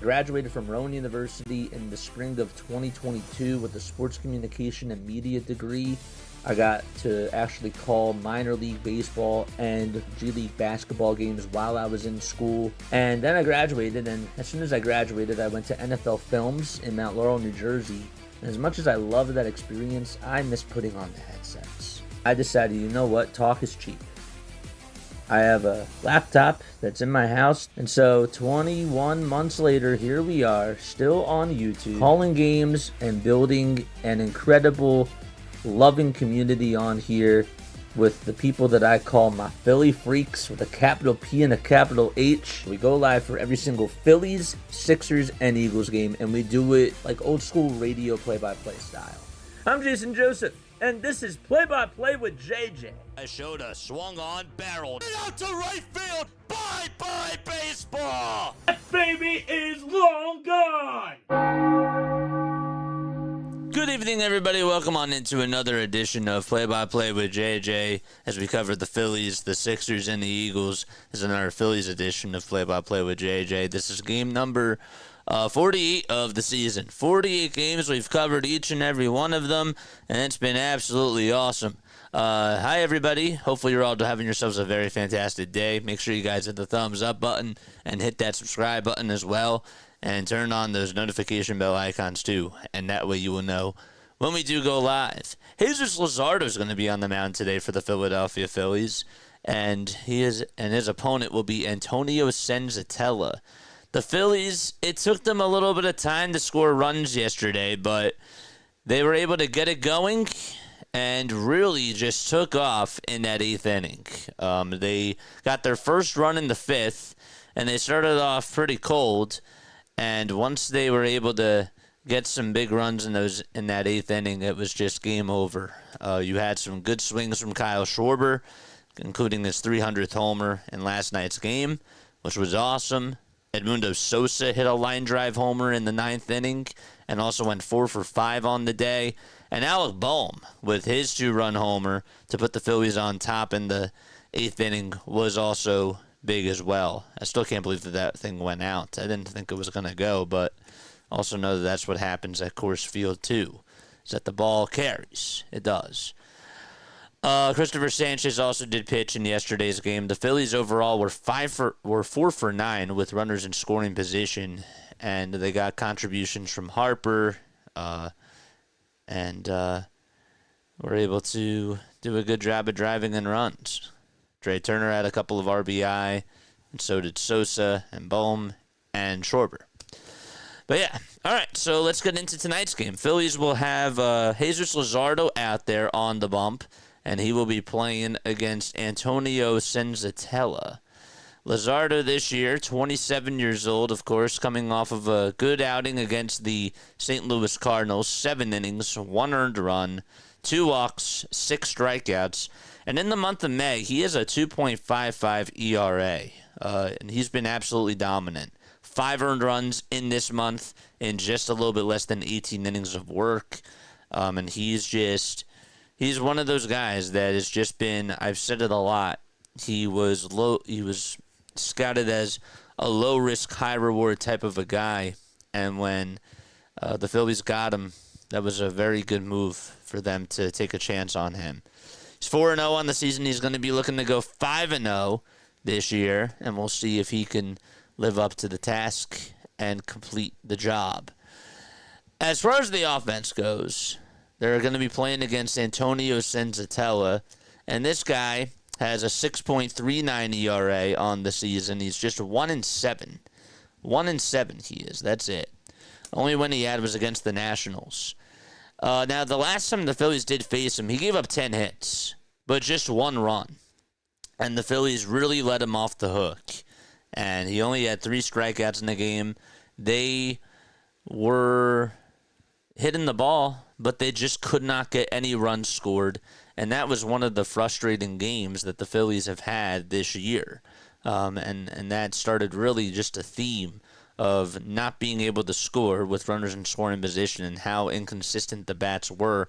graduated from Rowan University in the spring of 2022 with a sports communication and media degree. I got to actually call minor league baseball and G League basketball games while I was in school. And then I graduated, and as soon as I graduated, I went to NFL Films in Mount Laurel, New Jersey. And as much as I loved that experience, I miss putting on the headsets. I decided, you know what, talk is cheap. I have a laptop that's in my house, and so 21 months later, here we are, still on YouTube, calling games and building an incredible, loving community on here with the people that I call my Philly freaks with a capital P and a capital H. We go live for every single Phillies, Sixers, and Eagles game, and we do it like old school radio play-by-play style. I'm Jason Joseph, and this is Play-by-Play with JJ. I showed a swung on barrel out to right field. Bye-bye baseball. That baby is long gone. Good evening, everybody. Welcome on into another edition of Play-by-Play with JJ as we cover the Phillies, the Sixers, and the Eagles. This is another Phillies edition of Play-by-Play with JJ. This is game number 48 of the season. 48 games. We've covered each and every one of them, and it's been absolutely awesome. Hi, everybody. Hopefully you're all having yourselves a very fantastic day. Make sure you guys hit the thumbs up button and hit that subscribe button as well. And turn on those notification bell icons too. And that way you will know when we do go live. Jesus Luzardo is going to be on the mound today for the Philadelphia Phillies. And his opponent will be Antonio Senzatela. The Phillies, it took them a little bit of time to score runs yesterday, but they were able to get it going and really just took off in that eighth inning. They got their first run in the fifth, and they started off pretty cold. And once they were able to get some big runs in that eighth inning, it was just game over. You had some good swings from Kyle Schwarber, including his 300th homer in last night's game, which was awesome. Edmundo Sosa hit a line drive homer in the ninth inning and also went 4 for 5 on the day. And Alec Bohm, with his 2-run homer to put the Phillies on top in the eighth inning, was also big as well. I still can't believe that thing went out. I didn't think it was going to go, but also know that that's what happens at Coors Field too, is that the ball carries. It does. Christopher Sanchez also did pitch in yesterday's game. The Phillies overall were 4 for 9 with runners in scoring position, and they got contributions from Harper, and were able to do a good job of driving in runs. Trey Turner had a couple of RBI, and so did Sosa and Bohm and Schwarber. But yeah, all right, so let's get into tonight's game. Phillies will have Jesus Luzardo out there on the bump, and he will be playing against Antonio Senzatela. Luzardo this year, 27 years old, of course, coming off of a good outing against the St. Louis Cardinals. 7 innings, 1 earned run, 2 walks, 6 strikeouts. And in the month of May, he has a 2.55 ERA, and he's been absolutely dominant. 5 earned runs in this month in just a little bit less than 18 innings of work. And he's one of those guys that has just been, I've said it a lot, he was scouted as a low-risk, high-reward type of a guy. And when the Phillies got him, that was a very good move for them to take a chance on him. He's 4-0 on the season. He's going to be looking to go 5-0 this year, and we'll see if he can live up to the task and complete the job. As far as the offense goes, they're going to be playing against Antonio Senzatela, and this guy has a 6.39 ERA on the season. He's just 1-7. 1-7 he is. That's it. Only win he had was against the Nationals. Now, the last time the Phillies did face him, he gave up 10 hits, but just 1 run. And the Phillies really let him off the hook. And he only had 3 strikeouts in the game. They were hitting the ball, but they just could not get any runs scored. And that was one of the frustrating games that the Phillies have had this year. And that started really just a theme of not being able to score with runners in scoring position and how inconsistent the bats were.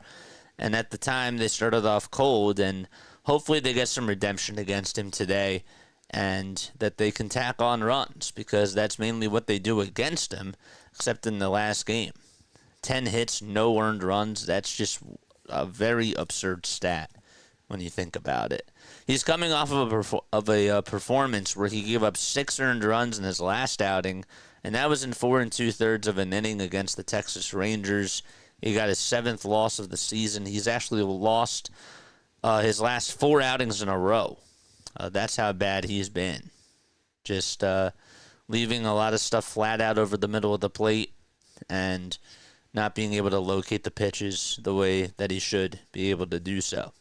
And at the time, they started off cold, and hopefully they get some redemption against him today and that they can tack on runs, because that's mainly what they do against him, except in the last game. 10 hits, no earned runs. That's just a very absurd stat when you think about it. He's coming off of a performance where he gave up 6 earned runs in his last outing, and that was in 4 2/3 of an inning against the Texas Rangers. He got his 7th loss of the season. He's actually lost his last 4 outings in a row. That's how bad he's been. Just leaving a lot of stuff flat out over the middle of the plate and not being able to locate the pitches the way that he should be able to do so.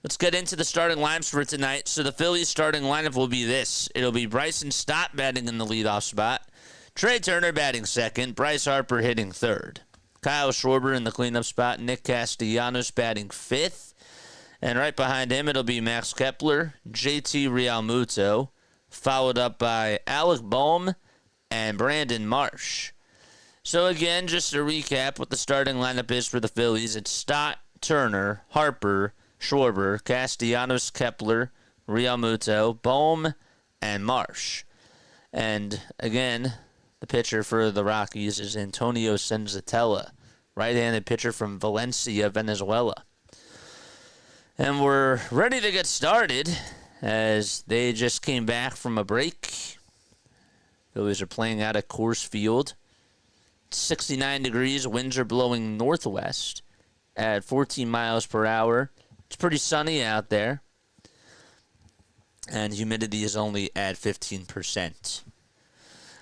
Let's get into the starting lineups for tonight. So the Phillies starting lineup will be this. It'll be Bryson Stott batting in the leadoff spot, Trey Turner batting second, Bryce Harper hitting third, Kyle Schwarber in the cleanup spot, Nick Castellanos batting fifth, and right behind him it'll be Max Kepler, JT Realmuto, followed up by Alec Bohm and Brandon Marsh. So again, just to recap what the starting lineup is for the Phillies, it's Stott, Turner, Harper, Schwarber, Castellanos, Kepler, Realmuto, Bohm, and Marsh. And again, the pitcher for the Rockies is Antonio Senzatela, right-handed pitcher from Valencia, Venezuela. And we're ready to get started as they just came back from a break. Phillies are playing out at Coors Field. 69 degrees, winds are blowing northwest at 14 miles per hour. It's pretty sunny out there, and humidity is only at 15%.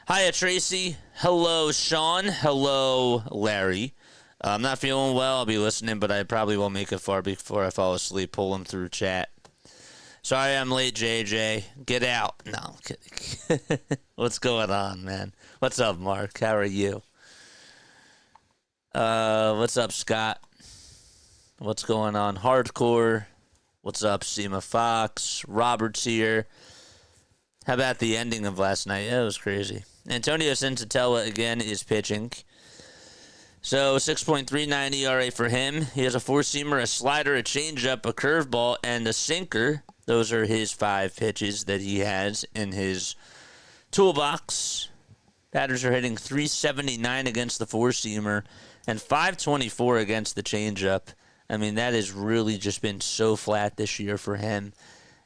Hiya, Tracy. Hello, Sean. Hello, Larry. I'm not feeling well. I'll be listening, but I probably won't make it far before I fall asleep. Pull them through chat. Sorry I'm late, JJ. Get out. No, I'm kidding. What's going on, man? What's up, Mark? How are you? What's up, Scott? What's going on? Hardcore. What's up, Seema Fox? Robert's here. How about the ending of last night? Yeah, it was crazy. Antonio Senzatela, again, is pitching. So, 6.39 ERA for him. He has a four-seamer, a slider, a changeup, a curveball, and a sinker. Those are his 5 pitches that he has in his toolbox. Batters are hitting .379 against the four-seamer and .524 against the changeup. I mean, that has really just been so flat this year for him,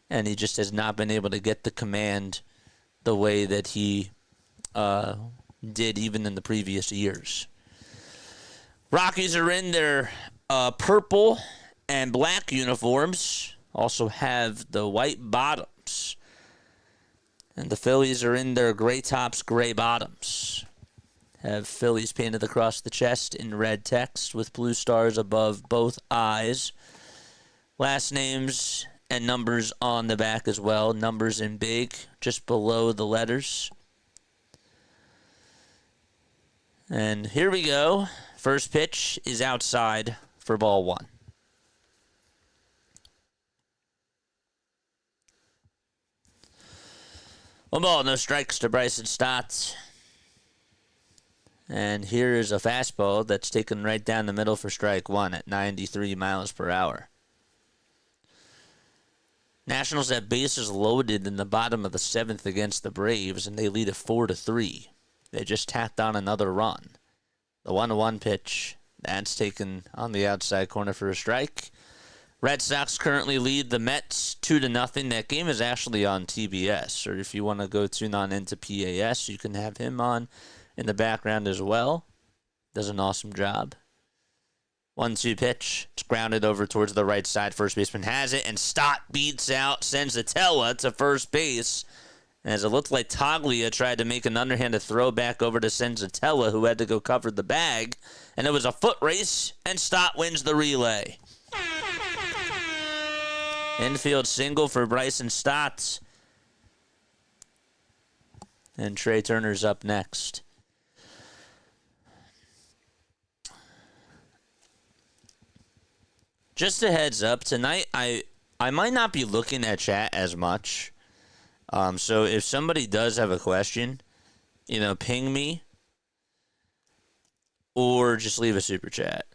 and he just has not been able to get the command the way that he did even in the previous years. Rockies are in their purple and black uniforms, also have the white bottoms, and the Phillies are in their gray tops, gray bottoms. Have Phillies painted across the chest in red text with blue stars above both eyes. Last names and numbers on the back as well. Numbers in big just below the letters. And here we go. First pitch is outside for ball 1. One ball, no strikes to Bryson Stott. And here is a fastball that's taken right down the middle for strike 1 at 93 miles per hour. Nationals have bases loaded in the bottom of the 7th against the Braves, and they lead it 4-3. They just tacked on another run. The 1-1 pitch, that's taken on the outside corner for a strike. Red Sox currently lead the Mets 2-0. That game is actually on TBS, or if you want to go tune on into PAS, you can have him on in the background as well. Does an awesome job. 1-2 pitch. It's grounded over towards the right side. First baseman has it, and Stott beats out Senzatela to first base. As it looked like Toglia tried to make an underhanded throw back over to Senzatela, who had to go cover the bag. And it was a foot race, and Stott wins the relay. Infield single for Bryson Stott. And Trey Turner's up next. Just a heads up, tonight I might not be looking at chat as much. So if somebody does have a question, ping me or just leave a super chat.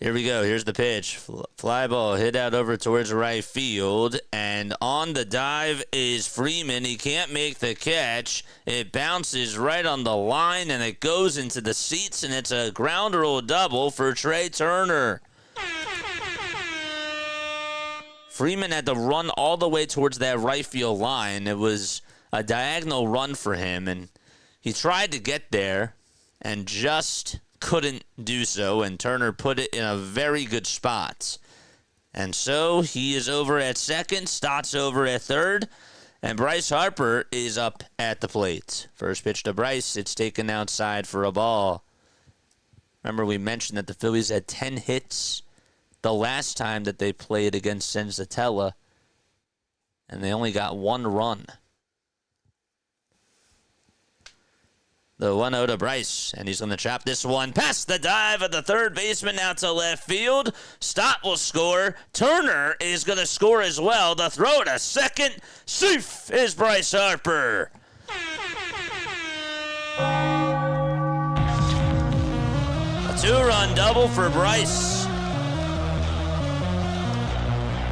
Here we go. Here's the pitch. Fly ball hit out over towards right field. And on the dive is Freeman. He can't make the catch. It bounces right on the line, and it goes into the seats, and it's a ground rule double for Trey Turner. Freeman had to run all the way towards that right field line. It was a diagonal run for him, and he tried to get there and just couldn't do so, and Turner put it in a very good spot. And so he is over at second, Stott's over at third, and Bryce Harper is up at the plate. First pitch to Bryce, it's taken outside for a ball. Remember, we mentioned that the Phillies had 10 hits the last time that they played against Senzatela, and they only got 1 run. The 1-0 to Bryce, and he's going to chop this one past the dive of the third baseman out to left field. Stott will score. Turner is going to score as well. The throw to second. Safe is Bryce Harper. A 2-run double for Bryce.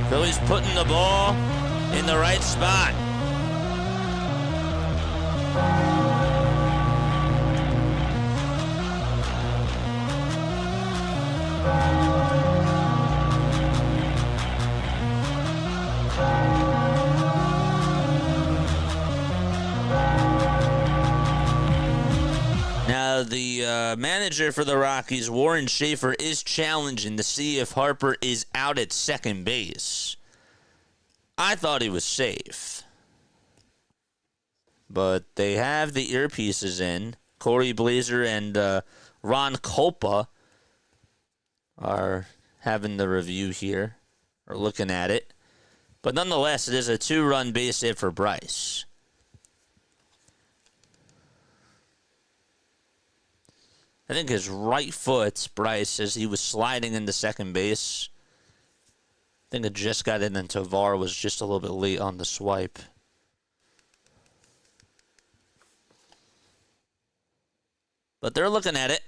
Phillies putting the ball in the right spot. Now, the manager for the Rockies, Warren Schaefer, is challenging to see if Harper is out at second base. I thought he was safe. But they have the earpieces in. Corey Blazer and Ron Kolpa are having the review here, or looking at it. But nonetheless, it is a 2-run base hit for Bryce. I think his right foot, Bryce, as he was sliding into second base, I think it just got in, and Tovar was just a little bit late on the swipe. But they're looking at it.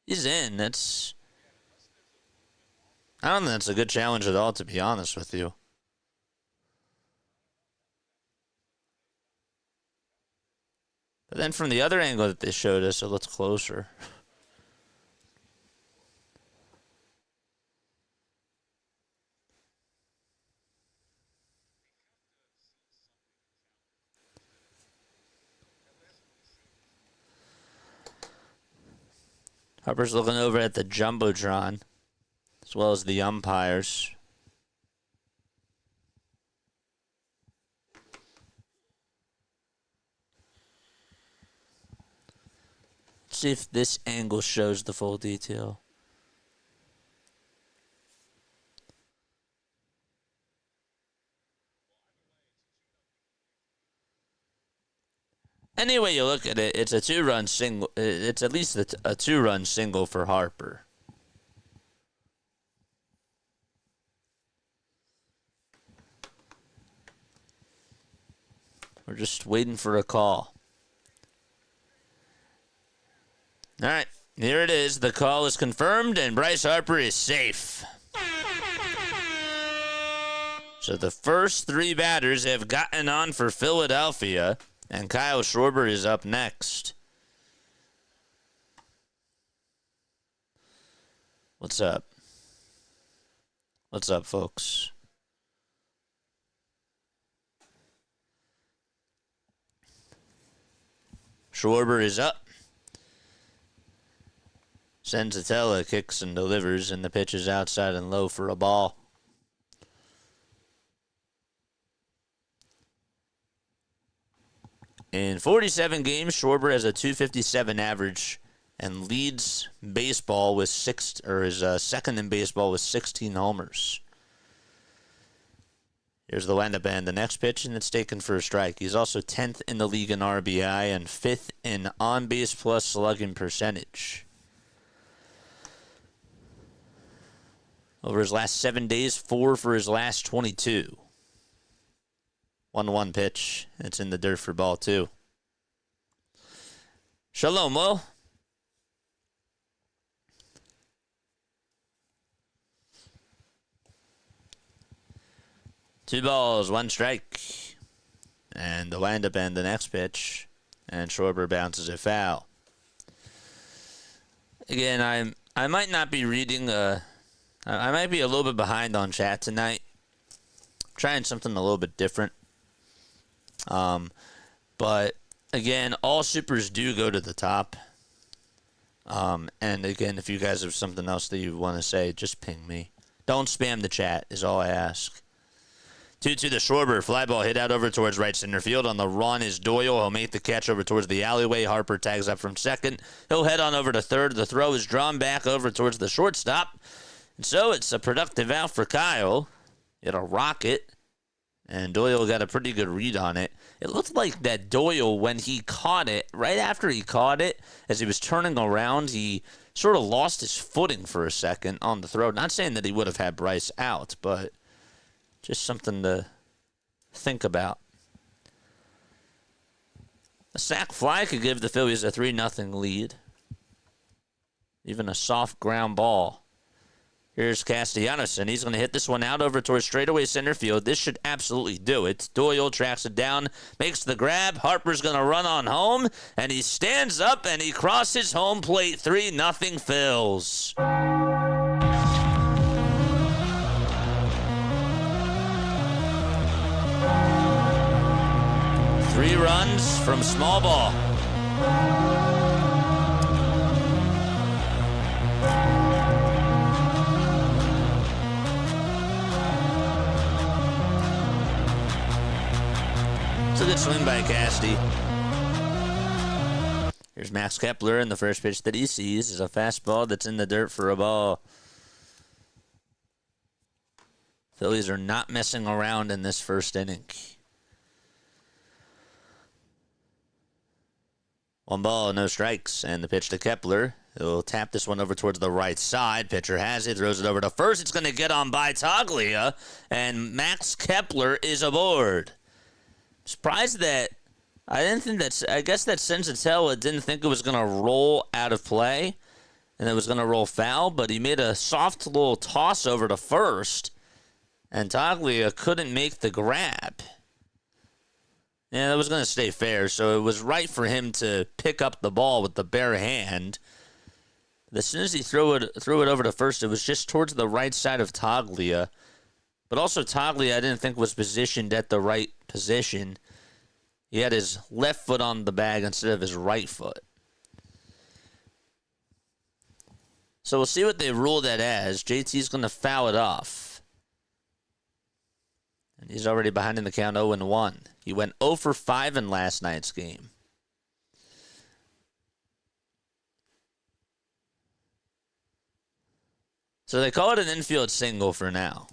He's in. I don't think that's a good challenge at all, to be honest with you. But then from the other angle that they showed us, it looks closer. Harper's looking over at the Jumbotron, as well as the umpires. Let's see if this angle shows the full detail. Any way you look at it, it's a 2-run single. It's at least a 2-run single for Harper. We're just waiting for a call. All right, here it is. The call is confirmed, and Bryce Harper is safe. So the first 3 batters have gotten on for Philadelphia, and Kyle Schwarber is up next. What's up? What's up, folks? Schwarber is up. Senzatela kicks and delivers, and the pitch is outside and low for a ball. In 47 games, Schwarber has a .257 average and leads baseball with is second in baseball with 16 homers. Here's the windup and the next pitch, and it's taken for a strike. He's also 10th in the league in RBI and 5th in on-base plus slugging percentage. Over his last 7 days, 4 for his last 22. 1-1 pitch. It's in the dirt for ball 2. Shalom, Will. Two balls, 1 strike. And the windup and the next pitch. And Schwarber bounces it foul. Again, I might not be reading. I might be a little bit behind on chat tonight. Trying something a little bit different. But again, all supers do go to the top. And again, if you guys have something else that you want to say, just ping me. Don't spam the chat is all I ask. 2-2 to Schwarber. Fly ball hit out over towards right center field. On the run is Doyle. He'll make the catch over towards the alleyway. Harper tags up from second. He'll head on over to third. The throw is drawn back over towards the shortstop. And so it's a productive out for Kyle. He had a rocket. And Doyle got a pretty good read on it. It looked like that Doyle, when he caught it, right after he caught it, as he was turning around, he sort of lost his footing for a second on the throw. Not saying that he would have had Bryce out, but just something to think about. A sac fly could give the Phillies a 3-0 lead. Even a soft ground ball. Here's Castellanos, and he's going to hit this one out over towards straightaway center field. This should absolutely do it. Doyle tracks it down, makes the grab. Harper's going to run on home, and he stands up, and he crosses home plate. 3-0 Phils. 3 runs from small ball. It's a good swing by Casty. Here's Max Kepler, and the first pitch that he sees is a fastball that's in the dirt for a ball. Phillies are not messing around in this first inning. 1 ball, no strikes, and the pitch to Kepler. He'll tap this one over towards the right side. Pitcher has it, throws it over to first. It's going to get on by Toglia, and Max Kepler is aboard. Surprised that I guess that Senzatela didn't think it was going to roll out of play, and it was going to roll foul, but he made a soft little toss over to first, and Toglia couldn't make the grab. Yeah, that was going to stay fair, so it was right for him to pick up the ball with the bare hand. As soon as he threw it over to first, it was just towards the right side of Toglia. But also Toglia, I didn't think was positioned at the right position. He had his left foot on the bag instead of his right foot. So we'll see what they rule that as. JT's going to foul it off. And he's already behind in the count 0-1. He went 0 for 5 in last night's game. So they call it an infield single for now.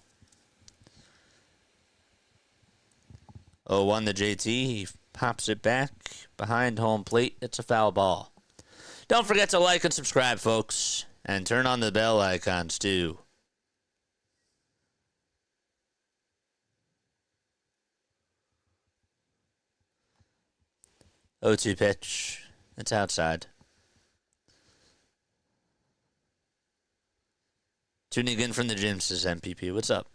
0-1 to JT. He pops it back behind home plate. It's a foul ball. Don't forget to like and subscribe, folks. And turn on the bell icons, too. O2 pitch. It's outside. Tuning in from the gym, says MPP. What's up?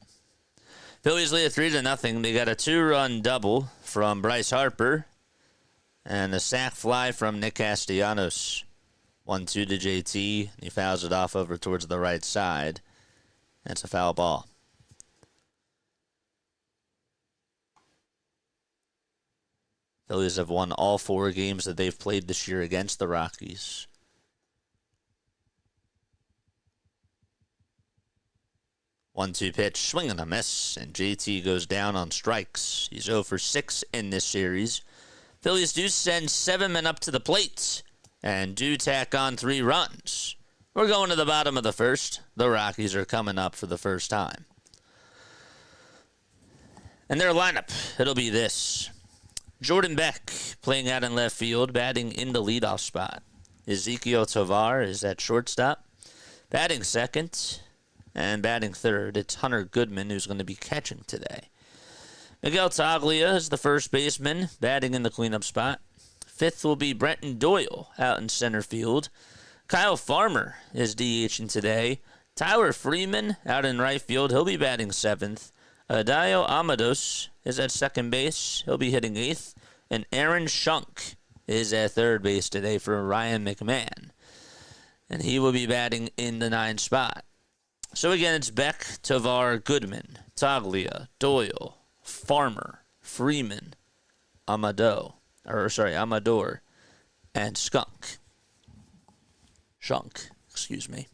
Phillies lead 3-0. They got a 2-run double from Bryce Harper and a sac fly from Nick Castellanos. 1-2 to JT. He fouls it off over towards the right side. That's a foul ball. Phillies have won all 4 games that they've played this year against the Rockies. One-two pitch, swing and a miss, and JT goes down on strikes. He's 0 for 6 in this series. Phillies do send 7 men up to the plate and do tack on 3 runs. We're going to the bottom of the first. The Rockies are coming up for the first time. And their lineup, it'll be this. Jordan Beck playing out in left field, batting in the leadoff spot. Ezekiel Tovar is at shortstop. Batting second and batting third, it's Hunter Goodman who's going to be catching today. Miguel Toglia is the first baseman, batting in the cleanup spot. Fifth will be Brenton Doyle out in center field. Kyle Farmer is DHing today. Tyler Freeman out in right field. He'll be batting seventh. Adayo Amados is at second base. He'll be hitting eighth. And Aaron Schunk is at third base today for Ryan McMahon. And he will be batting in the ninth spot. So again, it's Beck, Tovar, Goodman, Toglia, Doyle, Farmer, Freeman, Amador, and Shunk, excuse me.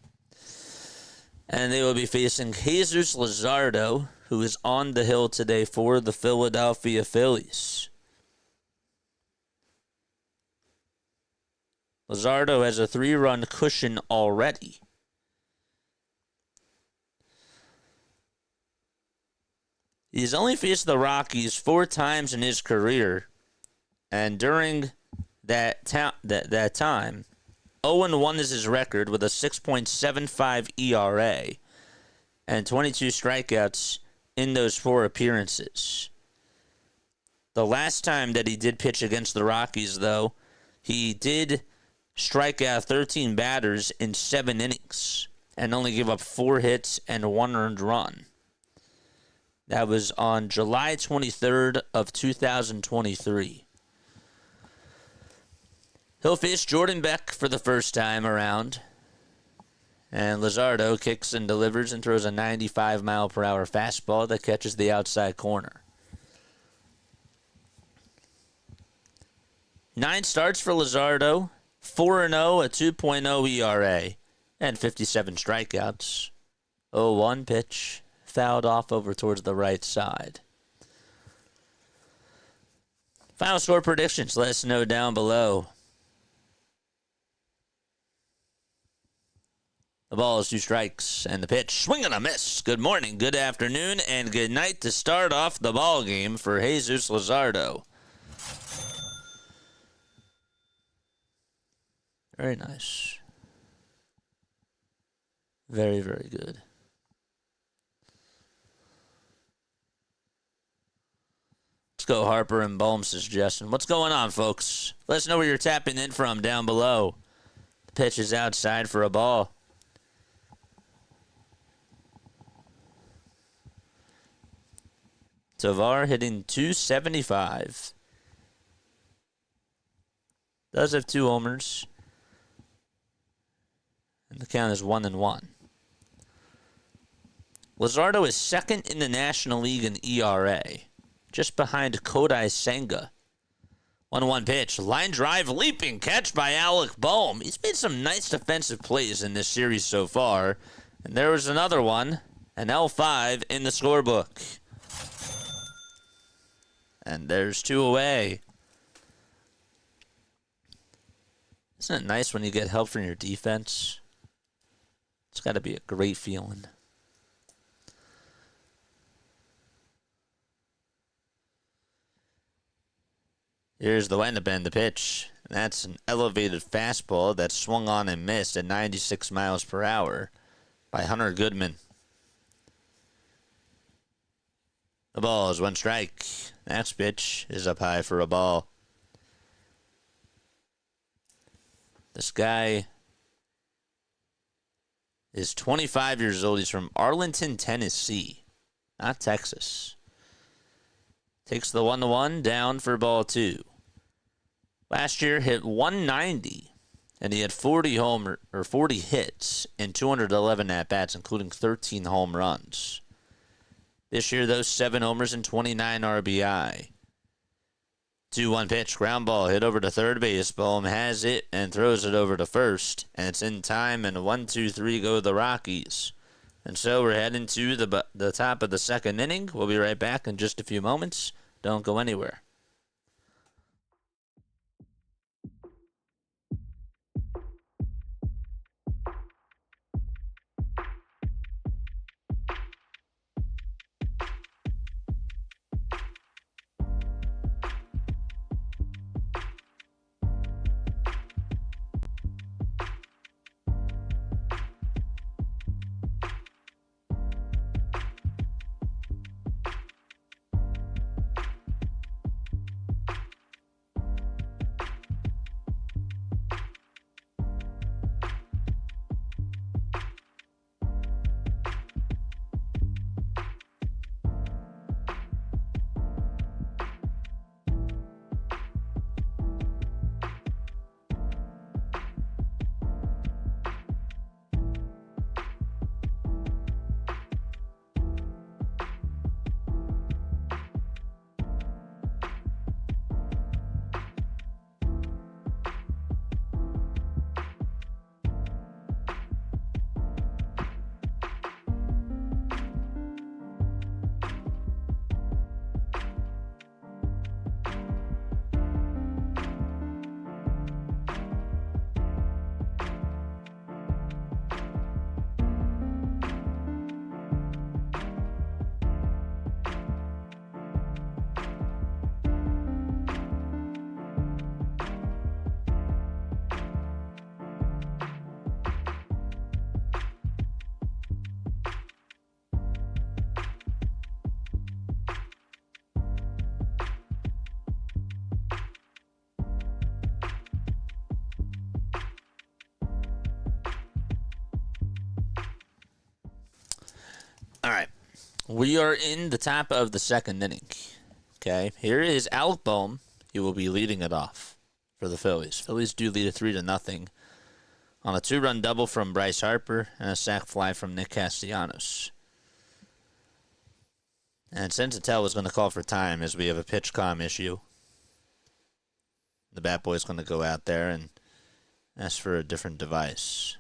And they will be facing Jesus Luzardo, who is on the hill today for the Philadelphia Phillies. Luzardo has a 3-run cushion already. He's only faced the Rockies 4 times in his career, and during that time, 0-1 is his record with a 6.75 ERA and 22 strikeouts in those 4 appearances. The last time that he did pitch against the Rockies, though, he did strike out 13 batters in 7 innings and only give up 4 hits and 1 earned run. That was on July 23rd of 2023. He'll face Jordan Beck for the first time around. And Luzardo kicks and delivers and throws a 95-mile-per-hour fastball that catches the outside corner. 9 starts for Luzardo, 4-0, a 2.0 ERA, and 57 strikeouts. 0-1 pitch. Fouled off over towards the right side. Final score predictions, let us know down below. The ball is 2 strikes, and the pitch, swing and a miss. Good morning, good afternoon, and good night to start off the ball game for Jesus Luzardo. Very nice. Very, very good. Go Harper and Baumholtz suggestion. What's going on, folks? Let us know where you're tapping in from down below. The pitch is outside for a ball. Tovar hitting .275. Does have 2 homers. And the count is 1-1. Luzardo is second in the National League in ERA. Just behind Kodai Senga. 1-1 pitch. Line drive, leaping catch by Alec Boehm. He's made some nice defensive plays in this series so far. And there was another one. An L5 in the scorebook. And there's 2 away. Isn't it nice when you get help from your defense? It's got to be a great feeling. Here's the windup and the pitch. And that's an elevated fastball that swung on and missed at 96 miles per hour by Hunter Goodman. The ball is 1 strike. Next pitch is up high for a ball. This guy is 25 years old. He's from Arlington, Tennessee, not Texas. Takes the 1-1 down for ball 2. Last year hit 190, and he had 40 hits and 211 at-bats, including 13 home runs. This year, those 7 homers and 29 RBI. 2-1 pitch, ground ball, hit over to third base. Boehm has it and throws it over to first, and it's in time, and 1-2-3 go the Rockies. And so we're heading to the top of the second inning. We'll be right back in just a few moments. Don't go anywhere. All right. We are in the top of the second inning. Okay. Here is Alec Bohm. He will be leading it off for the Phillies. Phillies do lead a 3-0 on a 2-run double from Bryce Harper and a sac fly from Nick Castellanos. And Senzatela was going to call for time as we have a pitch comm issue. The bat boy's going to go out there and ask for a different device.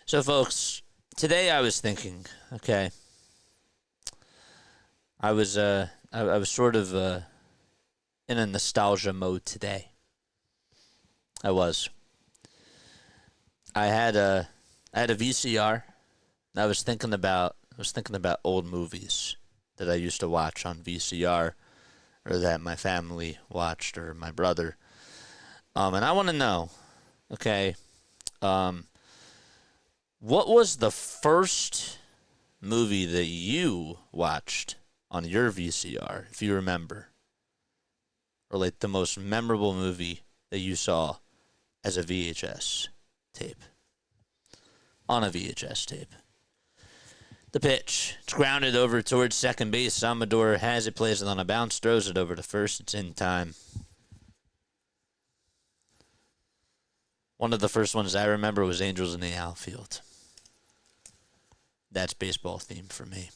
So, folks, today I was thinking, okay, I was sort of in a nostalgia mode today. I was. I had a VCR. I was thinking about old movies that I used to watch on VCR, or that my family watched, or my brother. And I want to know, okay, what was the first movie that you watched on your VCR, if you remember? Or like the most memorable movie that you saw as a VHS tape. On a VHS tape. The pitch. It's grounded over towards second base. Salvador has it, plays it on a bounce, throws it over to first. It's in time. One of the first ones I remember was Angels in the Outfield. That's baseball theme for me.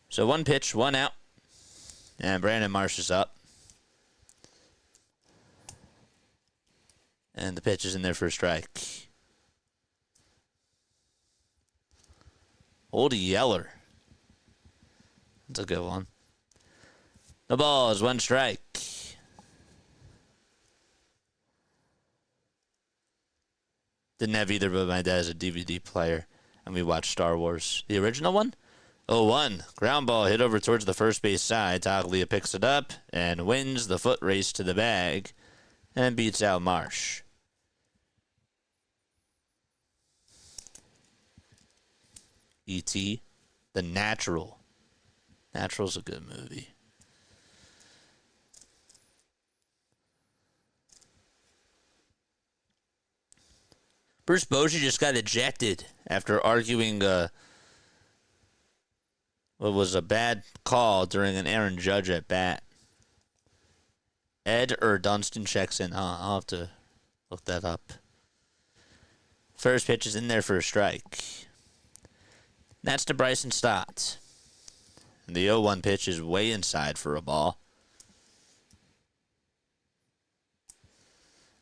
So one pitch, one out. And Brandon Marsh is up. And the pitch is in there for a strike. Old Yeller. That's a good one. No balls, one strike. Didn't have either, but my dad has a DVD player, and we watched Star Wars. The original one? 0-1. Ground ball hit over towards the first base side. Toglia picks it up and wins the foot race to the bag and beats out Marsh. E.T. The Natural. Natural's a good movie. Bruce Bochy just got ejected after arguing what was a bad call during an Aaron Judge at bat. Ed or Dunston checks in. I'll have to look that up. First pitch is in there for a strike. That's to Bryson Stott. And the 0-1 pitch is way inside for a ball.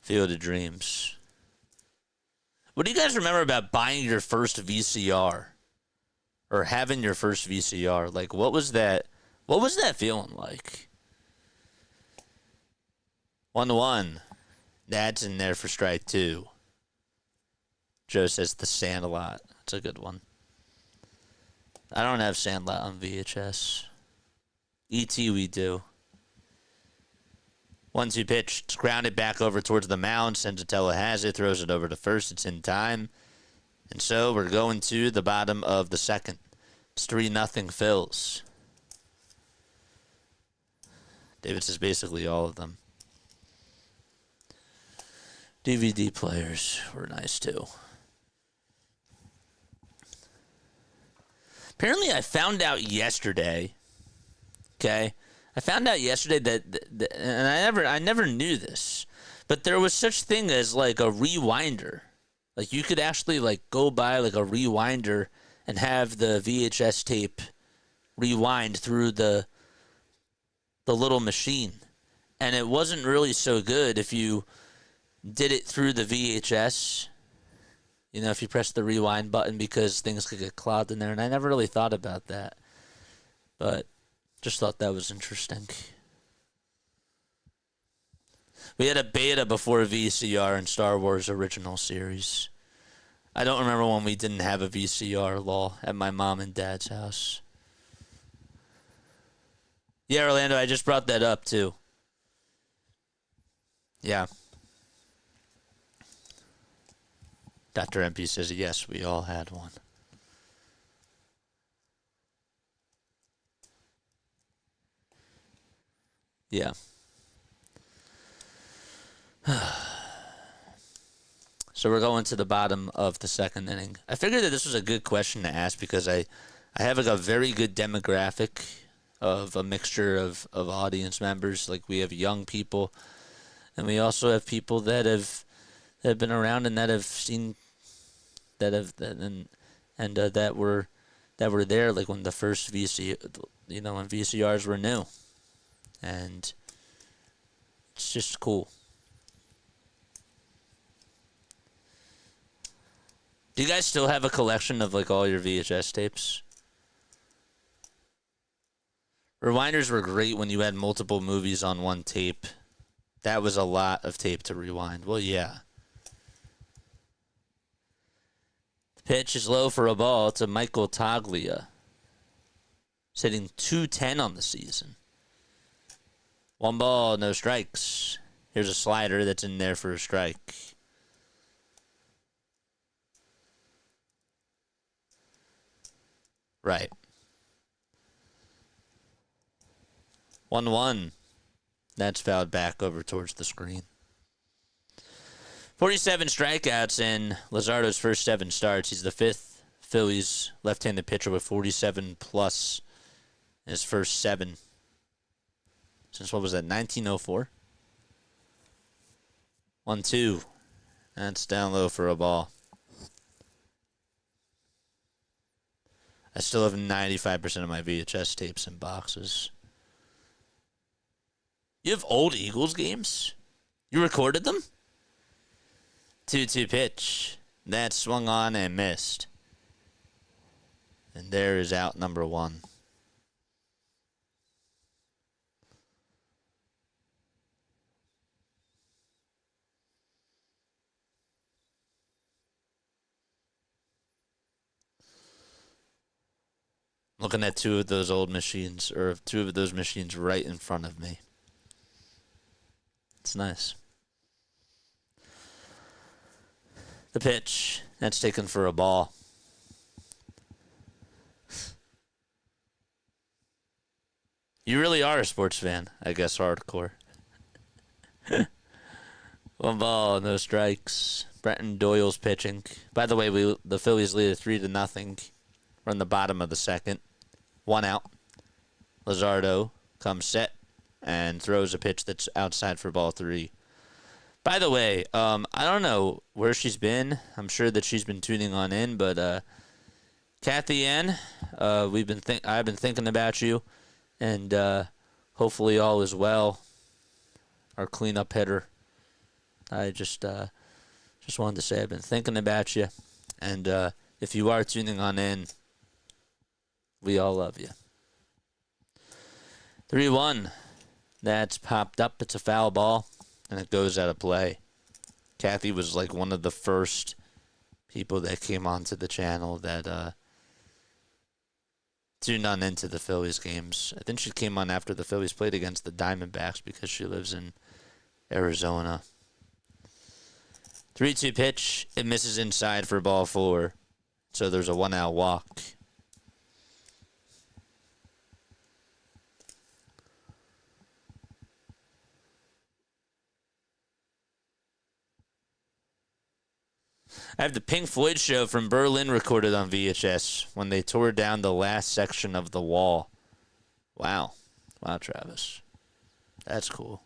Field of Dreams. What do you guys remember about buying your first VCR? Or having your first VCR? Like, what was that feeling like? 1-1. That's in there for strike two. Joe says The Sandlot. That's a good one. I don't have Sandlot on VHS. E.T. we do. 1-2 pitch. It's grounded back over towards the mound. Senzatela has it. Throws it over to first. It's in time. And so we're going to the bottom of the second. It's 3-0 Phils. David says basically all of them. DVD players were nice too. Apparently, I found out yesterday. Okay, I found out yesterday that and I never knew this, but there was such thing as like a rewinder. Like you could actually like go buy like a rewinder and have the VHS tape rewind through the little machine, and it wasn't really so good if you did it through the VHS. You know, if you press the rewind button, because things could get clogged in there. And I never really thought about that. But just thought that was interesting. We had a beta before VCR in Star Wars original series. I don't remember when we didn't have a VCR law at my mom and dad's house. Yeah, Orlando, I just brought that up too. Yeah. Dr. MP says, yes, we all had one. Yeah. So we're going to the bottom of the second inning. I figured that this was a good question to ask because I have like a very good demographic of a mixture of audience members. Like we have young people, and we also have people that have been around and that have seen that were there like when the first when VCRs were new, and it's just cool. Do you guys still have a collection of like all your VHS tapes? Rewinders were great when you had multiple movies on one tape. That was a lot of tape to rewind. Well, yeah. The pitch is low for a ball to Michael Toglia. He's hitting .210 on the season. 1 ball, no strikes. Here's a slider that's in there for a strike. Right. 1-1. That's fouled back over towards the screen. 47 strikeouts in Luzardo's first 7 starts. He's the 5th Phillies left-handed pitcher with 47 plus in his first 7. Since what was that, 1904? 1-2. That's down low for a ball. I still have 95% of my VHS tapes in boxes. You have old Eagles games? You recorded them? 2-2 pitch. That swung on and missed. And there is out number 1. Looking at 2 of those old machines, or 2 of those machines right in front of me. It's nice. The pitch, that's taken for a ball. You really are a sports fan, I guess, hardcore. 1 ball, no strikes. Brenton Doyle's pitching. By the way, the Phillies lead 3-0. We're in the bottom of the second. 1 out. Luzardo comes set and throws a pitch that's outside for ball 3. By the way, I don't know where she's been. I'm sure that she's been tuning on in, but Kathy Ann, I've been thinking about you, and hopefully all is well. Our cleanup hitter. I just wanted to say I've been thinking about you, and if you are tuning on in, we all love you. 3-1. That's popped up. It's a foul ball, and it goes out of play. Kathy was like one of the first people that came onto the channel that tuned on into the Phillies games. I think she came on after the Phillies played against the Diamondbacks because she lives in Arizona. 3-2 pitch. It misses inside for ball 4. So there's a 1-out walk. I have the Pink Floyd show from Berlin recorded on VHS when they tore down the last section of the wall. Wow. Wow, Travis. That's cool.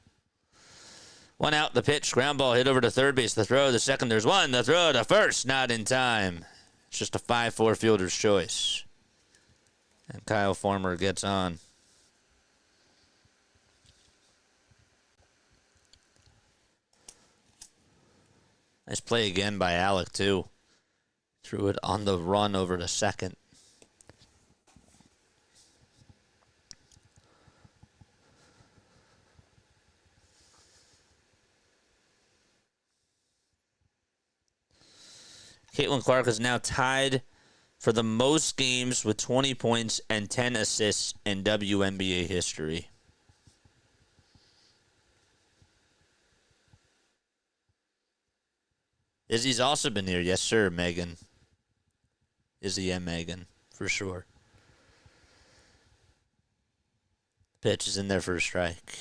1 out, the pitch. Ground ball hit over to third base. The throw, the second, there's 1. The throw to first, not in time. It's just a 5-4 fielder's choice. And Kyle Farmer gets on. Nice play again by Alec, too. Threw it on the run over to second. Caitlin Clark is now tied for the most games with 20 points and 10 assists in WNBA history. Izzy's also been here. Yes, sir, Megan. Izzy and Megan, for sure. Pitch is in there for a strike.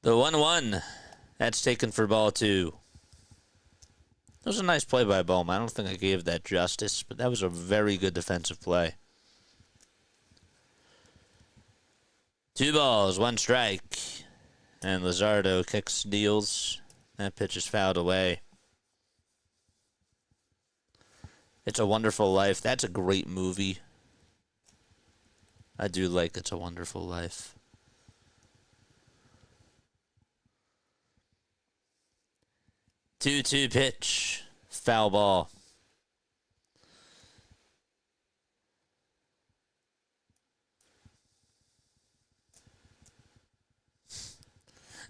The 1-1. That's taken for ball 2. That was a nice play by Bowman. I don't think I gave that justice, but that was a very good defensive play. 2 balls, 1 strike. And Luzardo kicks, deals. That pitch is fouled away. It's a Wonderful Life. That's a great movie. I do like It's a Wonderful Life. 2-2 pitch. Foul ball.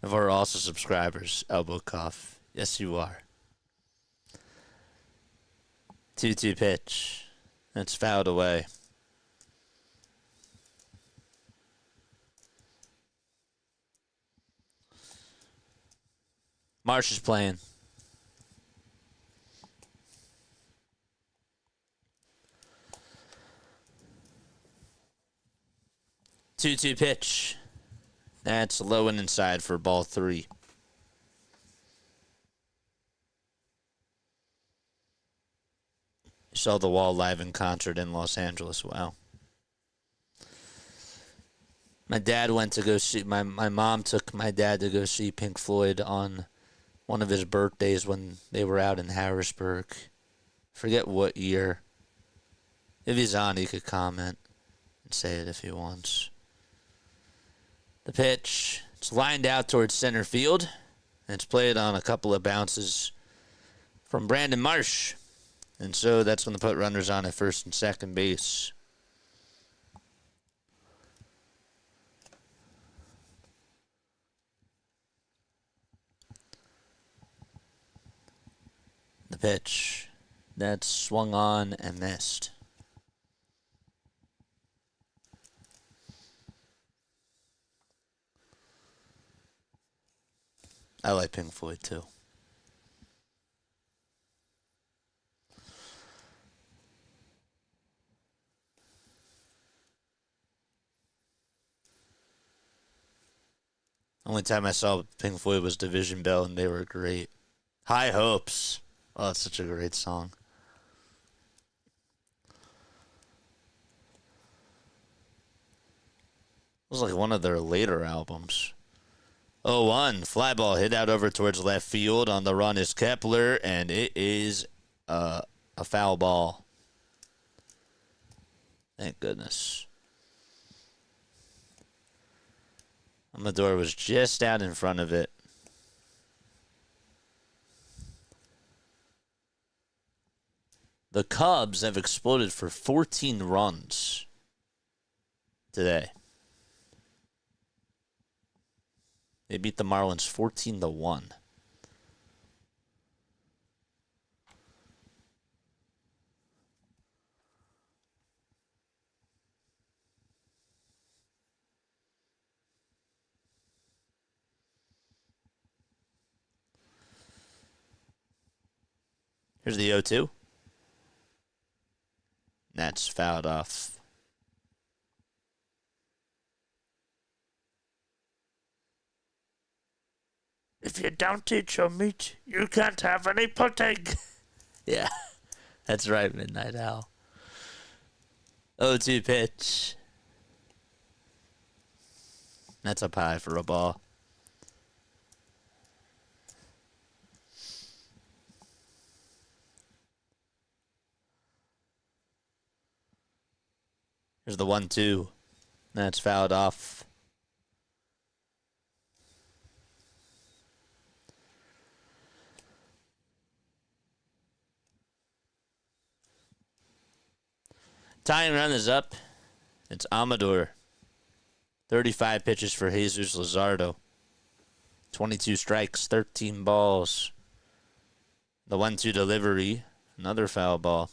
If we're also subscribers, elbow cuff. Yes, you are. 2-2 pitch. That's fouled away. Marsh is playing. Two pitch. That's low and inside for ball 3. You saw The Wall live in concert in Los Angeles. Wow. My dad went to go see, my mom took my dad to go see Pink Floyd on one of his birthdays when they were out in Harrisburg. Forget what year. If he's on, he could comment and say it if he wants. The pitch, it's lined out towards center field. And it's played on a couple of bounces from Brandon Marsh. And so that's going to put runners on at first and second base. The pitch, that's swung on and missed. I like Pink Floyd too. Only time I saw Pink Floyd was Division Bell, and they were great. High Hopes. Oh, it's such a great song. It was like one of their later albums. 0-1. Fly ball hit out over towards left field. On the run is Kepler, and it is a foul ball. Thank goodness. Amador was just out in front of it. The Cubs have exploded for 14 runs today. They beat the Marlins 14-1. Here's the 0-2. That's fouled off. If you don't eat your meat, you can't have any pudding. Yeah, that's right, Midnight Owl. 0-2 pitch. That's up high for a ball. Here's the 1-2. That's fouled off. Tying run is up. It's Amador. 35 pitches for Jesus Luzardo. 22 strikes, 13 balls. The 1-2 delivery. Another foul ball.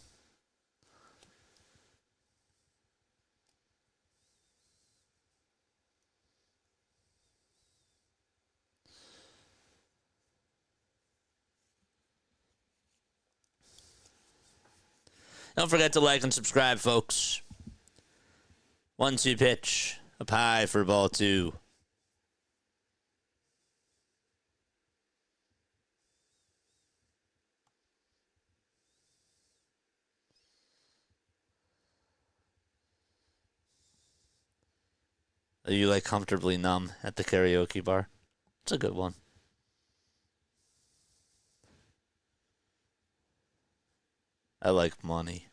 Don't forget to like and subscribe, folks. 1-2 pitch. Up high for ball 2. Are you like comfortably numb at the karaoke bar? It's a good one. I like money.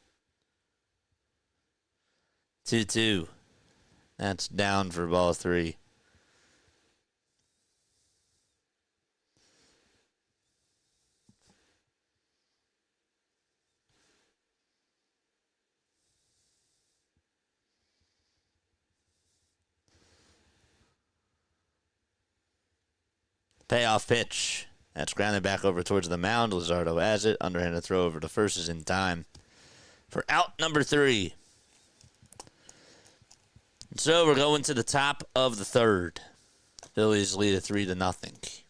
2-2. That's down for ball 3. Payoff pitch. That's grounded back over towards the mound. Luzardo has it. Underhanded throw over to first is in time for out number 3. So we're going to the top of the third. Phillies lead it 3-0.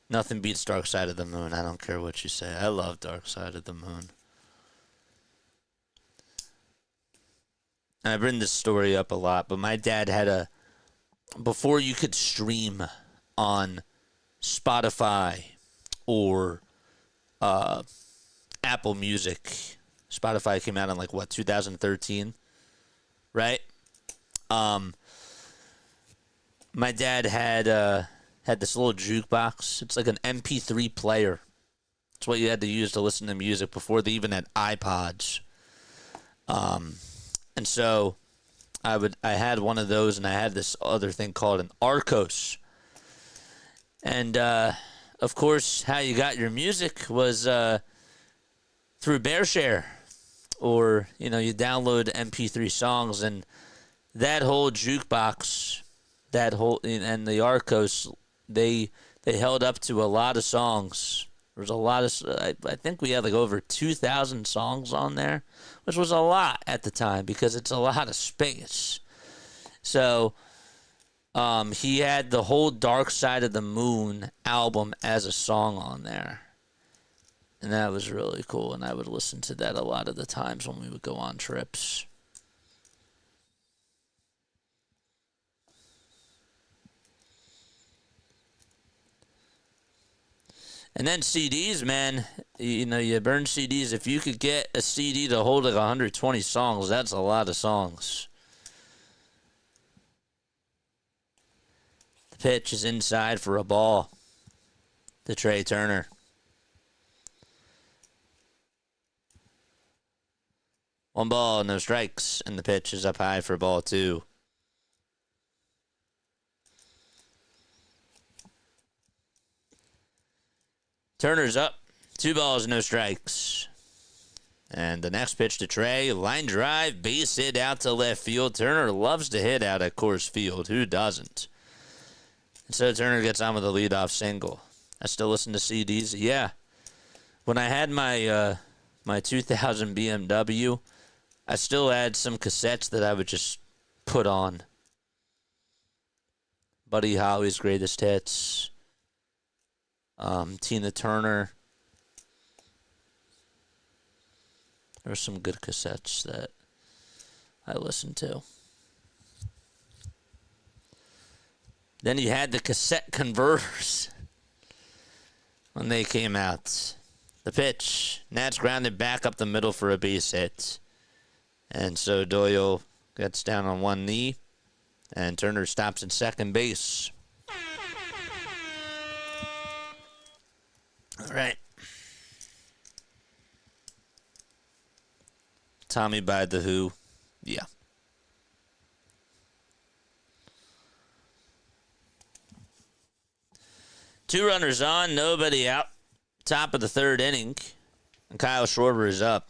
Nothing beats Dark Side of the Moon. I don't care what you say. I love Dark Side of the Moon. And I bring this story up a lot, but my dad had before you could stream on Spotify or Apple Music. Spotify came out in 2013, right? My dad had this little jukebox. It's like an MP3 player. It's what you had to use to listen to music before they even had iPods. And so I had one of those, and I had this other thing called an Arcos. And of course, how you got your music was through BearShare, or you download MP3 songs, and that whole jukebox, and the Arcos, they held up to a lot of songs. There was a lot of, I think we had over 2,000 songs on there, which was a lot at the time because it's a lot of space. So he had the whole Dark Side of the Moon album as a song on there. And that was really cool, and I would listen to that a lot of the times when we would go on trips. And then CDs, man, you burn CDs. If you could get a CD to hold 120 songs, that's a lot of songs. The pitch is inside for a ball to Trey Turner. One ball, no strikes, and the pitch is up high for ball 2. Turner's up. 2 balls, no strikes. And the next pitch to Trey, line drive, base hit out to left field. Turner loves to hit out at Coors Field. Who doesn't? And so Turner gets on with a leadoff single. I still listen to CDs. Yeah. When I had my 2000 BMW, I still had some cassettes that I would just put on. Buddy Holly's Greatest Hits. Tina Turner. There were some good cassettes that I listened to. Then you had the cassette converters when they came out. The pitch. Nats grounded back up the middle for a base hit. And so Doyle gets down on one knee, and Turner stops at second base. All right. Tommy by the Who. Yeah. Two runners on, nobody out. Top of the third inning. And Kyle Schwarber is up.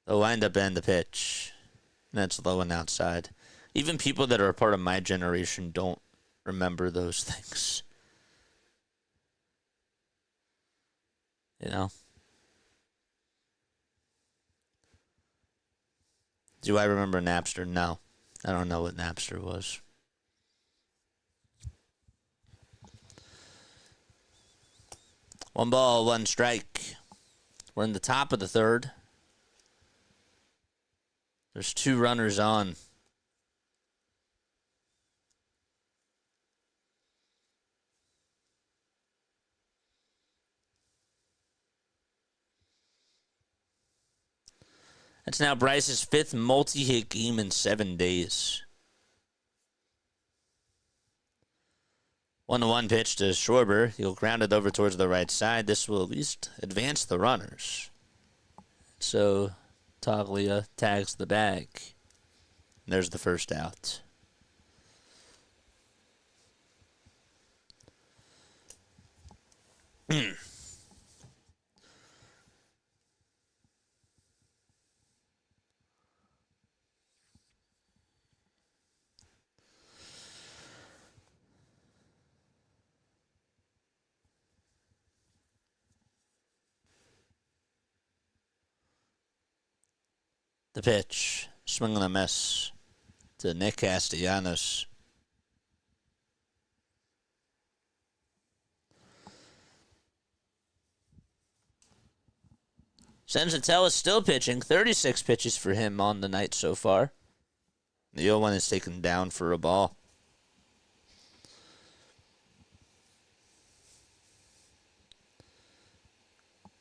The windup and the pitch. That's low and outside. Even people that are a part of my generation don't remember those things. You know? Do I remember Napster? No. I don't know what Napster was. One ball, one strike. We're in the top of the third. There's 2 runners on. That's now Bryce's 5th multi-hit game in 7 days. 1-1 pitch to Schwarber. He'll ground it over towards the right side. This will at least advance the runners. So Toglia tags the bag. And there's the first out. The pitch, swing and a miss to Nick Castellanos. Senzatela is still pitching. 36 pitches for him on the night so far. The 0-1 is taken down for a ball.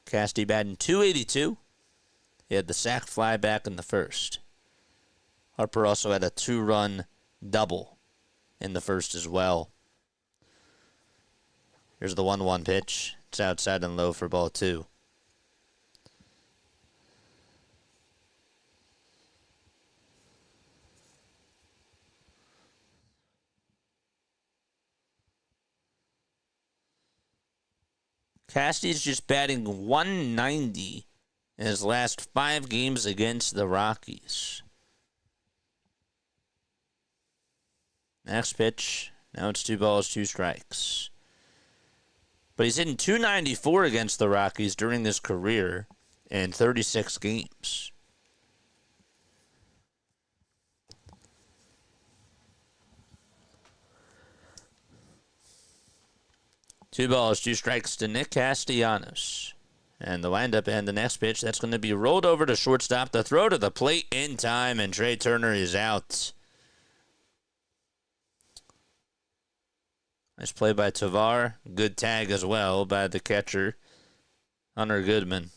Casty batting .282. He had the sac fly back in the first. Harper also had a 2-run double in the first as well. Here's the 1-1 pitch. It's outside and low for ball 2. Casty's just batting .190 in his last 5 games against the Rockies. Next pitch. Now it's 2 balls, 2 strikes. But he's hitting .294 against the Rockies during his career in 36 games. Two balls, 2 strikes to Nick Castellanos. And the windup and the next pitch, that's going to be rolled over to shortstop. The throw to the plate in time, and Trey Turner is out. Nice play by Tovar. Good tag as well by the catcher, Hunter Goodman.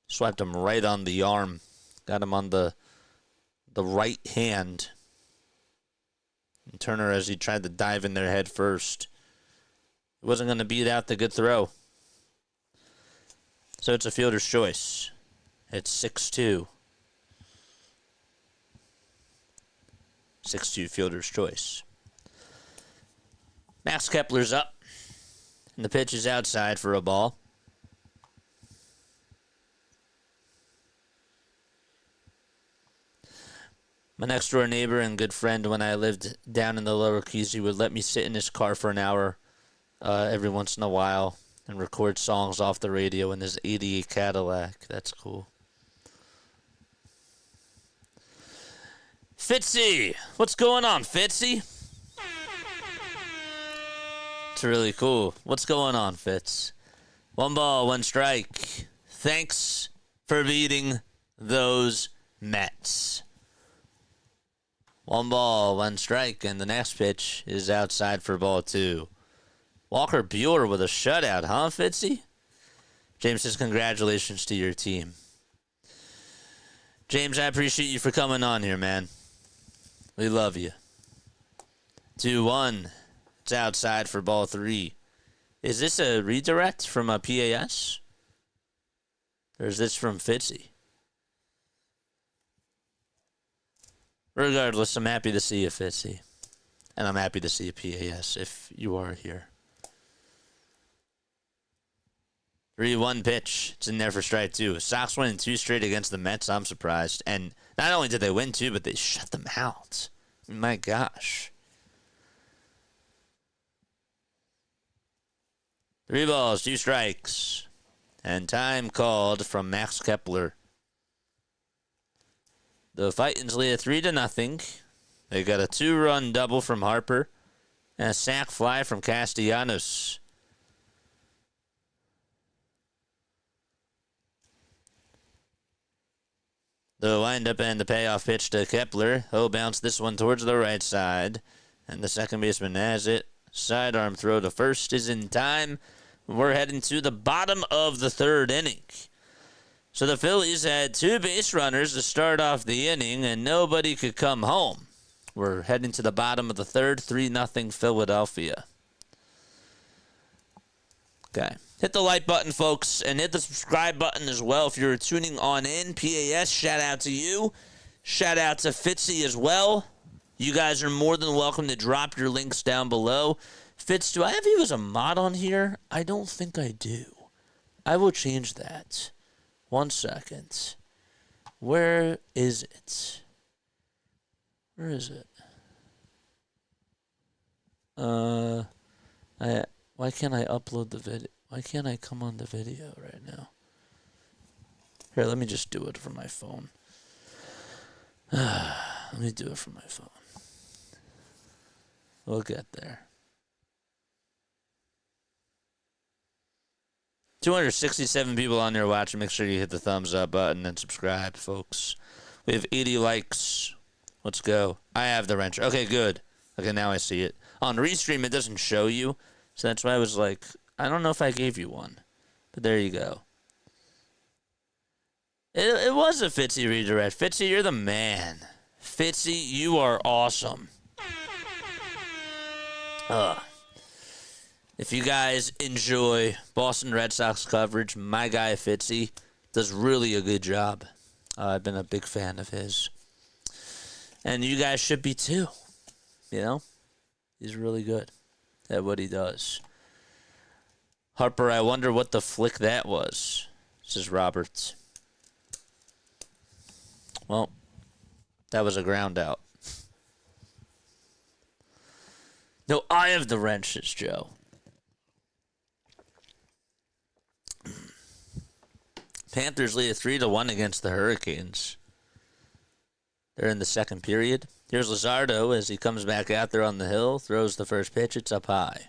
Swiped him right on the arm. Got him on the right hand. And Turner, as he tried to dive in there head first, he wasn't going to beat out the good throw. So it's a fielder's choice. It's 6-2. 6-2 fielder's choice. Max Kepler's up. And the pitch is outside for a ball. My next door neighbor and good friend, when I lived down in the Lower Keys, he would let me sit in his car for an hour every once in a while and record songs off the radio in his '88 Cadillac. That's cool. Fitzy! What's going on, Fitzy? It's really cool. What's going on, Fitz? 1 ball, 1 strike. Thanks for beating those Mets. 1 ball, 1 strike, and the next pitch is outside for ball 2. Walker Buehler with a shutout, huh, Fitzy? James says congratulations to your team. James, I appreciate you for coming on here, man. We love you. 2-1. It's outside for ball 3. Is this a redirect from a PAS? Or is this from Fitzy? Regardless, I'm happy to see you, Fitzy. And I'm happy to see you, PAS, if you are here. 3-1 pitch. It's in there for strike 2. Sox winning 2 straight against the Mets. I'm surprised. And not only did they win 2, but they shut them out. My gosh. 3 balls, 2 strikes. And time called from Max Kepler. The Titans lead 3-0. They got a 2-run double from Harper and a sac fly from Castellanos. The windup and the payoff pitch to Kepler. He'll bounce this one towards the right side. And the second baseman has it. Sidearm throw to first is in time. We're heading to the bottom of the third inning. So the Phillies had 2 base runners to start off the inning, and nobody could come home. We're heading to the bottom of the third, 3-0 Philadelphia. Okay. Hit the like button, folks, and hit the subscribe button as well if you're tuning on in. PAS, shout out to you. Shout out to Fitzy as well. You guys are more than welcome to drop your links down below. Fitz, do I have you as a mod on here? I don't think I do. I will change that. 1 second. Where is it? Where is it? Why can't I upload the video? Why can't I come on the video right now? Here, let me just do it from my phone. Let me do it from my phone. We'll get there. 267 people on there watching. Make sure you hit the thumbs up button and subscribe, folks. We have 80 likes. Let's go. I have the wrench. Okay, good. Okay, now I see it. On Restream, it doesn't show you. So that's why I was like, I don't know if I gave you one. But there you go. It was a Fitzy redirect. Fitzy, you're the man. Fitzy, you are awesome. If you guys enjoy Boston Red Sox coverage, my guy Fitzy does really a good job. I've been a big fan of his. And you guys should be too. You know? He's really good at what he does. Harper, I wonder what the flick that was, says Roberts. Well, that was a ground out. No, I have the wrenches, Joe. Panthers lead 3-1 against the Hurricanes. They're in the second period. Here's Luzardo as he comes back out there on the hill, throws the first pitch. It's up high.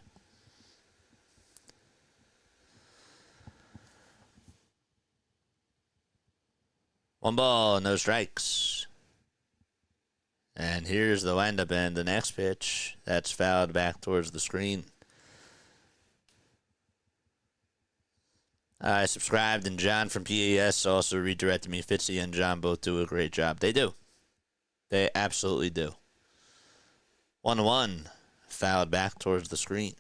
One ball, no strikes. And here's the windup and the next pitch. That's fouled back towards the screen. I subscribed, and John from PAS also redirected me. Fitzy and John both do a great job. They do. They absolutely do. 1-1. Fouled back towards the screen.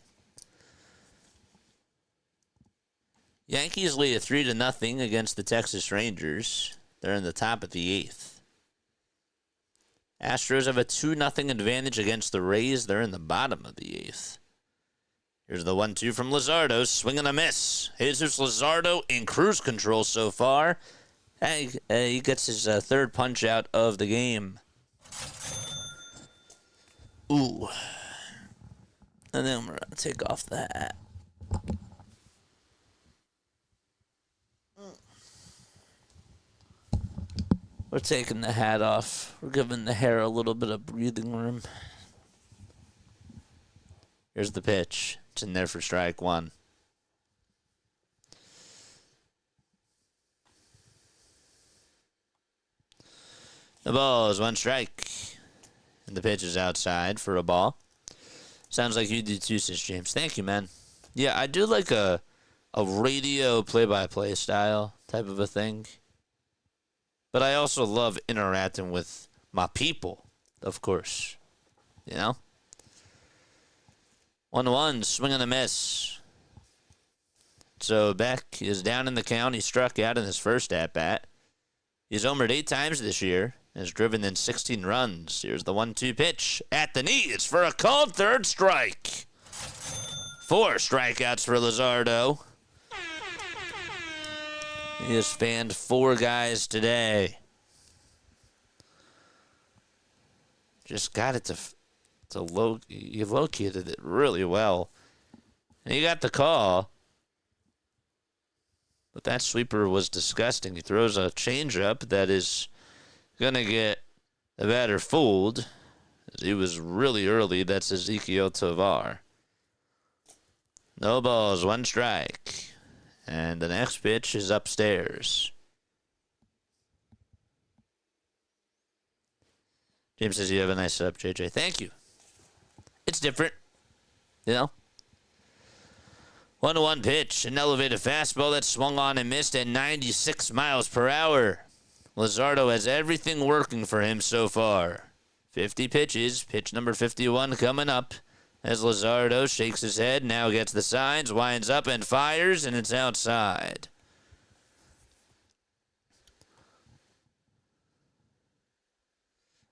Yankees lead 3-0 against the Texas Rangers. They're in the top of the 8th. Astros have a 2-0 advantage against the Rays. They're in the bottom of the 8th. Here's the 1-2 from Luzardo. Swing and a miss. Jesus Luzardo in cruise control so far. Hey, he gets his third punch out of the game. Ooh. And then we're going to take off the hat. We're taking the hat off. We're giving the hair a little bit of breathing room. Here's the pitch. It's in there for strike one. The ball is 1 strike. And the pitch is outside for a ball. Sounds like you do too, says James. Thank you, man. Yeah, I do like a radio play-by-play style type of a thing. But I also love interacting with my people, of course. You know? 1-1, swing and a miss. So Beck is down in the count. He struck out in his first at-bat. He's homered 8 times this year and has driven in 16 runs. Here's the 1-2 pitch at the knees for a called third strike. 4 strikeouts for Luzardo. He has fanned 4 guys today. Just got it you located it really well. And he got the call. But that sweeper was disgusting. He throws a changeup that is going to get the batter fooled. He was really early. That's Ezekiel Tovar. No balls, 1 strike. And the next pitch is upstairs. James says you have a nice setup, JJ. Thank you. It's different, you know. 1-1 pitch, an elevated fastball that swung on and missed at 96 miles per hour. Luzardo has everything working for him so far. 50 pitches, pitch number 51 coming up. As Luzardo shakes his head, now gets the signs, winds up and fires, and it's outside.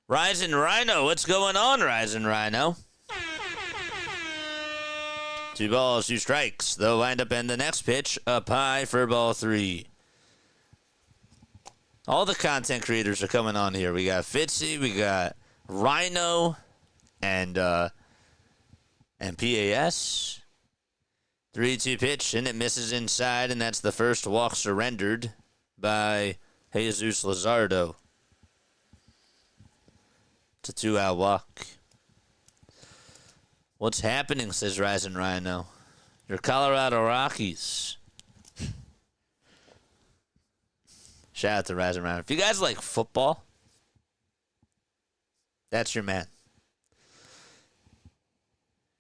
Rising Rhino, what's going on, Rising Rhino? 2 balls, 2 strikes. They'll wind up in the next pitch, up high for ball 3. All the content creators are coming on here. We got Fitzy, we got Rhino, and PAS. 3-2 pitch, and it misses inside, and that's the first walk surrendered by Jesus Luzardo. It's a 2-out walk. What's happening, says Rising Rhino? Your Colorado Rockies. Shout out to Rising Rhino. If you guys like football, that's your man.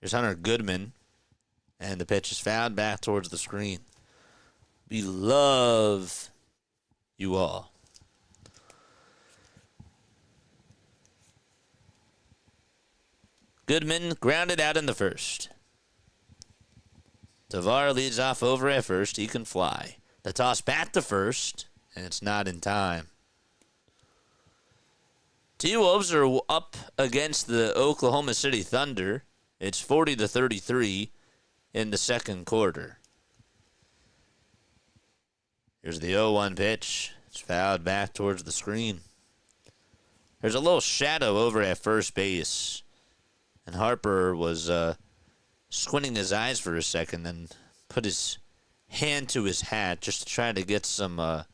Here's Hunter Goodman. And the pitch is fouled back towards the screen. We love you all. Goodman grounded out in the first. Tovar leads off over at first. He can fly. The toss back to first, and it's not in time. T-Wolves are up against the Oklahoma City Thunder. It's 40-33 in the second quarter. Here's the 0-1 pitch. It's fouled back towards the screen. There's a little shadow over at first base. And Harper was squinting his eyes for a second, then put his hand to his hat just to try to get some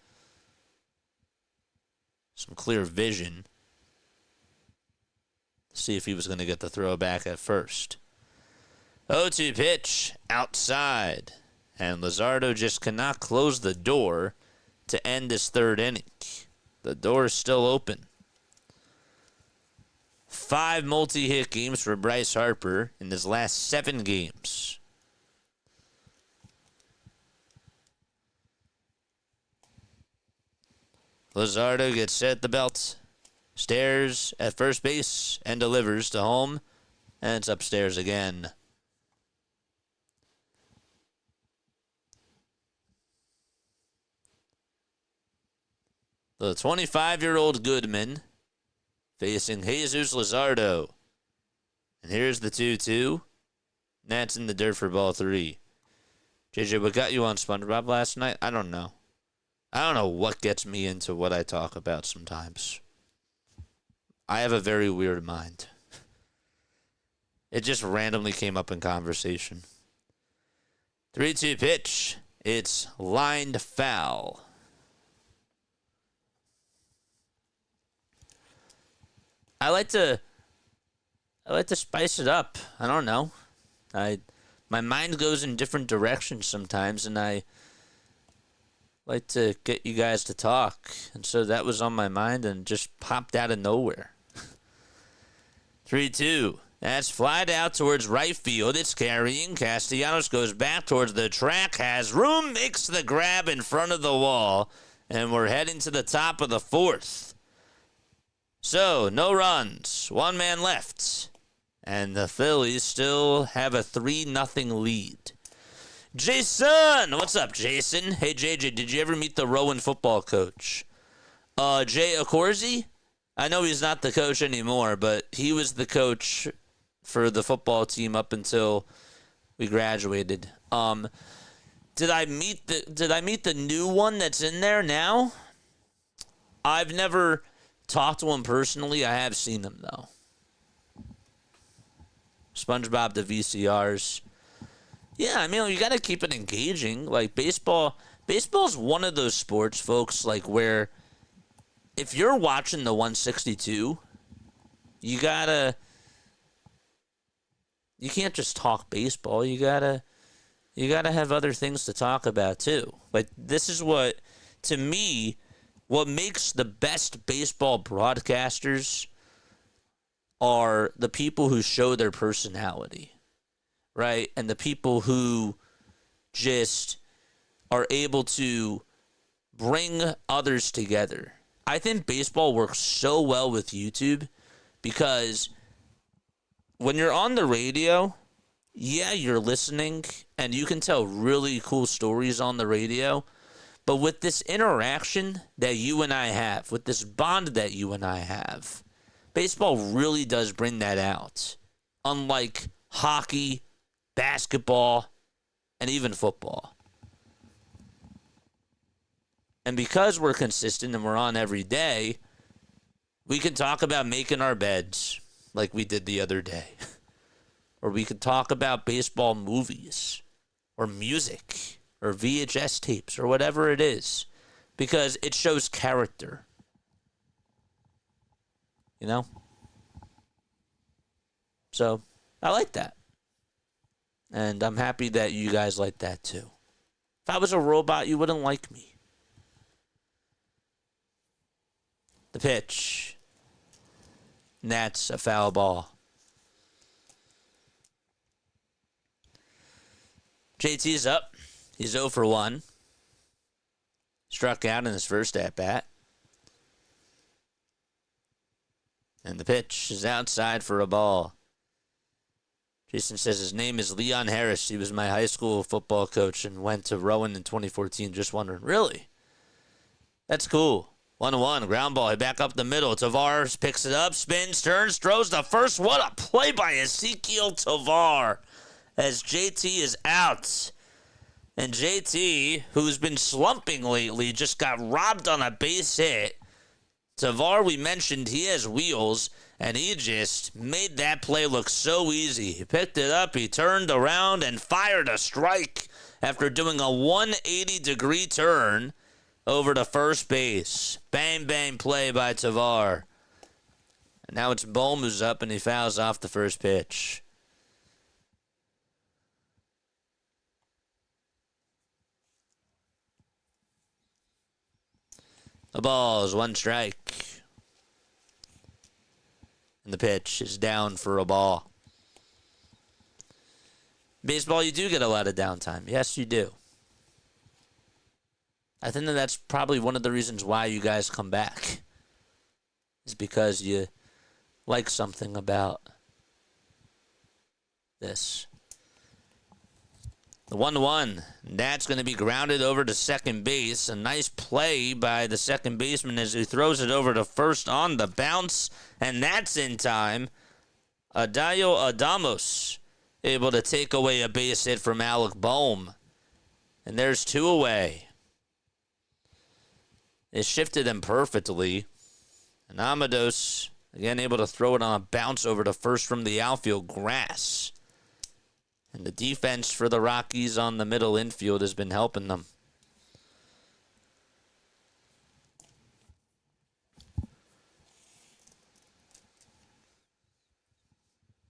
clear vision. See if he was going to get the throw back at first. 0-2 pitch outside. And Luzardo just cannot close the door to end this third inning. The door is still open. 5 multi-hit games for Bryce Harper in his last 7 games. Luzardo gets set at the belt, stares at first base, and delivers to home, and it's upstairs again. The 25-year-old Goodman facing Jesus Luzardo. And here's the 2-2. That's in the dirt for ball 3. JJ, what got you on SpongeBob last night? I don't know. I don't know what gets me into what I talk about sometimes. I have a very weird mind. It just randomly came up in conversation. 3-2 pitch. It's lined foul. I like to spice it up. I don't know. My mind goes in different directions sometimes, and I like to get you guys to talk. And so that was on my mind and just popped out of nowhere. 3-2. That's flied out towards right field. It's carrying. Castellanos goes back towards the track, has room, makes the grab in front of the wall, and we're heading to the top of the 4th. So, no runs. 1 man left. And the Phillies still have a 3-0 lead. Jason! What's up, Jason? Hey, JJ, did you ever meet the Rowan football coach? Jay Accorsi? I know he's not the coach anymore, but he was the coach for the football team up until we graduated. Did I meet the new one that's in there now? I've never talked to him personally. I have seen him, though. SpongeBob the VCRs. Yeah, I mean, you got to keep it engaging. Like, baseball's one of those sports, folks, like, where if you're watching the 162, you got to you can't just talk baseball. You gotta have other things to talk about too. Like, this is what, to me, what makes the best baseball broadcasters are the people who show their personality, right? And the people who just are able to bring others together. I think baseball works so well with YouTube because when you're on the radio, yeah, you're listening and you can tell really cool stories on the radio. But with this interaction that you and I have, with this bond that you and I have, baseball really does bring that out. Unlike hockey, basketball, and even football. And because we're consistent and we're on every day, we can talk about making our beds like we did the other day. Or we could talk about baseball movies or music or VHS tapes or whatever it is. Because it shows character. You know? So, I like that. And I'm happy that you guys like that too. If I was a robot, you wouldn't like me. The pitch. And that's a foul ball. JT's up. He's 0 for 1. Struck out in his first at-bat. And the pitch is outside for a ball. Jason says his name is Leon Harris. He was my high school football coach and went to Rowan in 2014. Just wondering. Really? That's cool. 1-1, ground ball, back up the middle. Tavares picks it up, spins, turns, throws the first. What a play by Ezequiel Tovar as JT is out. And JT, who's been slumping lately, just got robbed on a base hit. Tovar, we mentioned, he has wheels, and he just made that play look so easy. He picked it up, he turned around, and fired a strike after doing a 180-degree turn over to first base. Bang, bang play by Tovar. And now it's Bohm who's up, and he fouls off the first pitch. The ball is 1 strike. And the pitch is down for a ball. Baseball, you do get a lot of downtime. Yes, you do. I think that's probably one of the reasons why you guys come back. Is because you like something about this. The 1-1. That's going to be grounded over to second base. A nice play by the second baseman as he throws it over to first on the bounce. And that's in time. Adayo Adamos able to take away a base hit from Alec Bohm. And there's 2 away. They shifted him perfectly. And Amados, again, able to throw it on a bounce over to first from the outfield grass. And the defense for the Rockies on the middle infield has been helping them.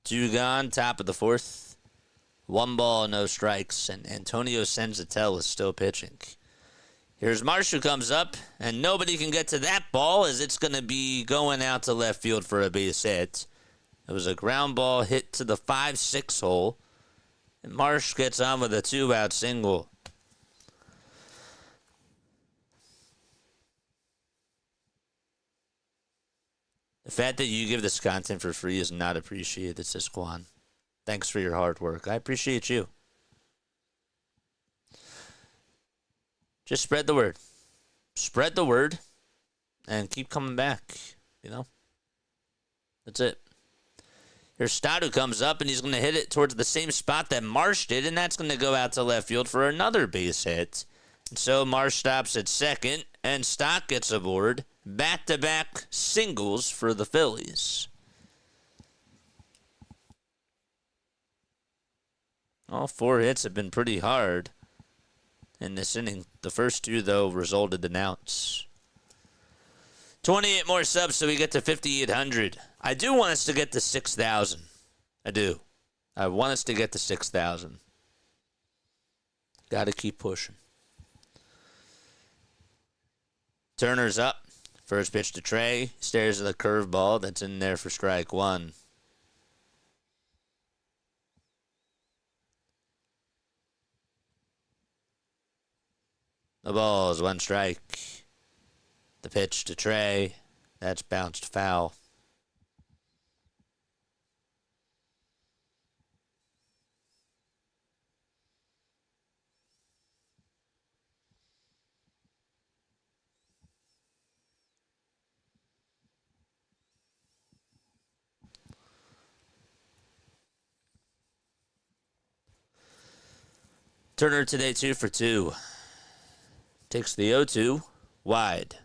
Two gone, top of the 4th. 1 ball, no strikes. And Antonio Senzatela is still pitching. Here's Marsh who comes up, and nobody can get to that ball as it's going to be going out to left field for a base hit. It was a ground ball hit to the 5-6 hole, and Marsh gets on with a 2-out single. The fact that you give this content for free is not appreciated, says Quan. Thanks for your hard work. I appreciate you. Just spread the word. Spread the word and keep coming back, you know? That's it. Here's Stott who comes up, and he's going to hit it towards the same spot that Marsh did, and that's going to go out to left field for another base hit. And so Marsh stops at second, and Stott gets aboard. Back-to-back singles for the Phillies. All 4 hits have been pretty hard in this inning. The first 2, though, resulted in outs. 28 more subs, so we get to 5,800. I do want us to get to 6,000. I do. I want us to get to 6,000. Got to keep pushing. Turner's up. First pitch to Trey. Stares at the curveball that's in there for strike one. The ball is one strike. The pitch to Trey. That's bounced foul. Turner today 2 for 2. Takes the 0-2 wide.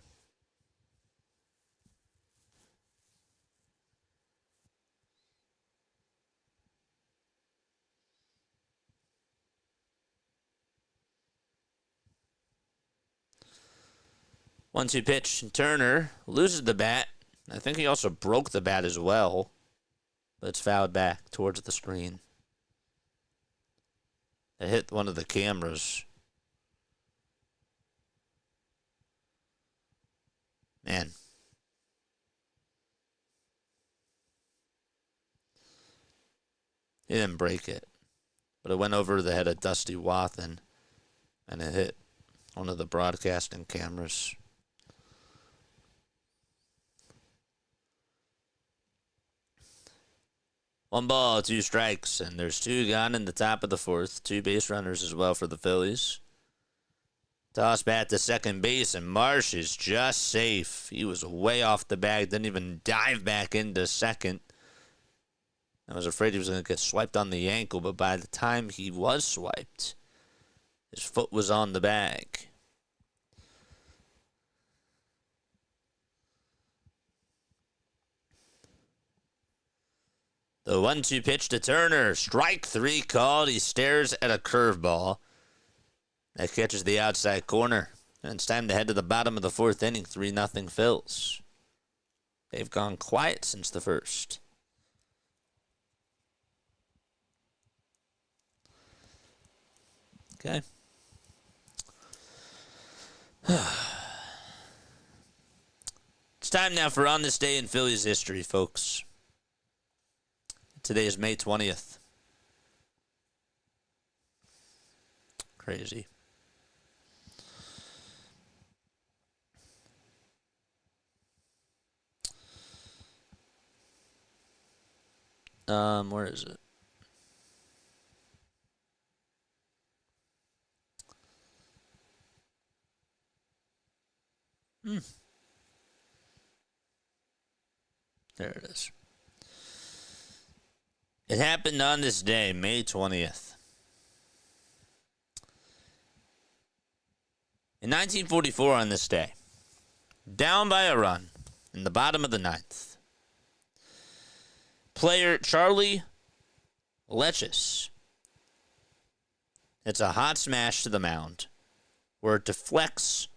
One-two pitch. Turner loses the bat. I think he also broke the bat as well. But it's fouled back towards the screen. It hit one of the cameras. Man. He didn't break it. But it went over the head of Dusty Wathan. And it hit one of the broadcasting cameras. One ball, two strikes, and there's two gone in the top of the fourth. Two base runners as well for the Phillies. Toss bat to second base, and Marsh is just safe. He was way off the bag, didn't even dive back into second. I was afraid he was going to get swiped on the ankle, but by the time he was swiped, his foot was on the bag. The 1-2 pitch to Turner. Strike three called. He stares at a curveball. That catches the outside corner. And it's time to head to the bottom of the fourth inning. 3-0 Phils. They've gone quiet since the first. Okay. It's time now for On This Day in Phillies History, folks. Today is May 20th. Crazy. Where is it? There it is. It happened on this day, May 20th. In 1944 on this day, down by a run in the bottom of the ninth, player Charlie Leches hits a hot smash to the mound where it deflects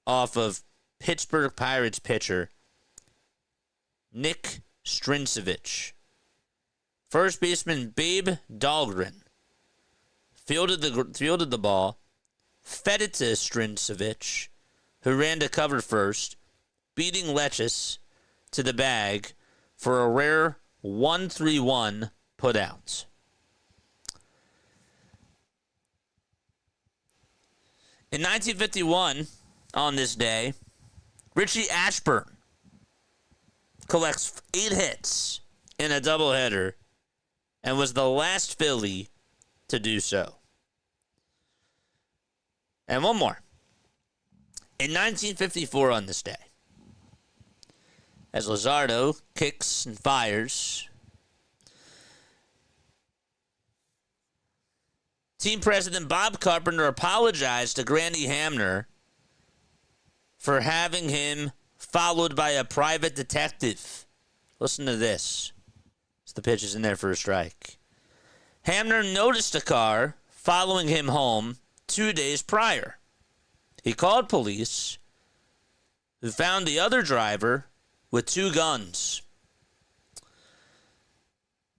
off of Pittsburgh Pirates pitcher Nick Strincevich. First baseman Babe Dahlgren fielded the ball, fed it to Strincevich, who ran to cover first, beating Leches to the bag for a rare 1-3-1 putout. In 1951, on this day, Richie Ashburn collects 8 hits in a doubleheader and was the last Philly to do so. And one more. In 1954 on this day, as Luzardo kicks and fires, team president Bob Carpenter apologized to Granny Hamner for having him followed by a private detective. Listen to this. The pitch is in there for a strike. Hamner noticed a car following him home 2 days prior. He called police, who found the other driver with 2 guns.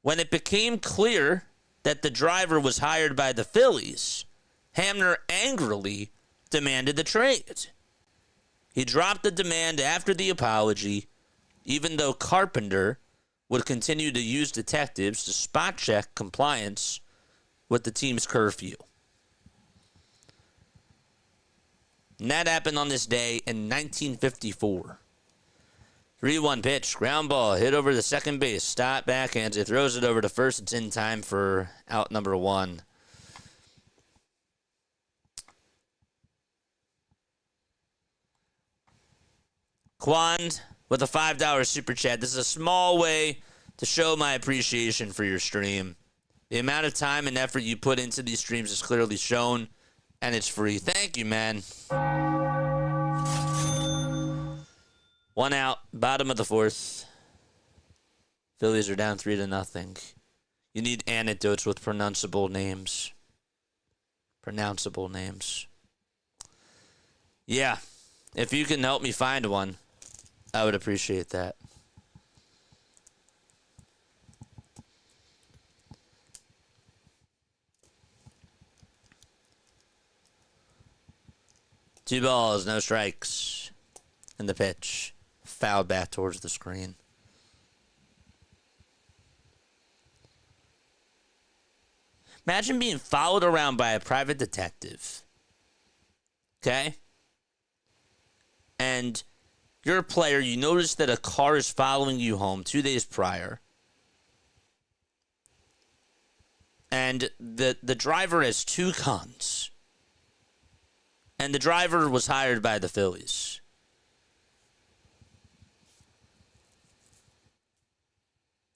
When it became clear that the driver was hired by the Phillies, Hamner angrily demanded the trade. He dropped the demand after the apology, even though Carpenter would continue to use detectives to spot check compliance with the team's curfew. And that happened on this day in 1954. 3-1 pitch, ground ball, hit over the second base, stop, backhands, it throws it over to first, it's in time for out number 1. Quan with a $5 super chat. This is a small way to show my appreciation for your stream. The amount of time and effort you put into these streams is clearly shown, and it's free. Thank you, man. 1 out, bottom of the 4th. Phillies are down 3-0. You need anecdotes with pronounceable names. Pronounceable names. Yeah, if you can help me find one, I would appreciate that. Two balls, no strikes. And the pitch. Fouled back towards the screen. Imagine being followed around by a private detective. Okay? And you're a player, you notice that a car is following you home 2 days prior. And the driver has 2 guns. And the driver was hired by the Phillies.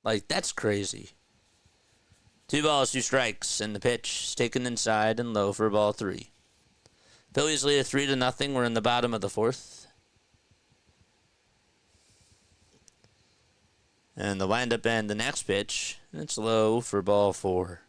Like, that's crazy. 2 balls, 2 strikes, and the pitch is taken inside and low for ball 3. Phillies lead 3-0. We're in the bottom of the 4th. And the windup and the next pitch, it's low for ball 4.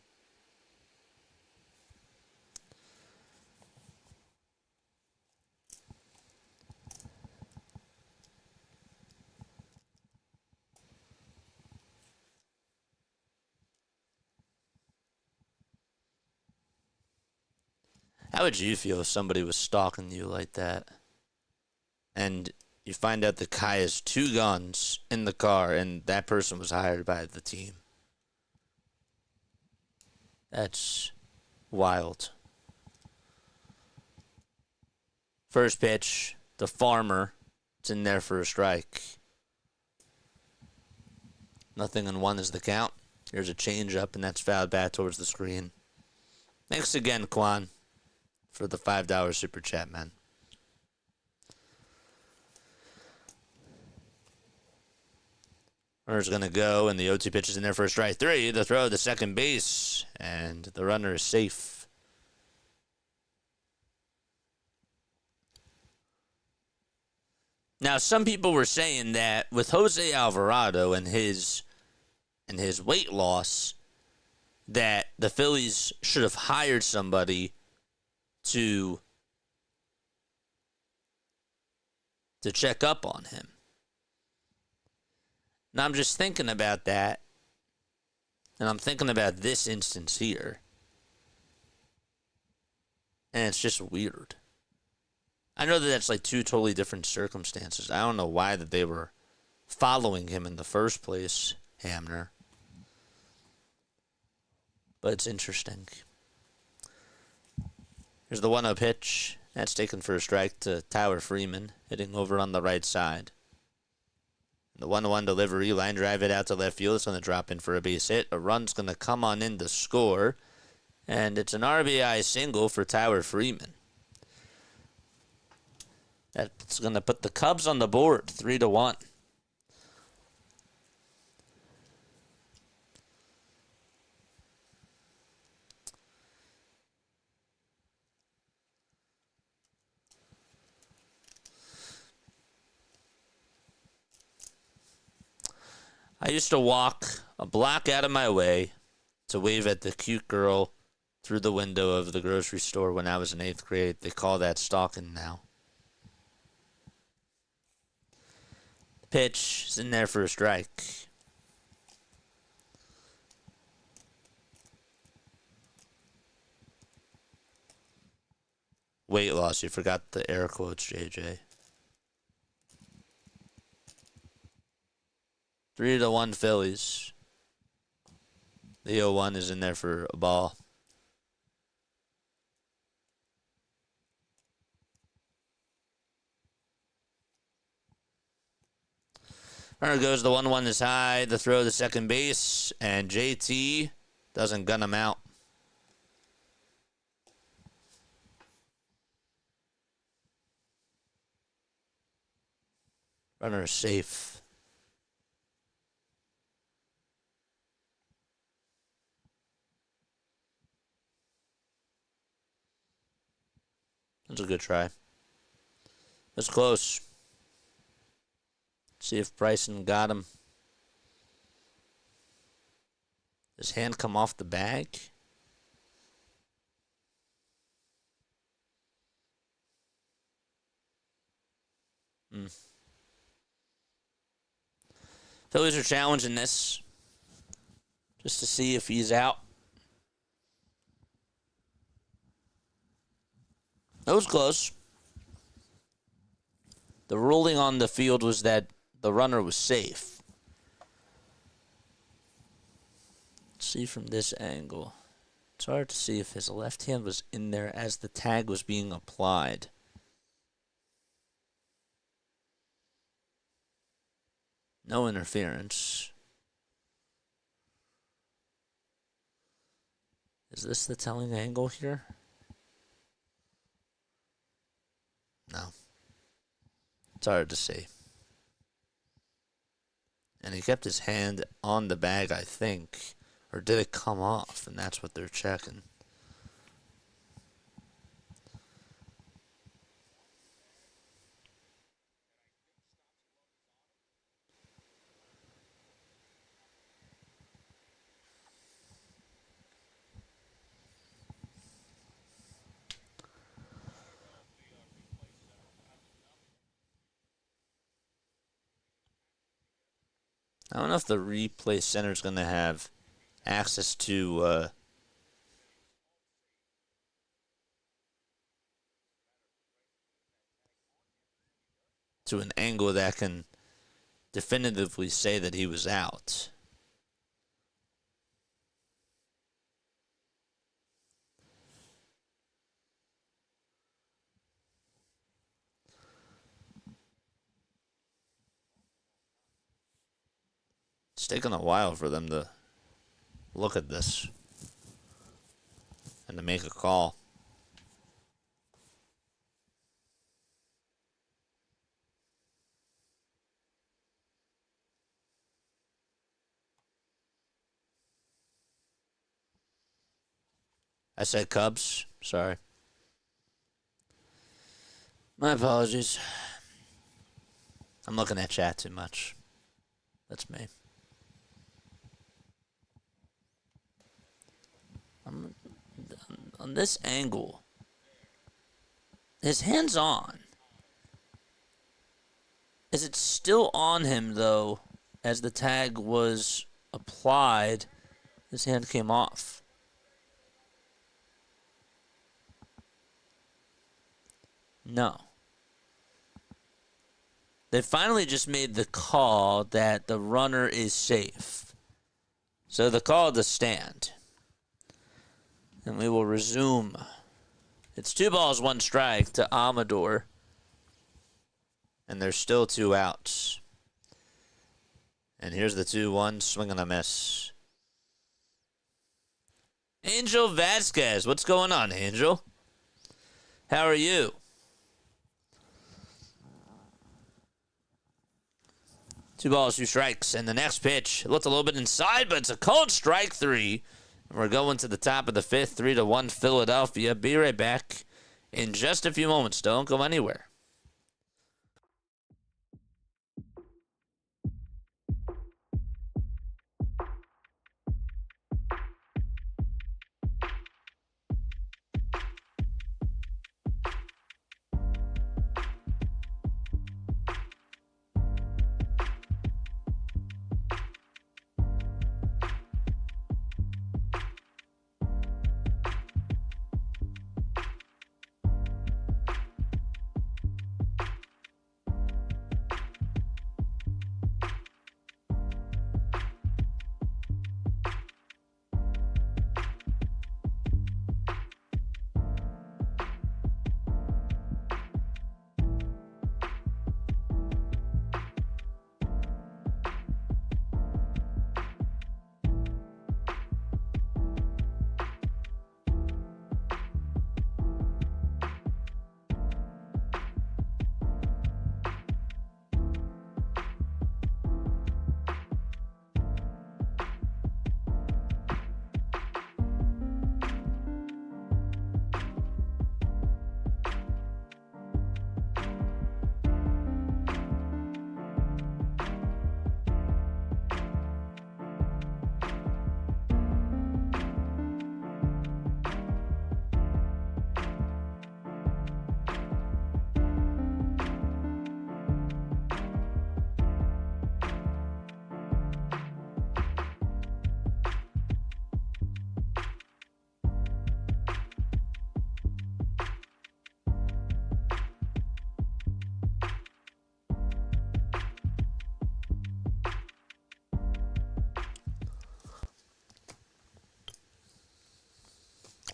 How would you feel if somebody was stalking you like that? And you find out the guy has 2 guns in the car and that person was hired by the team. That's wild. First pitch, the farmer. It's in there for a strike. 0-1 is the count. Here's a changeup, and that's fouled back towards the screen. Thanks again, Quan, for the $5 super chat, man. Runner's going to go, and the 0-2 pitch is in there for a strike 3. The throw to second base, and the runner is safe. Now, some people were saying that with Jose Alvarado and his weight loss, that the Phillies should have hired somebody to check up on him. Now, I'm just thinking about that, and I'm thinking about this instance here, and it's just weird. I know that that's like 2 totally different circumstances. I don't know why that they were following him in the first place, Hamner. But it's interesting. Here's the 1-0 pitch. That's taken for a strike to Tyler Freeman, hitting over on the right side. The 1-1 delivery, line drive it out to left field. It's going to drop in for a base hit. A run's going to come on in to score. And it's an RBI single for Tyler Freeman. That's going to put the Cubs on the board, 3-1. I used to walk a block out of my way to wave at the cute girl through the window of the grocery store when I was in 8th grade. They call that stalking now. The pitch is in there for a strike. weight loss. You forgot the air quotes, JJ. 3-1 Phillies. The 0-1 is in there for a ball. Runner goes, the 1-1 is high. The throw to second base, and JT doesn't gun him out. Runner is safe. That's a good try. That's close. See if Bryson got him. His hand come off the bag? Phillies are challenging this just to see if he's out. That was close. The ruling on the field was that the runner was safe. Let's see from this angle. It's hard to see if his left hand was in there as the tag was being applied. No interference. Is this the telling angle here? No. It's hard to see. And he kept his hand on the bag, I think. Or did it come off? And that's what they're checking. I don't know if the replay center is going to have access to an angle that can definitively say that he was out. It's taken a while for them to look at this and to make a call. I said Cubs. Sorry. My apologies. I'm looking at chat too much. That's me. On this angle, his hand's on. Is it still on him, though, as the tag was applied? His hand came off. No. They finally just made the call that the runner is safe. So the call to stand. And we will resume. It's 2 balls, 1 strike to Amador. And there's still 2 outs. And here's the 2-1, swing and a miss. Angel Vasquez. What's going on, Angel? How are you? Two balls, 2 strikes. And the next pitch, it looked a little bit inside, but it's a cold strike 3. We're going to the top of the 5th, 3-1 Philadelphia. Be right back in just a few moments. Don't go anywhere.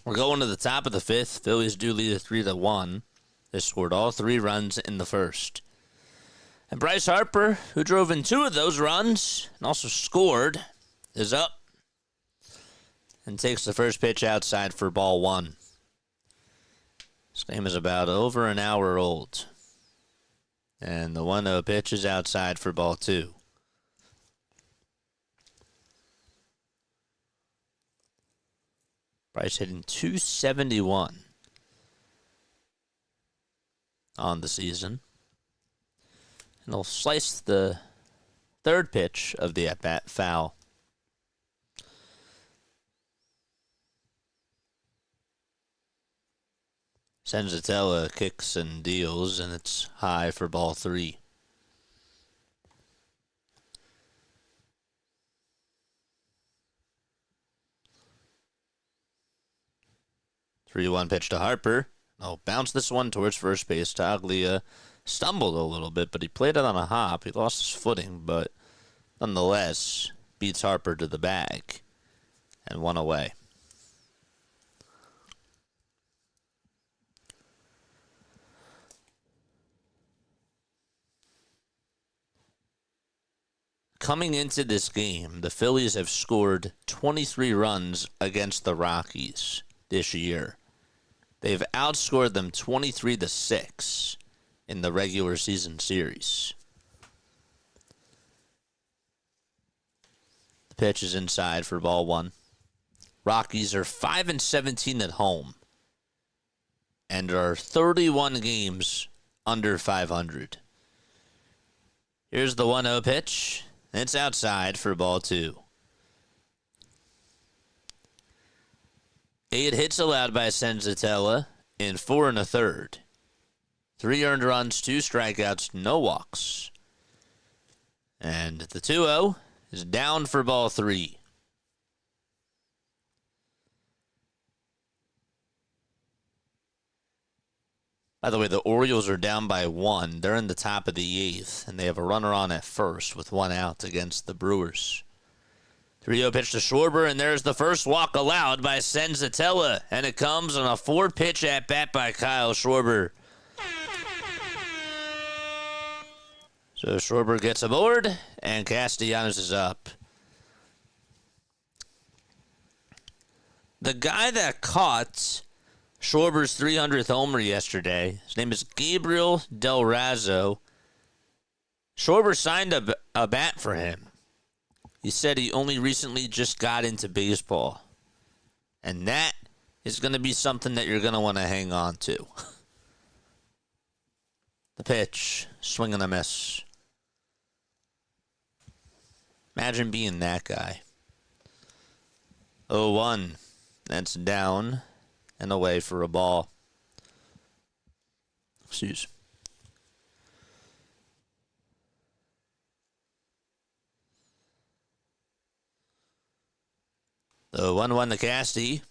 We're going to the top of the fifth. Phillies do lead 3-1. They scored all 3 runs in the first. And Bryce Harper, who drove in 2 of those runs and also scored, is up and takes the first pitch outside for ball 1. This game is about over an hour old. And the 1-0 pitch is outside for ball 2. Bryce hitting .271 on the season. And he'll slice the third pitch of the at-bat foul. Senzatela kicks and deals, and it's high for ball 3. Three-one pitch to Harper. Oh, bounced this one towards first base. Taglia stumbled a little bit, but he played it on a hop. He lost his footing, but nonetheless beats Harper to the bag and 1 away. Coming into this game, the Phillies have scored 23 runs against the Rockies this year. They've outscored them 23-6 in the regular season series. The pitch is inside for ball 1. Rockies are 5-17 at home and are 31 games under 500. Here's the 1-0 pitch. It's outside for ball 2. 8 hits allowed by Senzatela in 4 1/3. 3 earned runs, 2 strikeouts, no walks. And the 2-0 is down for ball 3. By the way, the Orioles are down by 1. They're in the top of the 8th, and they have a runner on at first with 1 out against the Brewers. 3-0 pitch to Schwarber, and there's the first walk allowed by Senzatela, and it comes on a 4-pitch at-bat by Kyle Schwarber. So Schwarber gets aboard, and Castellanos is up. The guy that caught Schwarber's 300th homer yesterday, his name is Gabriel Del Razzo. Schwarber signed a bat for him. He said he only recently just got into baseball. And that is going to be something that you're going to want to hang on to. The pitch, swing and a miss. Imagine being that guy. 0-1. That's down and away for a ball. Excuse. The 1-1 to Casty.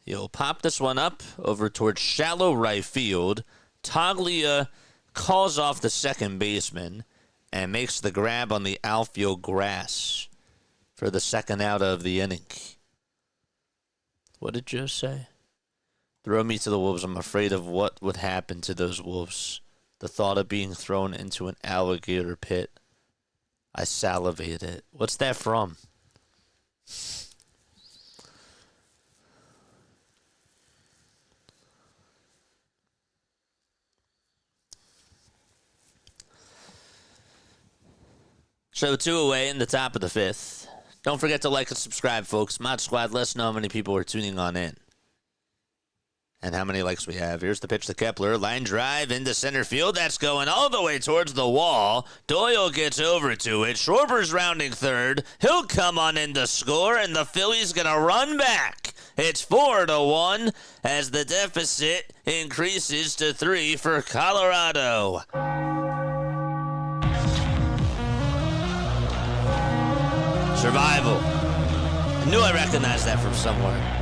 He'll pop this one up over towards shallow right field. Taglia calls off the second baseman and makes the grab on the outfield grass for the second out of the inning. What did Joe say? Throw me to the wolves. I'm afraid of what would happen to those wolves. The thought of being thrown into an alligator pit. I salivated. What's that from? So 2 away in the top of the 5th. Don't forget to like and subscribe, folks. Mod Squad, let us know how many people are tuning on in. And how many likes we have. Here's the pitch to Kepler. Line drive into center field. That's going all the way towards the wall. Doyle gets over to it. Schwarber's rounding third. He'll come on in to score, and the Phillies going to run back. It's 4-1 as the deficit increases to 3 for Colorado. Survival. I knew I recognized that from somewhere.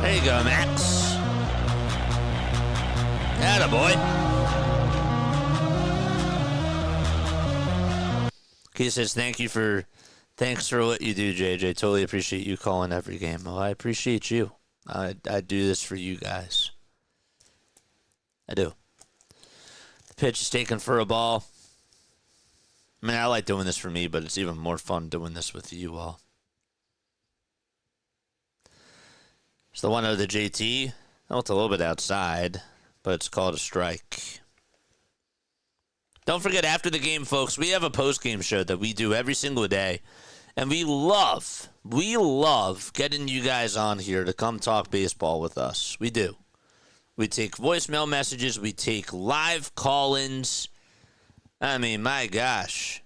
There you go, Max. Attaboy. He says, thanks for what you do, JJ. Totally appreciate you calling every game. Well, I appreciate you. I do this for you guys. I do. The pitch is taken for a ball. I mean, I like doing this for me, but it's even more fun doing this with you all. It's the 1-0 to JT. Oh, it's a little bit outside, but it's called a strike. Don't forget, after the game, folks, we have a post-game show that we do every single day. And we love getting you guys on here to come talk baseball with us. We do. We take voicemail messages. We take live call-ins. I mean, my gosh.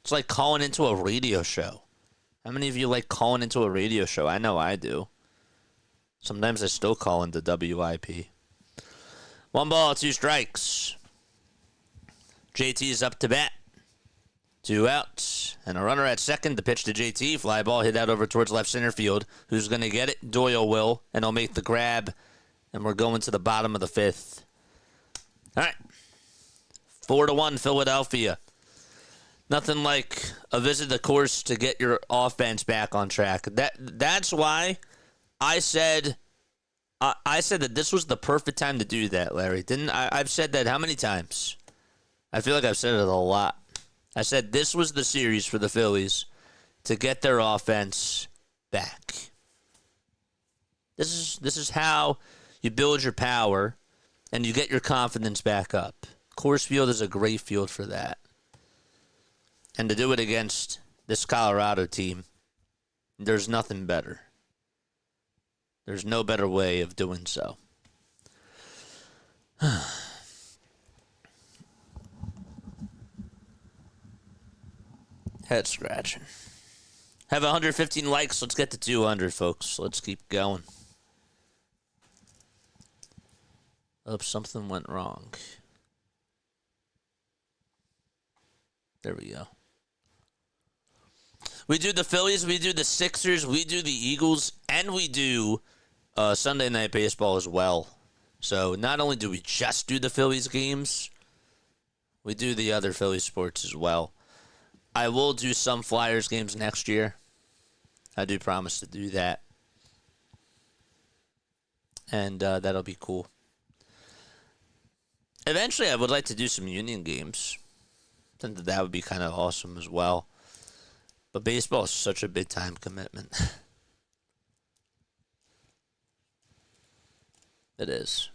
It's like calling into a radio show. How many of you like calling into a radio show? I know I do. Sometimes I still call into WIP. 1 ball, 2 strikes. JT is up to bat. 2 outs. And a runner at second. The pitch to JT. Fly ball hit out over towards left center field. Who's going to get it? Doyle will. And he'll make the grab. And we're going to the bottom of the 5th. All right. 4-1 Philadelphia. Nothing like a visit to the course to get your offense back on track. That's why I said that this was the perfect time to do that, Larry. Didn't I? I've said that how many times? I feel like I've said it a lot. I said this was the series for the Phillies to get their offense back. This is how you build your power and you get your confidence back up. Coors Field is a great field for that. And to do it against this Colorado team, there's nothing better. There's no better way of doing so. Head scratching. Have 115 likes. Let's get to 200, folks. Let's keep going. Oh, something went wrong. There we go. We do the Phillies, we do the Sixers, we do the Eagles, and we do Sunday Night Baseball as well. So not only do we just do the Phillies games, we do the other Phillies sports as well. I will do some Flyers games next year. I do promise to do that. And that'll be cool. Eventually, I would like to do some Union games. I think that would be kind of awesome as well. But baseball is such a big time commitment. It is.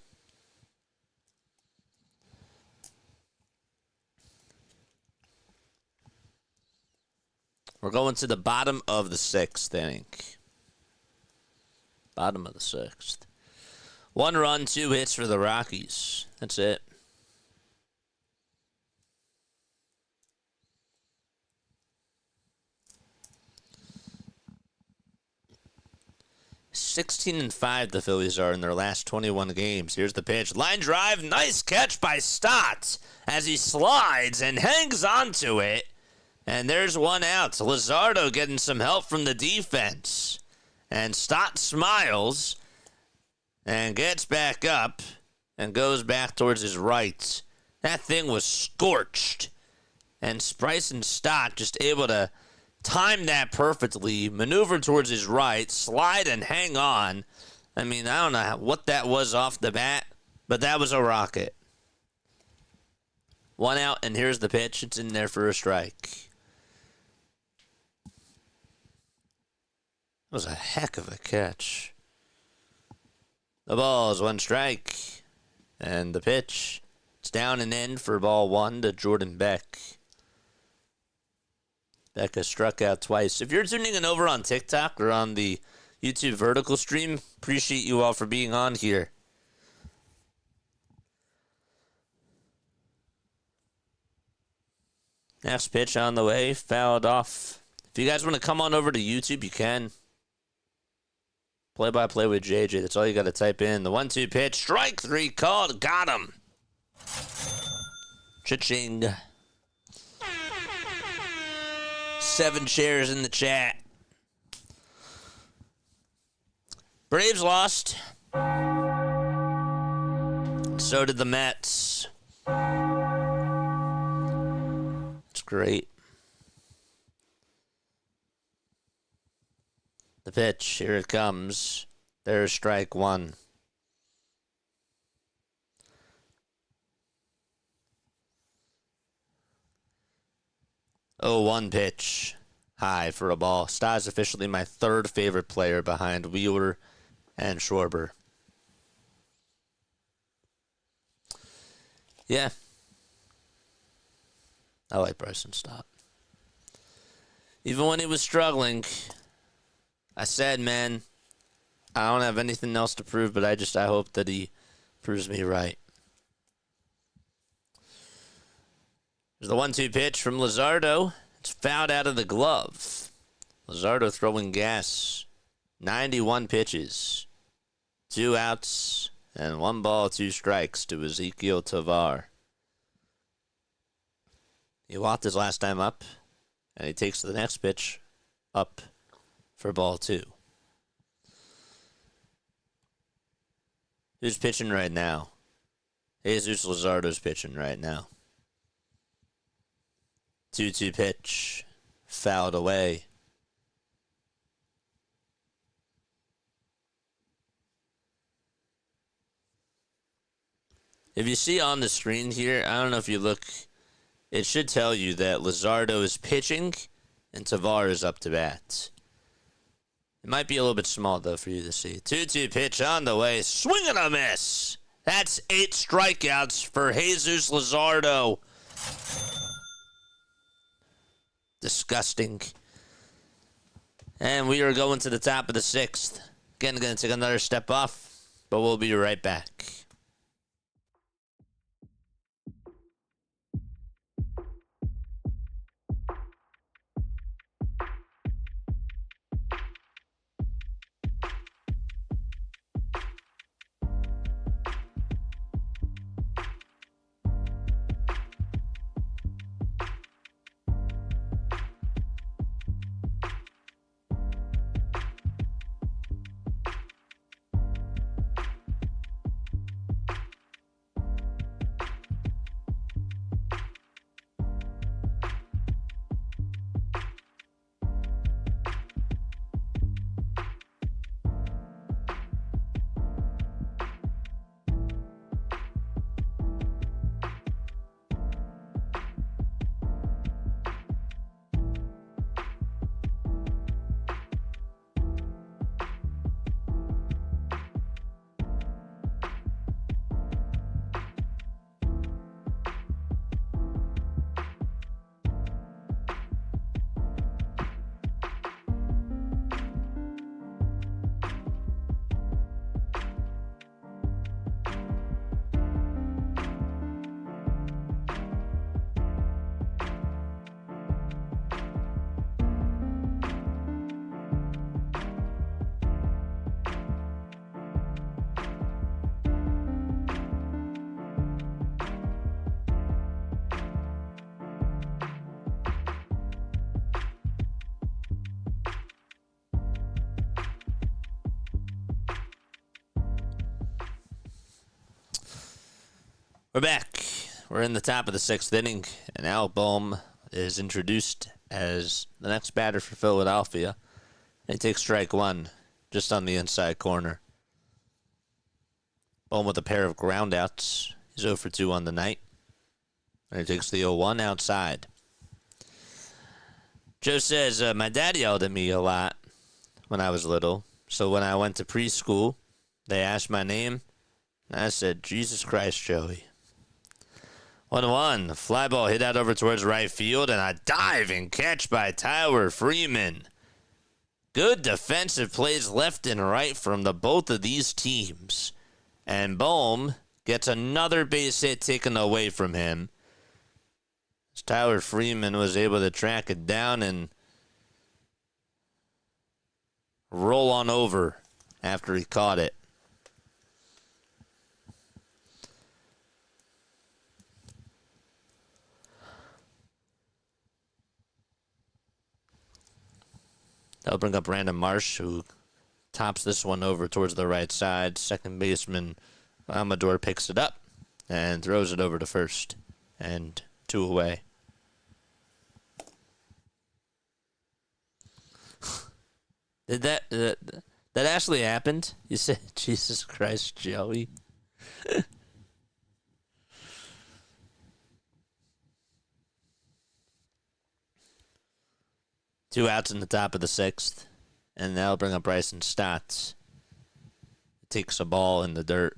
We're going to the bottom of the 6th inning. Bottom of the 6th. 1 run, 2 hits for the Rockies. That's it. (16-5) the Phillies are in their last 21 games. Here's the pitch. Line drive. Nice catch by Stott as he slides and hangs onto it. And there's 1 out. Luzardo getting some help from the defense. And Stott smiles and gets back up and goes back towards his right. That thing was scorched. And Bryce and Stott just able to time that perfectly, maneuver towards his right, slide and hang on. I mean, I don't know what that was off the bat, but that was a rocket. 1 out, and here's the pitch. It's in there for a strike. That was a heck of a catch. The ball is 1 strike, and the pitch. It's down and in for ball 1 to Jordan Beck. Beck has struck out twice. If you're tuning in over on TikTok or on the YouTube vertical stream, appreciate you all for being on here. Next pitch on the way, fouled off. If you guys want to come on over to YouTube, you can. Play-by-play with JJ. That's all you got to type in. The 1-2 pitch. Strike 3 called. Got him. Cha-ching. 7 shares in the chat. Braves lost. So did the Mets. It's great. The pitch, here it comes. There's strike one. 0-1 pitch. High for a ball. Stai's officially my third favorite player behind Wheeler and Schwarber. Yeah. I like Bryson Stott. Even when he was struggling, I said, man, I don't have anything else to prove, but I hope that he proves me right. There's the 1-2 pitch from Luzardo. It's fouled out of the glove. Luzardo throwing gas. 91 pitches. 2 outs and 1 ball, 2 strikes to Ezequiel Tovar. He walked his last time up, and he takes the next pitch up for ball 2. Who's pitching right now? Jesus Luzardo's pitching right now. 2-2 pitch. Fouled away. If you see on the screen here, I don't know if you look, it should tell you that Luzardo is pitching and Tovar is up to bat. It might be a little bit small, though, for you to see. 2-2 pitch on the way. Swing and a miss. That's 8 strikeouts for Jesus Luzardo. Disgusting. And we are going to the top of the 6th. Again, going to take another step off, but we'll be right back. We're back. We're in the top of the 6th inning, and Al Bohm is introduced as the next batter for Philadelphia. And he takes strike 1 just on the inside corner. Bohm with a pair of groundouts. He's 0 for 2 on the night. And he takes the 0-1 outside. Joe says, my dad yelled at me a lot when I was little. So when I went to preschool, they asked my name. And I said, Jesus Christ, Joey. 1-1. Fly ball hit out over towards right field, and a diving catch by Tyler Freeman. Good defensive plays left and right from the both of these teams. And Bohm gets another base hit taken away from him. As Tyler Freeman was able to track it down and roll on over after he caught it. That'll bring up Brandon Marsh, who tops this one over towards the right side. Second baseman Amador picks it up and throws it over to first. And 2 away. Did that actually happened? You said, Jesus Christ, Joey. 2 outs in the top of the 6th, and that'll bring up Bryson Stott. Takes a ball in the dirt.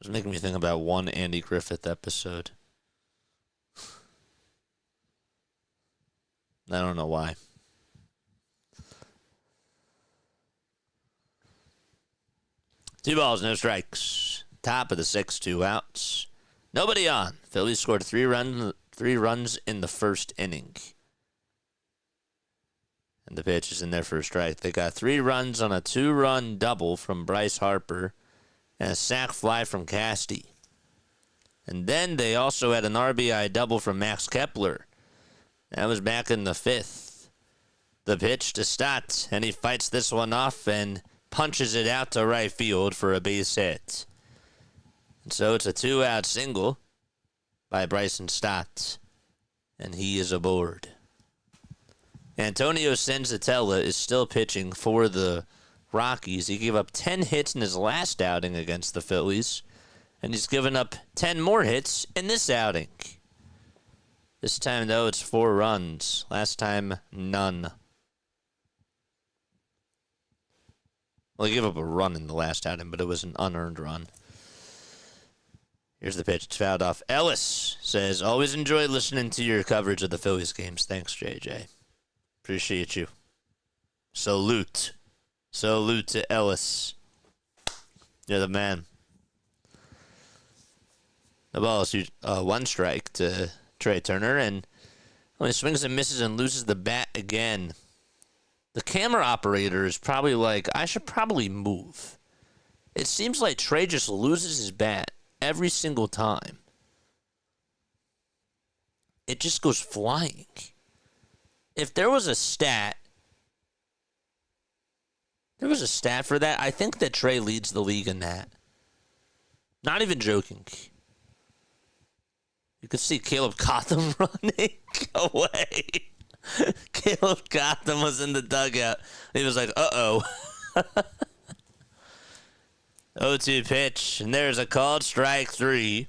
It was making me think about one Andy Griffith episode. I don't know why. Two balls, no strikes. Top of the 6th, 2 outs. Nobody on. Phillies scored 3 runs in the first inning. And the pitch is in there for a strike. They got 3 runs on a 2-run double from Bryce Harper and a sac fly from Casty. And then they also had an RBI double from Max Kepler. That was back in the 5th. The pitch to Stott, and he fights this one off and punches it out to right field for a base hit. And so it's a 2-out single by Bryson Stott, and he is aboard. Antonio Senzatela is still pitching for the Rockies. He gave up 10 hits in his last outing against the Phillies, and he's given up 10 more hits in this outing. This time, though, it's 4 runs. Last time, none. Well, he gave up a run in the last outing, but it was an unearned run. Here's the pitch. It's fouled off. Ellis says, always enjoy listening to your coverage of the Phillies games. Thanks, JJ. Appreciate you. Salute. Salute to Ellis. You're the man. The ball is 1 strike to Trey Turner, and he swings and misses and loses the bat again. The camera operator is probably like, I should probably move. It seems like Trey just loses his bat every single time. It just goes flying. If there was a stat for that, I think that Trey leads the league in that. Not even joking. You could see Caleb Cotham running away. Caleb Cotham was in the dugout. He was like, uh-oh. 0-2 pitch, and there's a called strike 3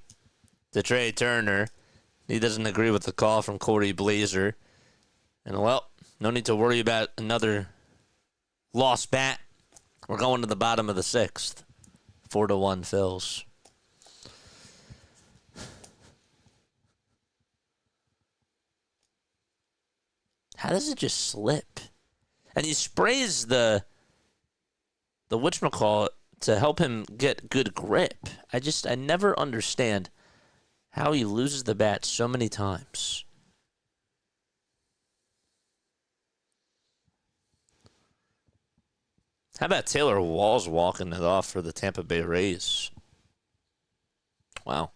to Trey Turner. He doesn't agree with the call from Corey Blazer. And, well, no need to worry about another lost bat. We're going to the bottom of the 6th. 4-1 Phils. How does it just slip? And he sprays the whatchamacallit to help him get good grip. I never understand how he loses the bat so many times. How about Taylor Walls walking it off for the Tampa Bay Rays? Wow.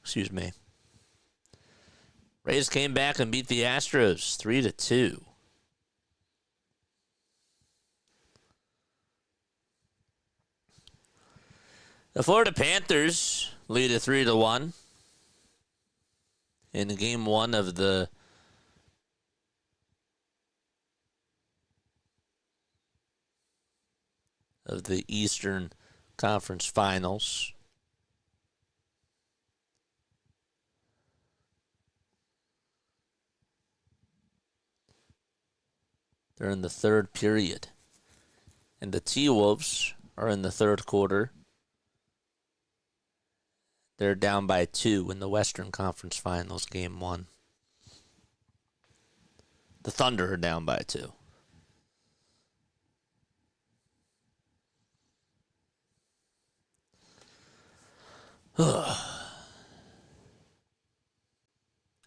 Excuse me. Rays came back and beat the Astros 3-2. The Florida Panthers lead at 3-1 in game 1 of the Eastern Conference Finals. They're in the 3rd period. And the T-Wolves are in the 3rd quarter. They're down by 2 in the Western Conference Finals, game 1. The Thunder are down by 2. I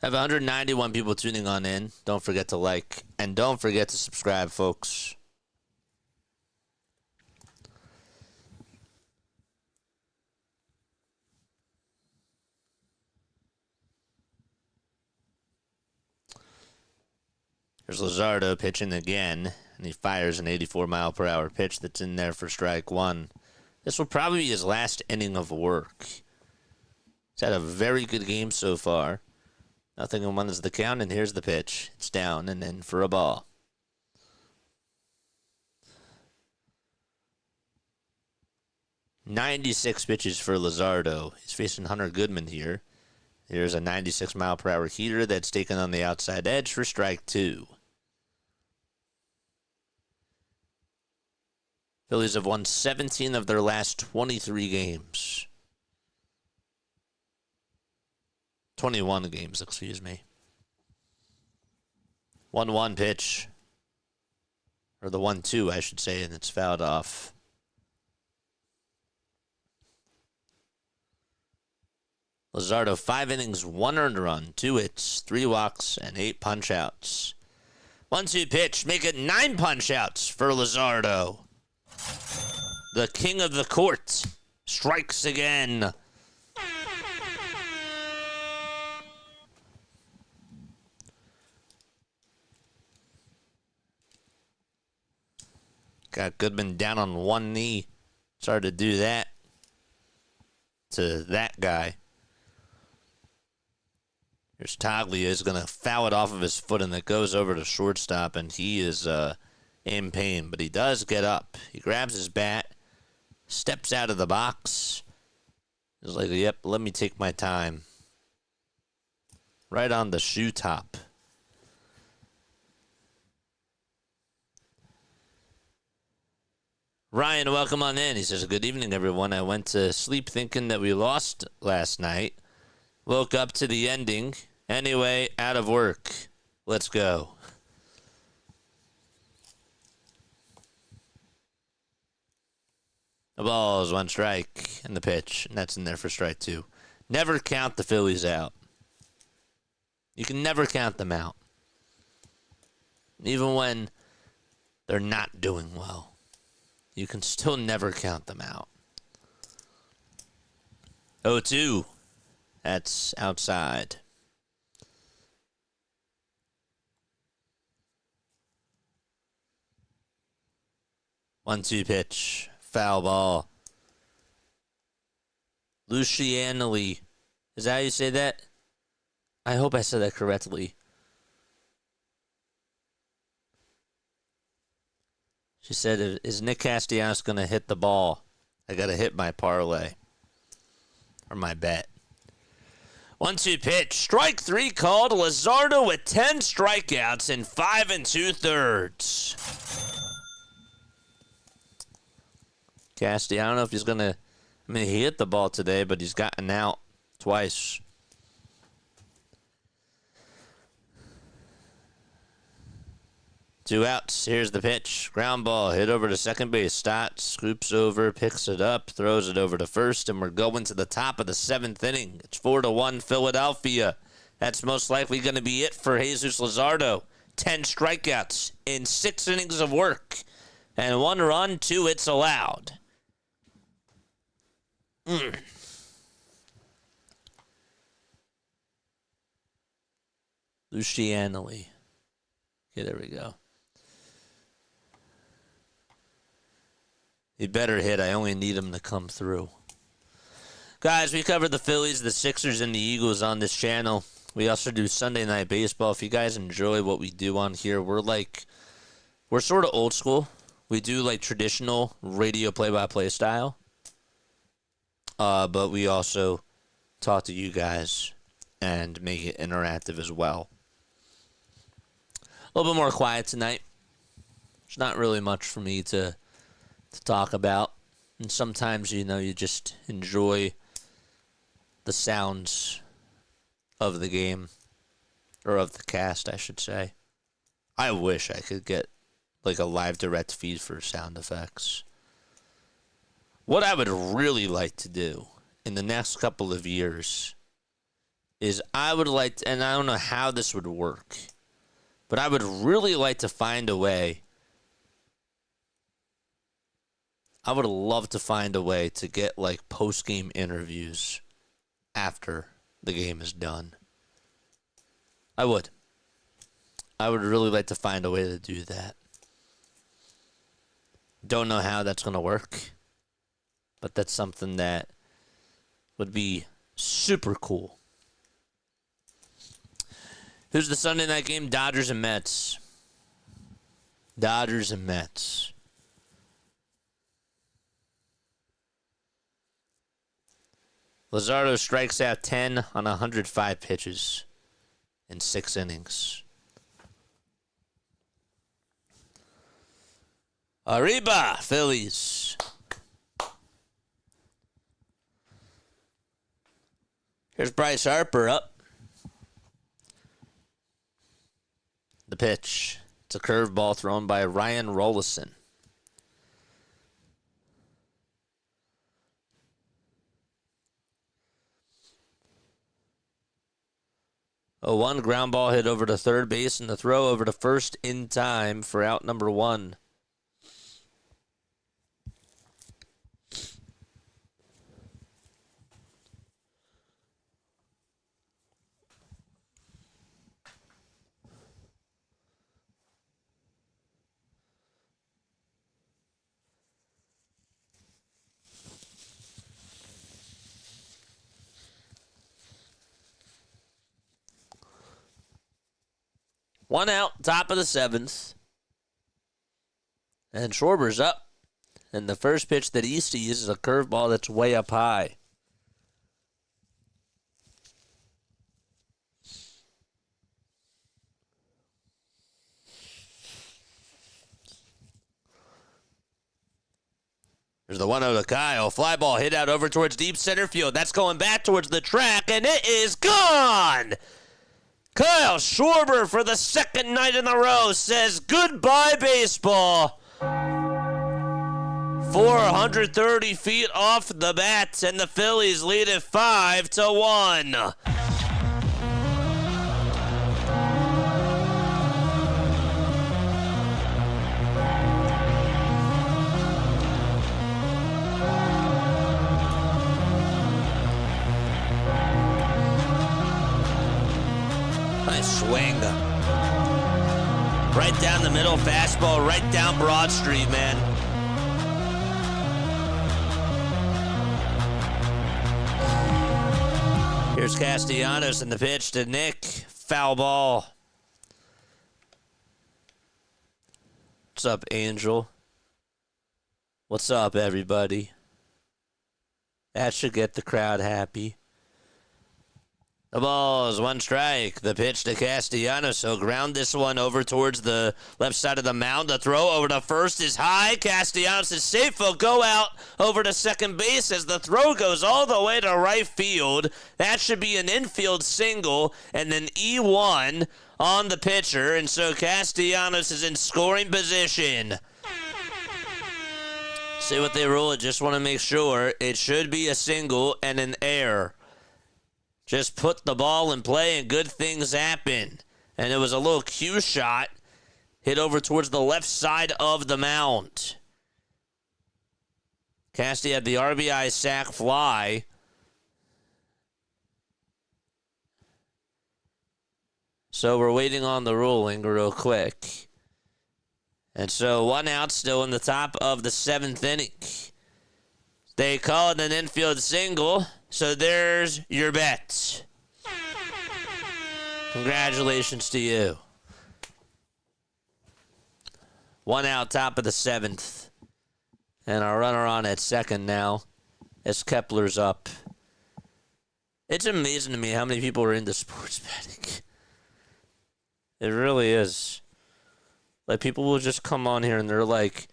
have 191 people tuning on in. Don't forget to like and don't forget to subscribe, folks. Here's Luzardo pitching again, and he fires an 84-mile-per-hour pitch that's in there for strike 1. This will probably be his last inning of work. He's had a very good game so far. Nothing in one is the count, and here's the pitch. It's down and in for a ball. "96 pitches for Luzardo. He's facing Hunter Goodman here. Here's a 96-mile-per-hour heater that's taken on the outside edge for strike 2. Phillies have won 17 of their last 23 games. 21 games, excuse me. 1-1 pitch. Or the 1-2, I should say, and it's fouled off. Luzardo, 5 innings, 1 earned run, 2 hits, 3 walks, and 8 punch-outs. 1-2 pitch, make it 9 punch-outs for Luzardo. The king of the court strikes again. Got Goodman down on one knee. Started to do that to that guy. Here's Toglia is going to foul it off of his foot, and it goes over to shortstop, and he is in pain. But he does get up. He grabs his bat, steps out of the box. He's like, yep, let me take my time. Right on the shoe top. Ryan, welcome on in. He says, good evening, everyone. I went to sleep thinking that we lost last night. Woke up to the ending. Anyway, out of work. Let's go. The ball is 1 strike and the pitch, and that's in there for strike 2. Never count the Phillies out. You can never count them out. Even when they're not doing well. You can still never count them out. 0-2. That's outside. One-two pitch. Foul ball. Lucianelli. Is that how you say that? I hope I said that correctly. She said, is Nick Castellanos going to hit the ball? I got to hit my parlay. Or my bet. 1-2 pitch. Strike 3 called. Luzardo with 10 strikeouts in 5 2/3. Casty, I don't know if he's going to... I mean, he hit the ball today, but he's gotten out twice. Two outs. Here's the pitch. Ground ball. Hit over to second base. Stott scoops over, picks it up, throws it over to first, and we're going to the top of the 7th inning. It's 4-1 Philadelphia. That's most likely going to be it for Jesus Luzardo. 10 strikeouts in 6 innings of work. And 1 run, 2 hits allowed. Lucianelli. Okay, there we go. He better hit. I only need him to come through. Guys, we covered the Phillies, the Sixers, and the Eagles on this channel. We also do Sunday Night Baseball. If you guys enjoy what we do on here, we're sort of old school. We do like traditional radio play-by-play style. But we also talk to you guys and make it interactive as well. A little bit more quiet tonight. There's not really much for me to talk about. And sometimes, you just enjoy the sounds of the game. Or of the cast, I should say. I wish I could get like a live direct feed for sound effects. What I would really like to do in the next couple of years is I would like to, and I don't know how this would work, but I would really like to find a way. I would love to find a way to get like post-game interviews after the game is done. I would really like to find a way to do that. Don't know how that's going to work, but that's something that would be Super cool. Who's the Sunday night game? Dodgers and Mets. Dodgers and Mets. Luzardo strikes out 10 on 105 pitches in 6 innings. Arriba, Phillies. Here's Bryce Harper up. The pitch. It's a curveball thrown by Ryan Rollison. A 1 ground ball hit over to third base and the throw over to first in time for out number 1. One out, top of the 7th. And Schwarber's up. And the first pitch that he sees is a curveball that's way up high. There's the 1-0 to Kyle. Fly ball hit out over towards deep center field. That's going back towards the track, and it is gone! Kyle Schwarber, for the second night in a row, says goodbye, baseball. 430 feet off the bat, and the Phillies lead it 5-1. Nice swing. Right down the middle, fastball, right down Broad Street, man. Here's Castellanos in the pitch to Nick. Foul ball. What's up, Angel? What's up, everybody? That should get the crowd happy. The ball is 1 strike. The pitch to Castellanos. He'll ground this one over towards the left side of the mound. The throw over to first is high. Castellanos is safe. He'll go out over to second base as the throw goes all the way to right field. That should be an infield single. And then E1 on the pitcher. And so Castellanos is in scoring position. See what they rule. Just want to make sure. It should be a single and an error. Just put the ball in play and good things happen. And it was a little cue shot hit over towards the left side of the mound. Casty had the RBI sac fly. So we're waiting on the ruling real quick. And so 1 out still in the top of the 7th inning. They call it an infield single. So there's your bet. Congratulations to you. 1 out, top of the 7th. And our runner on at second now as Kepler's up. It's amazing to me how many people are into sports betting. It really is. Like, people will just come on here and they're like,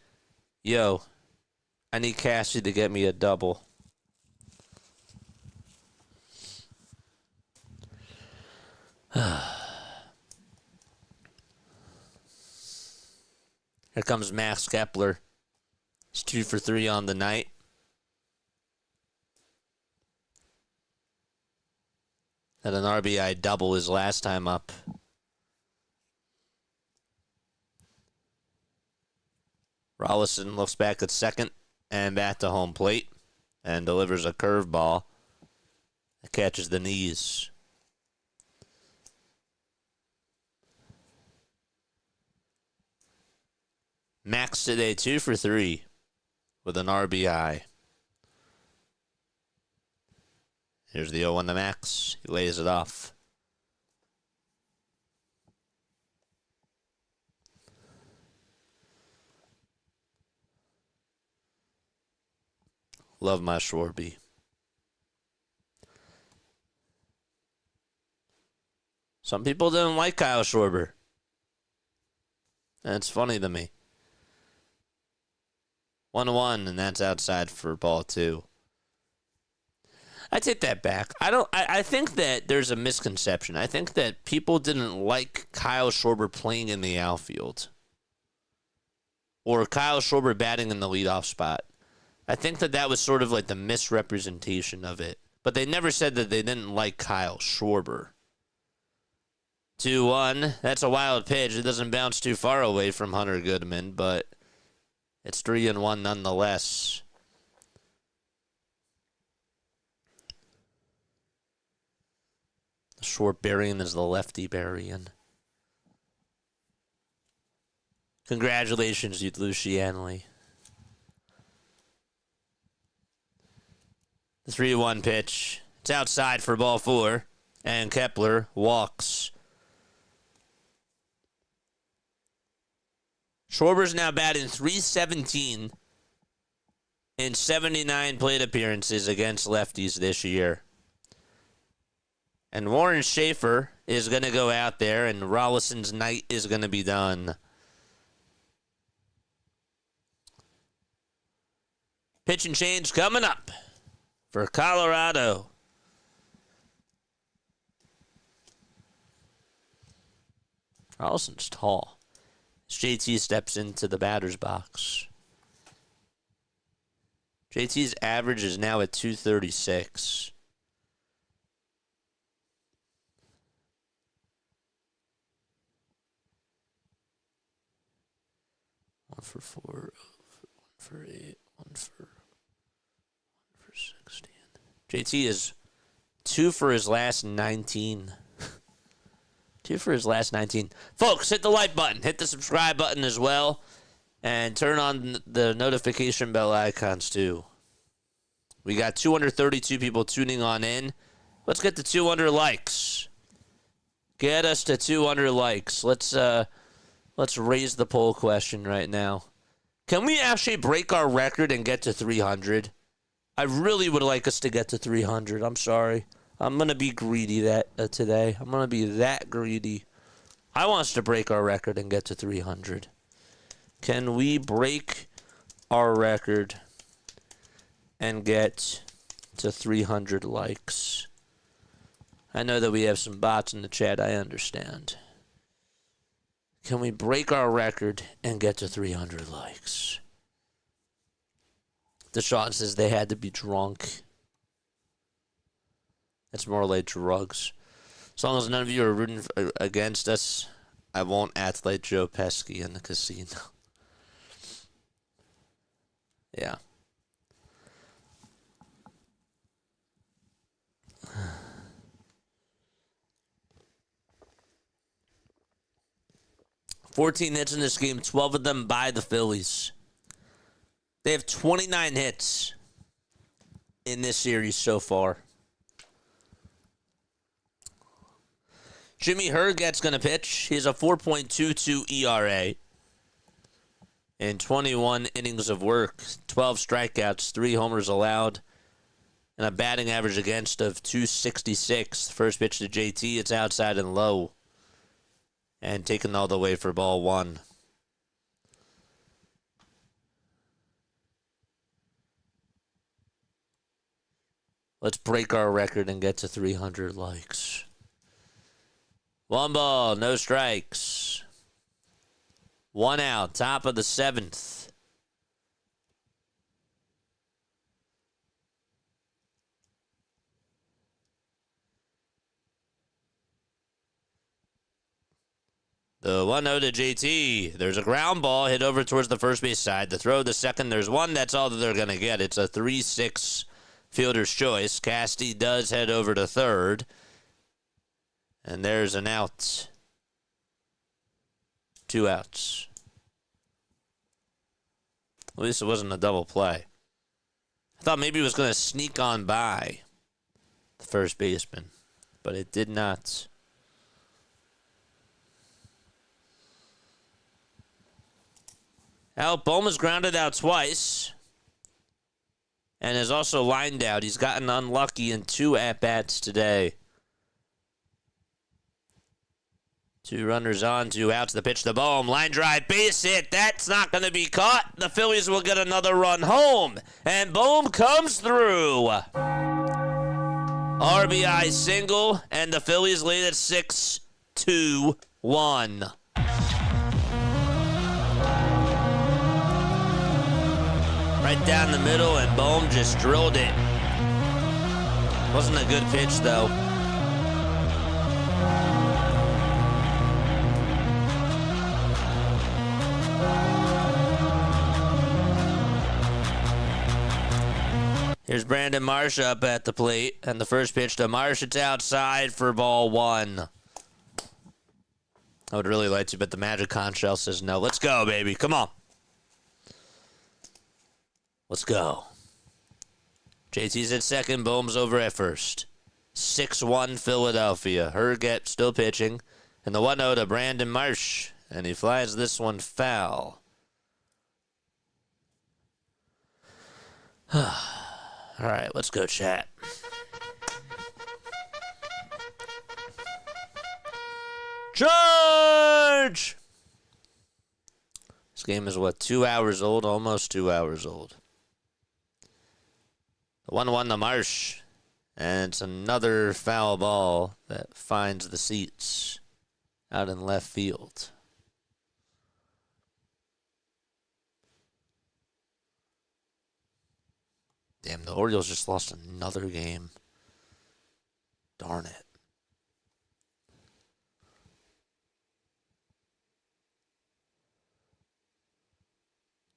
yo, I need Cassie to get me a double. Here comes Max Kepler. He's 2 for 3 on the night. Had an RBI double his last time up. Rollison looks back at second and back to home plate and delivers a curveball that catches the knees. Max today 2 for 3 with an RBI. Here's the 0-1 to Max. He lays it off. Love my Schwarber. Some people didn't like Kyle Schwarber. And it's funny to me. 1-1, and that's outside for ball 2. I take that back. I think that there's a misconception. I think that people didn't like Kyle Schwarber playing in the outfield. Or Kyle Schwarber batting in the leadoff spot. I think that was sort of like the misrepresentation of it. But they never said that they didn't like Kyle Schwarber. 2-1. That's a wild pitch. It doesn't bounce too far away from Hunter Goodman, but it's 3-1 nonetheless. The Schwarberian is the lefty Barian. Congratulations, you Lucianly. The 3-1 pitch. It's outside for ball 4, and Kepler walks. Schwarber's now batting .317 in 79 plate appearances against lefties this year. And Warren Schaefer is going to go out there, and Rollison's night is going to be done. Pitch and change coming up for Colorado. Rollison's tall. JT steps into the batter's box. JT's average is now at 236. One for 4, 1 for 8, 1 for 16. JT is 2 for his last 19. 2 for his last 19. Folks, hit the like button. Hit the subscribe button as well. And turn on the notification bell icons too. We got 232 people tuning on in. Let's get to 200 likes. Get us to 200 likes. Let's raise the poll question right now. Can we actually break our record and get to 300? I really would like us to get to 300. I'm sorry. I'm going to be greedy today. I'm going to be that greedy. I want us to break our record and get to 300. Can we break our record and get to 300 likes? I know that we have some bots in the chat. I understand. Can we break our record and get to 300 likes? Deshaun says they had to be drunk. It's more like drugs. As long as none of you are rooting against us, I won't act like Joe Pesci in the casino. Yeah. $14 hits in this game, 12 of them by the Phillies. They have 29 hits in this series so far. Jimmy Herget's going to pitch. He has a 4.22 ERA in 21 innings of work, 12 strikeouts, 3 homers allowed, and a batting average against of 266. First pitch to JT, it's outside and low, and taken all the way for ball 1. Let's break our record and get to 300 likes. 1 ball, no strikes. 1 out, top of the 7th. The 1-0 to JT. There's a ground ball hit over towards the first base side. The throw to second, there's one. That's all that they're going to get. It's a 3-6 fielder's choice. Casty does head over to third. And there's an out. 2 outs. At least it wasn't a double play. I thought maybe it was going to sneak on by. The first baseman, but it did not. Al Bohm was grounded out twice and is also lined out. He's gotten unlucky in 2 at-bats today. 2 runners on, 2 outs. The pitch to Bohm. Line drive, base hit. That's not going to be caught. The Phillies will get another run home. And Bohm comes through. RBI single, and the Phillies lead at 6-2-1. Right down the middle, and Bohm just drilled it. Wasn't a good pitch, though. Here's Brandon Marsh up at the plate, and the first pitch to Marsh, it's outside for ball 1. I would really like to, but the Magic Conch shell says no. Let's go, baby. Come on. Let's go. JT's at second, Bohm's over at first. 6-1 Philadelphia. Herget still pitching, and the 1-0 to Brandon Marsh, and he flies this one foul. All right, let's go, chat. Charge! This game is, 2 hours old? Almost 2 hours old. The 1-1 to Marsh. And it's another foul ball that finds the seats out in left field. Damn, the Orioles just lost another game. Darn it.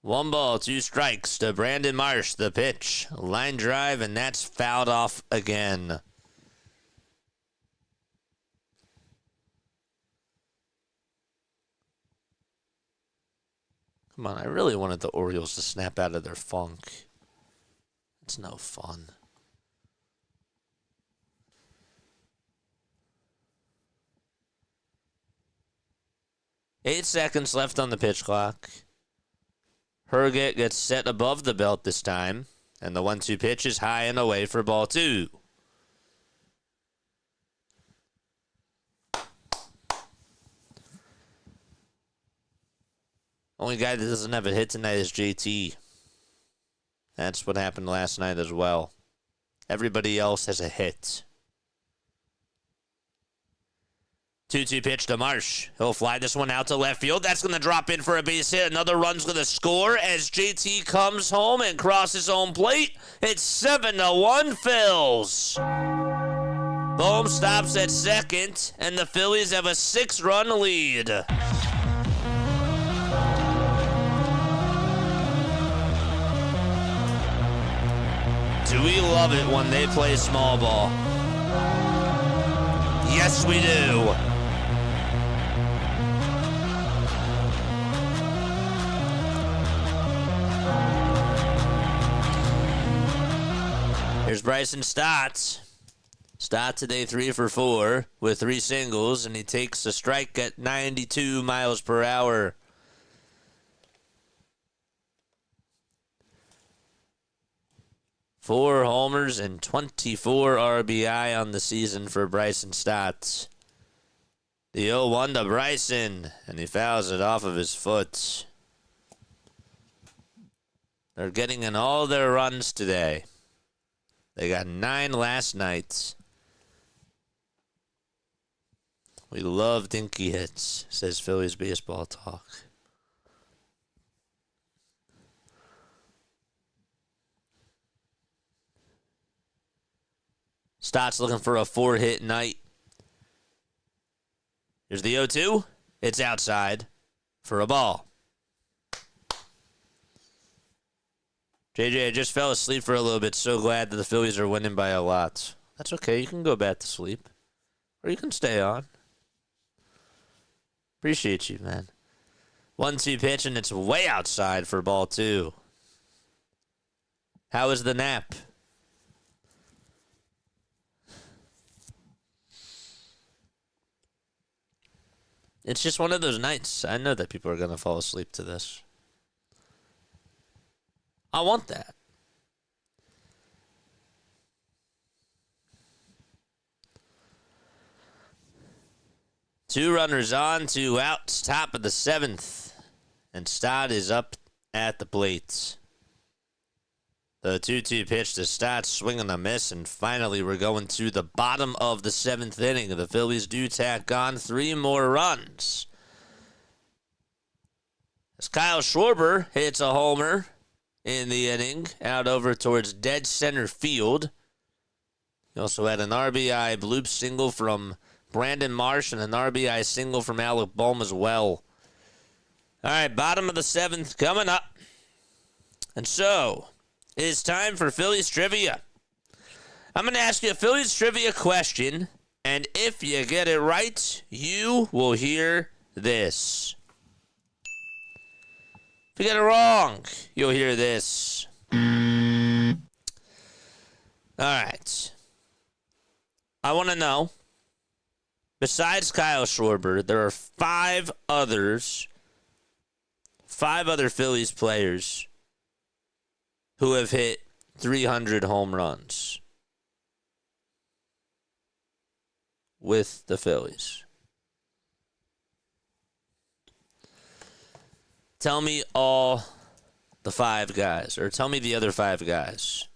One ball, 2 strikes to Brandon Marsh. The pitch, line drive, and that's fouled off again. Come on, I really wanted the Orioles to snap out of their funk. It's no fun. Eight seconds left on the pitch clock. Herget gets set above the belt this time, and the 1-2 pitch is high and away for ball 2. Only guy that doesn't have a hit tonight is JT. That's what happened last night as well. Everybody else has a hit. 2-2 pitch to Marsh. He'll fly this one out to left field. That's going to drop in for a base hit. Another run's going to score as JT comes home and crosses home plate. It's 7-1 Phils. Bohm stops at second, and the Phillies have a 6-run lead. Do we love it when they play small ball? Yes, we do. Here's Bryson Stott. Stott today 3 for 4 with 3 singles, and he takes a strike at 92 miles per hour. Four homers and 24 RBI on the season for Bryson Stott. The 0-1 to Bryson, and he fouls it off of his foot. They're getting in all their runs today. They got 9 last night. We love dinky hits, says Phillies Baseball Talk. Stott's looking for a 4-hit night. Here's the 0-2. It's outside for a ball. JJ, I just fell asleep for a little bit. So glad that the Phillies are winning by a lot. That's okay. You can go back to sleep. Or you can stay on. Appreciate you, man. 1-2 pitch, and it's way outside for ball 2. How is the nap? It's just one of those nights. I know that people are going to fall asleep to this. I want that. Two runners on, two outs, top of the 7th. And Stott is up at the plate. The 2-2 pitch to Stott, swing and a miss, and finally we're going to the bottom of the 7th inning. The Phillies do tack on 3 more runs. As Kyle Schwarber hits a homer in the inning, out over towards dead center field. He also had an RBI bloop single from Brandon Marsh and an RBI single from Alec Bohm as well. All right, bottom of the 7th coming up. And so, it is time for Phillies Trivia. I'm going to ask you a Phillies Trivia question, and if you get it right, you will hear this. If you get it wrong, you'll hear this. All right. I want to know, besides Kyle Schwarber, there are 5 other Phillies players who have hit 300 home runs with the Phillies. Tell me all the 5 guys, or tell me the other 5 guys.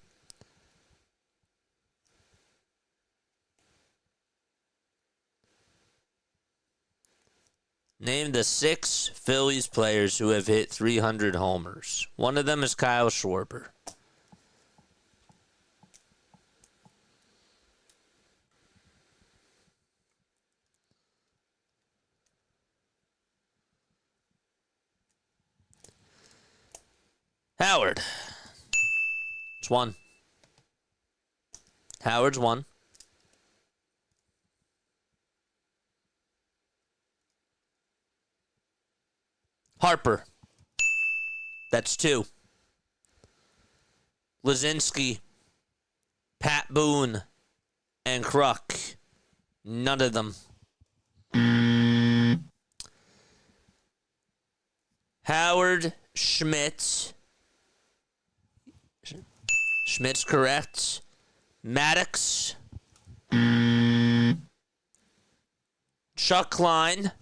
Name the 6 Phillies players who have hit 300 homers. One of them is Kyle Schwarber. Howard. It's 1. Howard's 1. Harper. That's 2. Lazinski, Pat Boone, and Kruk. None of them. Howard, Schmidt. Schmidt's correct. Maddox. Chuck Klein.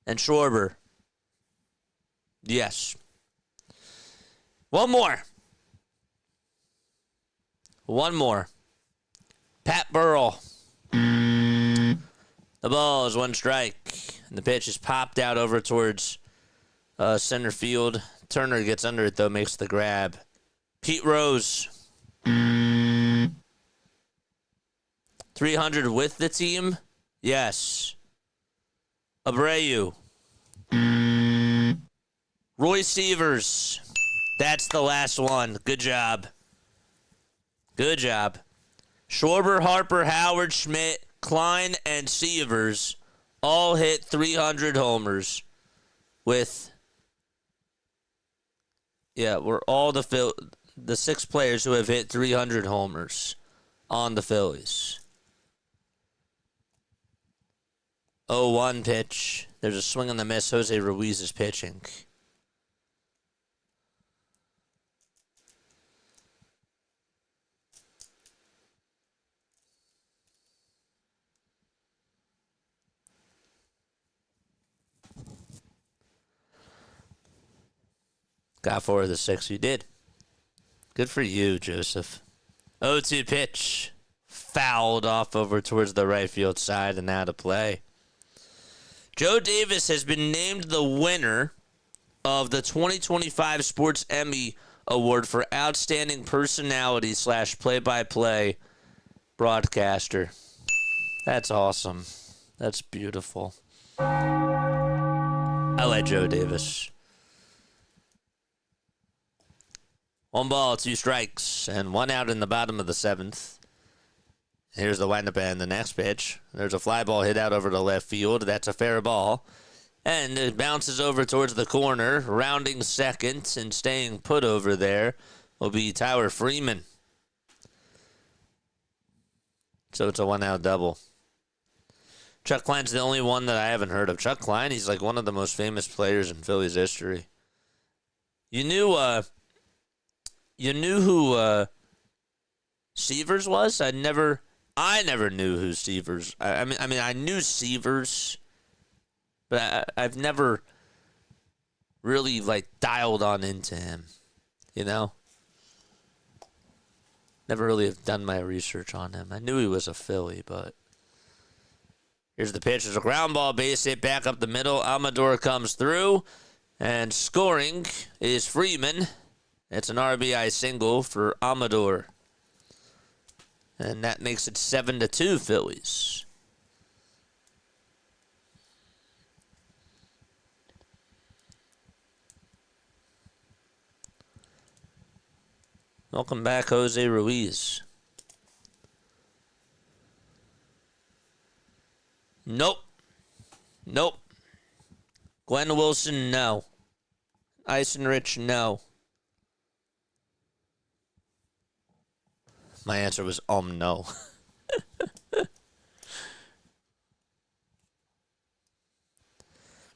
And Schwarber. Yes. One more. Pat Burrell. The ball is 1 strike. And the pitch is popped out over towards center field. Turner gets under it, though, makes the grab. Pete Rose. 300 with the team? Yes. Abreu. Roy Sievers. That's the last one. Good job. Schwarber, Harper, Howard, Schmidt, Klein, and Sievers all hit 300 homers with, we're all the 6 players who have hit 300 homers on the Phillies. 0-1 pitch. There's a swing and a miss. Jose Ruiz is pitching. Got 4 of the 6. You did. Good for you, Joseph. 0-2 pitch. Fouled off over towards the right field side and out of play. Joe Davis has been named the winner of the 2025 Sports Emmy Award for Outstanding Personality / Play-by-Play Broadcaster. That's awesome. That's beautiful. I like Joe Davis. 1 ball, 2 strikes, and 1 out in the bottom of the 7th. Here's the windup and the next pitch. There's a fly ball hit out over the left field. That's a fair ball. And it bounces over towards the corner, rounding second and staying put over there will be Tyler Freeman. So it's a 1-out double. Chuck Klein's the only one that I haven't heard of. Chuck Klein, he's like one of the most famous players in Phillies history. You knew who Severs was? I never knew who Severs. I mean, I knew Severs, but I've never really like dialed on into him. You know, never really have done my research on him. I knew he was a Philly, but here's the pitch. There's a ground ball, base hit back up the middle. Amador comes through, and scoring is Freeman. It's an RBI single for Amador. And that makes it 7-2 Phillies. Welcome back, Jose Ruiz. Nope. Glenn Wilson, no. Eisenrich, no. My answer was no.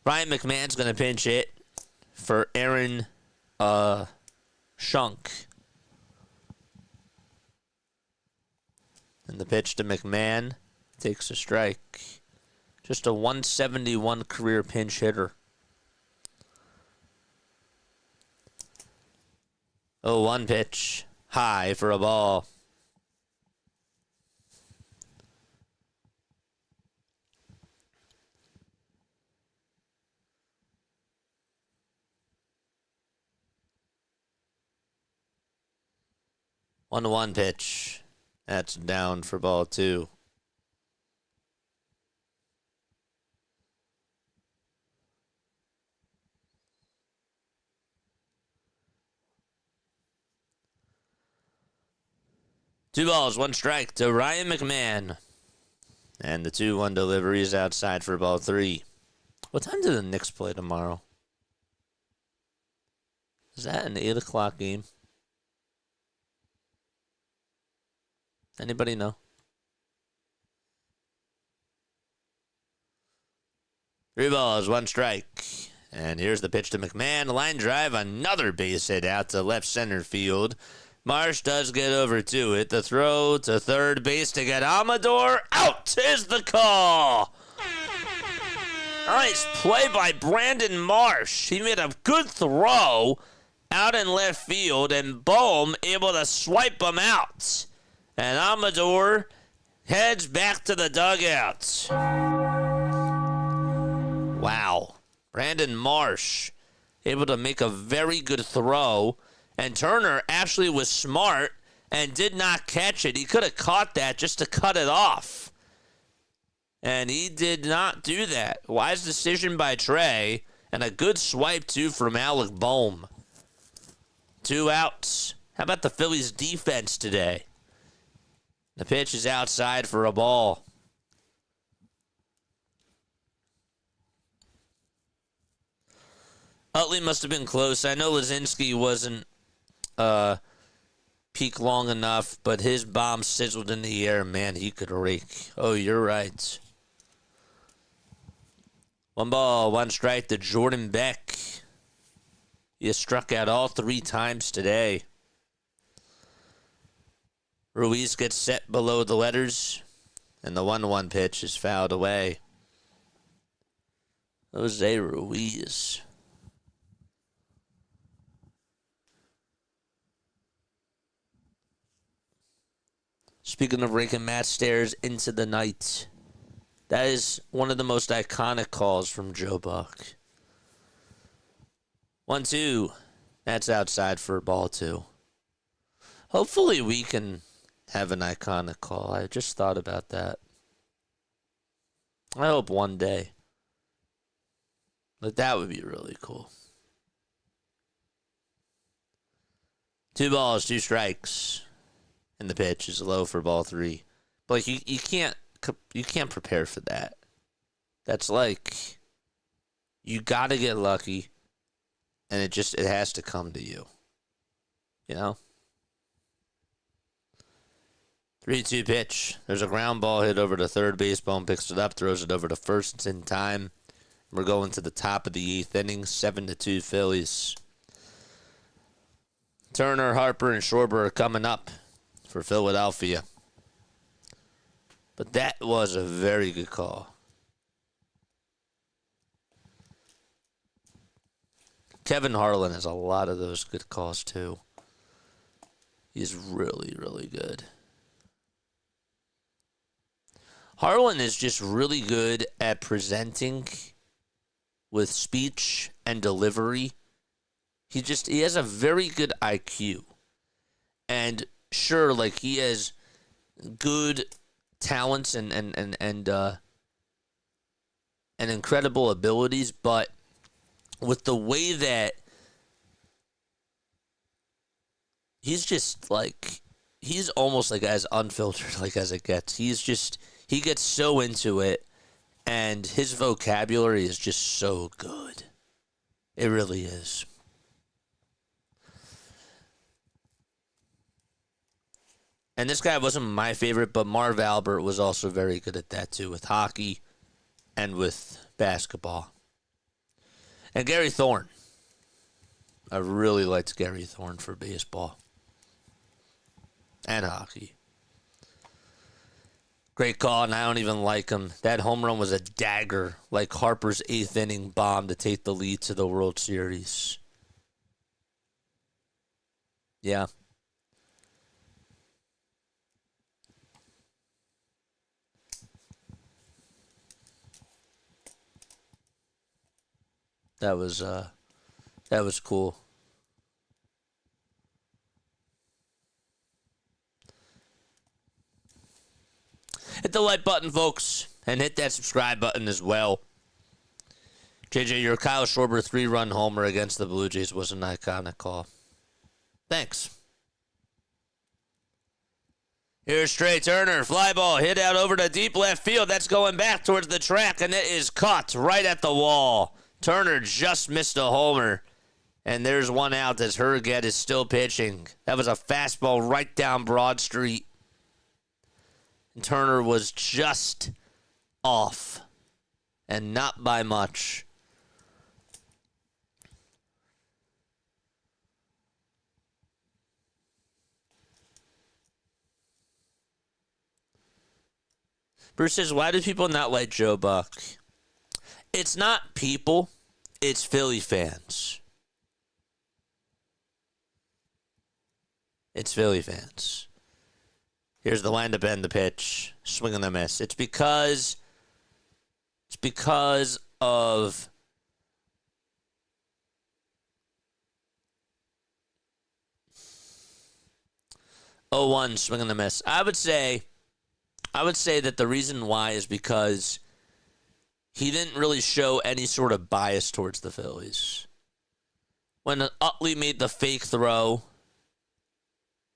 Ryan McMahon's going to pinch hit for Aaron Shunk. And the pitch to McMahon takes a strike. Just a 171 career pinch hitter. 0-1 pitch. High for a ball. One pitch. That's down for ball 2. Two balls, 1 strike to Ryan McMahon. And the 2-1 delivery is outside for ball 3. What time do the Knicks play tomorrow? Is that an 8 o'clock game? Anybody know? 3 balls, 1 strike. And here's the pitch to McMahon. Line drive, another base hit out to left center field. Marsh does get over to it. The throw to third base to get Amador. Out is the call. Nice play by Brandon Marsh. He made a good throw out in left field, and Bohm able to swipe him out. And Amador heads back to the dugout. Wow. Brandon Marsh able to make a very good throw. And Turner actually was smart and did not catch it. He could have caught that just to cut it off. And he did not do that. Wise decision by Trey. And a good swipe, too, from Alec Bohm. 2 outs. How about the Phillies' defense today? The pitch is outside for a ball. Utley must have been close. I know Lazinski wasn't peak long enough, but his bomb sizzled in the air. Man, he could rake. Oh, you're right. 1 ball, 1 strike to Jordan Beck. He has struck out all 3 times today. Ruiz gets set below the letters, and the 1-1 pitch is fouled away. Jose Ruiz. Speaking of raking Matt Stairs into the night, that is one of the most iconic calls from Joe Buck. 1-2. That's outside for ball 2. Hopefully we can have an iconic call. I just thought about that. I hope one day. But that would be really cool. 2 balls, 2 strikes. And the pitch is low for ball 3. But like you can't prepare for that. That's like you gotta get lucky, and it has to come to you. You know? 3-2 pitch. There's a ground ball hit over to third base. Bone picks it up, throws it over to first. It's in time. We're going to the top of the 8th inning. 7-2 Phillies. Turner, Harper, and Schwarber are coming up for Philadelphia. But that was a very good call. Kevin Harlan has a lot of those good calls, too. He's really, really good. Harlan is just really good at presenting with speech and delivery. He has a very good IQ. And sure, like, he has good talents and incredible abilities, but with the way that he's just like, he's almost like as unfiltered like as it gets. He gets so into it, and his vocabulary is just so good. It really is. And this guy wasn't my favorite, but Marv Albert was also very good at that too, with hockey and with basketball. And Gary Thorne. I really liked Gary Thorne for baseball and hockey. Great call, and I don't even like him. That home run was a dagger, like Harper's 8th inning bomb to take the lead to the World Series. Yeah. That was cool. Hit the like button, folks, and hit that subscribe button as well. JJ, your Kyle Schwarber 3-run homer against the Blue Jays was an iconic call. Thanks. Here's Trey Turner. Fly ball hit out over to deep left field. That's going back towards the track, and it is caught right at the wall. Turner just missed a homer, and there's one out as Herget is still pitching. That was a fastball right down Broad Street. And Turner was just off, and not by much. Bruce says, why do people not like Joe Buck? It's not people, it's Philly fans. It's Philly fans. Here's the wind up and the pitch. Swing and the miss. It's because of oh one swing and the miss. I would say that the reason why is because he didn't really show any sort of bias towards the Phillies. When Utley made the fake throw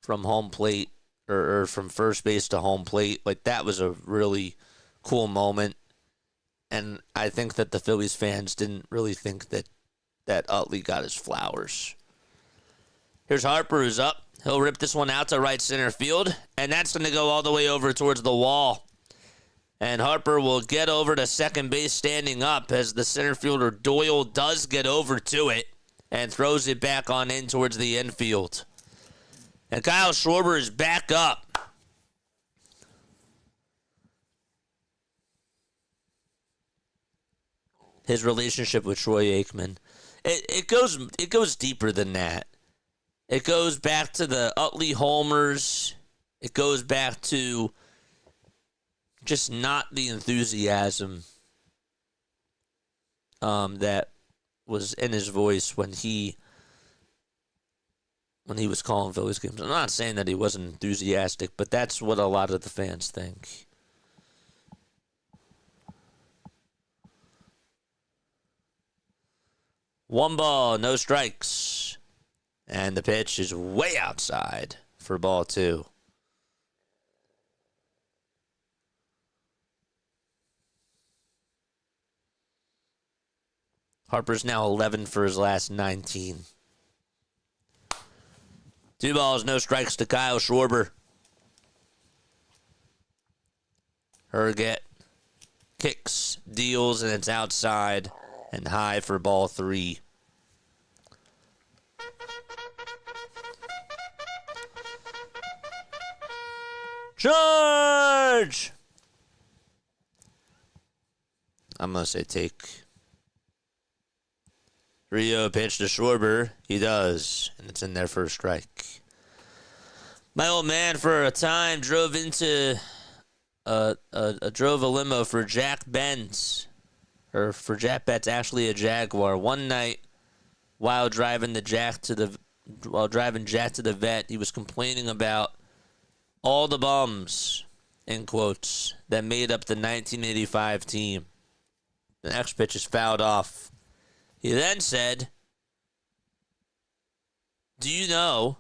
from home plate, or from first base to home plate, like, that was a really cool moment. And I think that the Phillies fans didn't really think that Utley got his flowers. Here's Harper, who's up. He'll rip this one out to right center field, and that's going to go all the way over towards the wall. And Harper will get over to second base standing up as the center fielder Doyle does get over to it and throws it back on in towards the infield. And Kyle Schwarber is back up. His relationship with Troy Aikman, it goes deeper than that. It goes back to the Utley homers. It goes back to just not the enthusiasm that was in his voice when he was calling Phillies games. I'm not saying that he wasn't enthusiastic, but that's what a lot of the fans think. One ball, no strikes. And the pitch is way outside for ball 2. Harper's now 11 for his last 19. 2 balls, no strikes to Kyle Schwarber. Herget kicks, deals, and it's outside and high for ball 3. Charge! I'm going to say take. Rio pitch to Schwarber. He does, and it's in there for a strike. My old man, for a time, drove a limo for Jack Benz, or for Jack Betts, actually a Jaguar. One night, while driving Jack to the vet, he was complaining about all the bums, in quotes, that made up the 1985 team. The next pitch is fouled off. He then said, "Do you know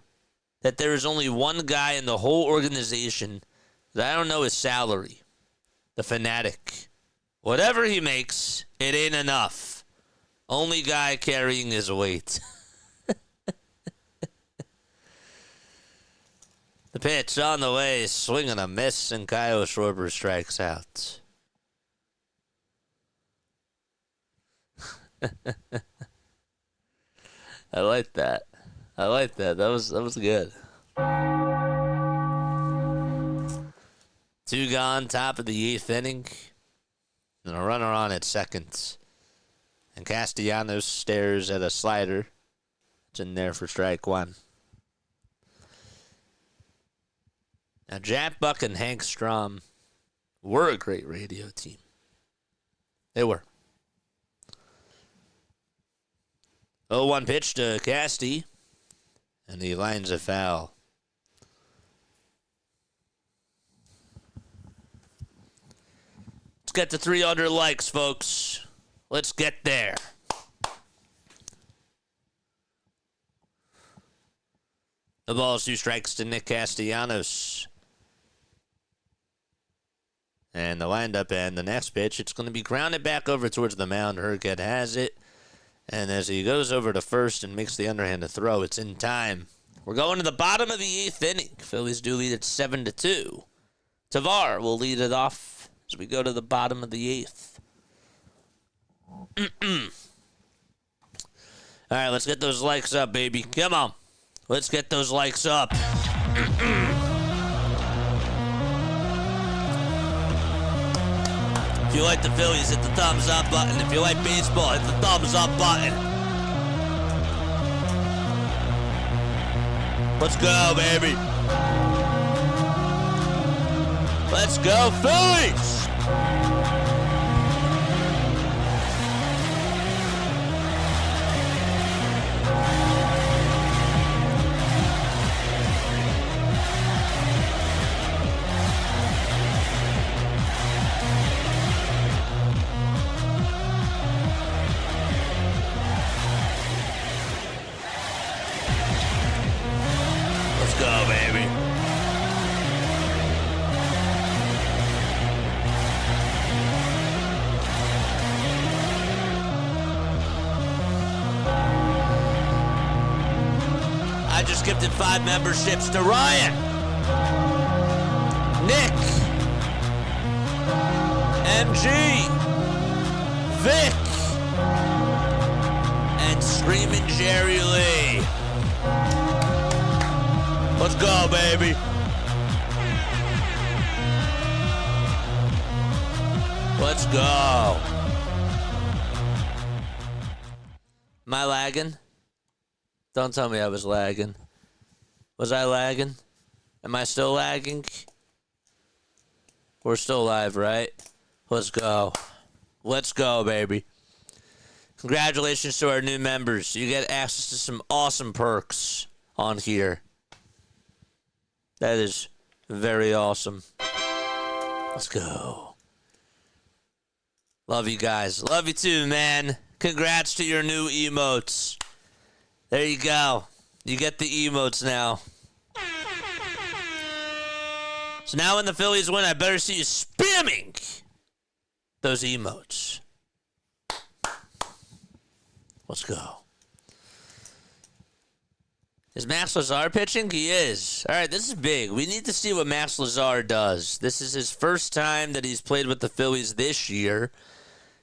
that there is only one guy in the whole organization that I don't know his salary? The Fanatic. Whatever he makes, it ain't enough. Only guy carrying his weight." The pitch on the way, swing and a miss, and Kyle Schwarber strikes out. I like that. That was good. 2 gone, top of the 8th inning. And a runner on at second. And Castellanos stares at a slider. It's in there for strike 1. Now, Jack Buck and Hank Strom were a great radio team. They were. 0-1 pitch to Casty, and he lines a foul. Let's get to 300 likes, folks. Let's get there. The ball's 2 strikes to Nick Castellanos. And the windup and the next pitch, it's going to be grounded back over towards the mound. Herget has it. And as he goes over to first and makes the underhand throw, it's in time. We're going to the bottom of the 8th inning. Phillies do lead at 7-2. Tavar will lead it off as we go to the bottom of the 8th. All right, let's get those likes up, baby. Come on. Let's get those likes up. If you like the Phillies, hit the thumbs up button. If you like baseball, hit the thumbs up button. Let's go, baby. Let's go, Phillies! Let's go, baby. I just gifted 5 memberships to Ryan, Nick, MG, Vic, and Screamin' Jerry Lee. Let's go, baby. Let's go. Am I lagging? Don't tell me I was lagging. Was I lagging? Am I still lagging? We're still live, right? Let's go. Let's go, baby. Congratulations to our new members. You get access to some awesome perks on here. That is very awesome. Let's go. Love you guys. Love you too, man. Congrats to your new emotes. There you go. You get the emotes now. So now when the Phillies win, I better see you spamming those emotes. Let's go. Is Max Luzardo pitching? He is. All right, this is big. We need to see what Max Luzardo does. This is his first time that he's played with the Phillies this year.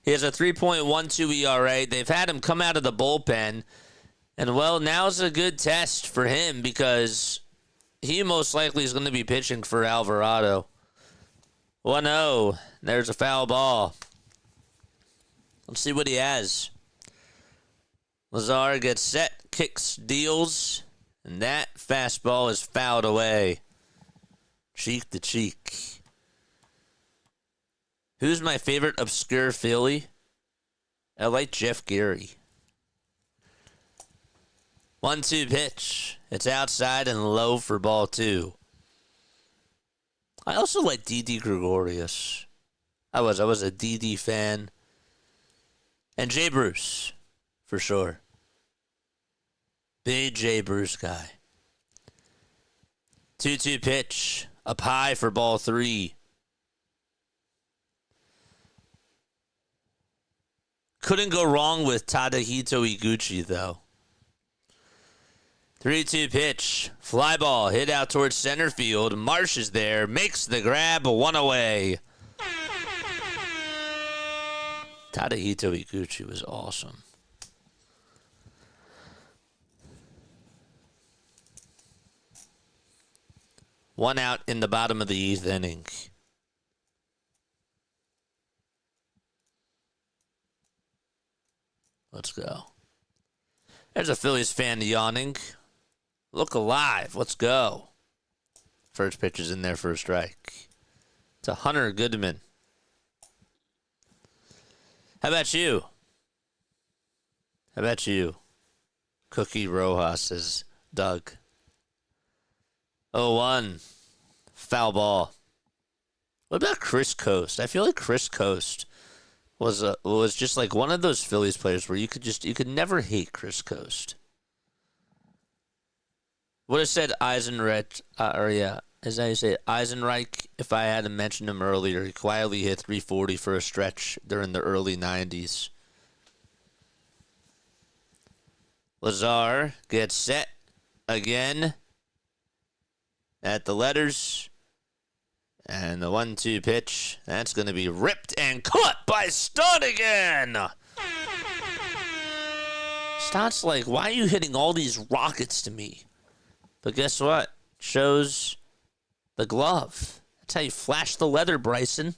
He has a 3.12 ERA. They've had him come out of the bullpen. And, well, now's a good test for him because he most likely is going to be pitching for Alvarado. 1-0. There's a foul ball. Let's see what he has. Luzardo gets set, kicks, deals, and that fastball is fouled away. Cheek to cheek. Who's my favorite obscure Philly? I like Jeff Gary. 1-2 pitch. It's outside and low for ball 2. I also like Didi Gregorius. I was a Didi fan. And Jay Bruce, for sure. Big Jay Bruce guy. 2-2 pitch. Up high for ball 3. Couldn't go wrong with Tadahito Iguchi, though. 3-2 pitch. Fly ball hit out towards center field. Marsh is there. Makes the grab. 1 away. Tadahito Iguchi was awesome. One out in the bottom of the 8th inning. Let's go. There's a Phillies fan yawning. Look alive. Let's go. First pitch is in there for a strike. It's a Hunter Goodman. How about you? How about you? Cookie Rojas, says Doug. 0-1. Foul ball. What about Chris Coast? I feel like Chris Coast was just like one of those Phillies players where you could never hate Chris Coast. Would have said Eisenreich, is that how you say it? Eisenreich, if I hadn't mentioned him earlier. He quietly hit 340 for a stretch during the early 90s. Lazar gets set again at the letters. And the 1-2 pitch, that's going to be ripped and cut by Stott again. Stott's like, why are you hitting all these rockets to me? But guess what? Shows the glove. That's how you flash the leather, Bryson.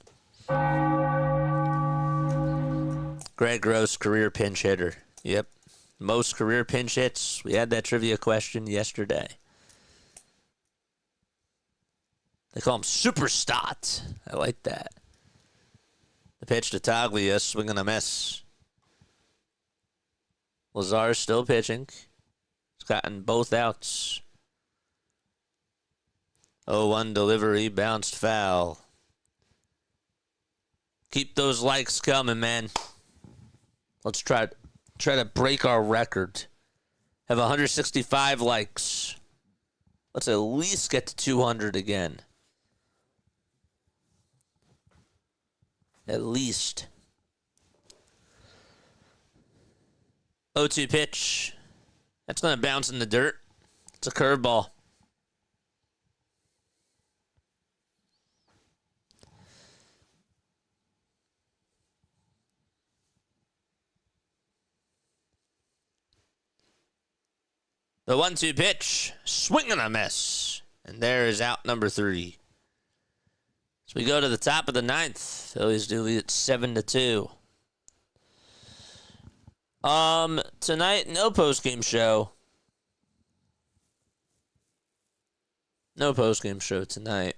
Greg Gross, career pinch hitter. Yep. Most career pinch hits. We had that trivia question yesterday. They call him Super Stott. I like that. The pitch to Taglia, swing and a miss. Lazar's still pitching. He's gotten both outs. 0-1 delivery, bounced foul. Keep those likes coming, man. Let's try to break our record. Have 165 likes. Let's at least get to 200 again. At least. 0-2 pitch. That's going to bounce in the dirt. It's a curveball. The 1-2 pitch. Swing and a miss. And there is out number 3. So we go to the top of the 9th. Phillies do lead at 7-2. Tonight, no postgame show. No postgame show tonight.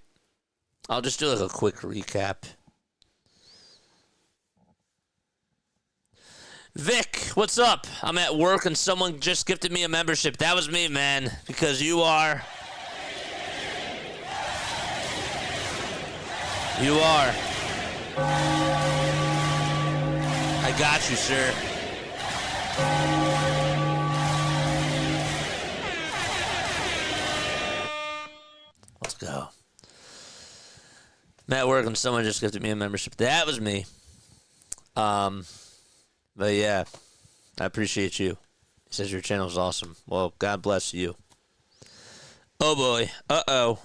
I'll just do like a quick recap. Vic, what's up? I'm at work and someone just gifted me a membership. That was me, man. Because you are. You are. I got you, sir. Let's go. I'm at work and someone just gifted me a membership. That was me. But yeah, I appreciate you. He says your channel is awesome. Well, God bless you. Oh boy. Uh-oh.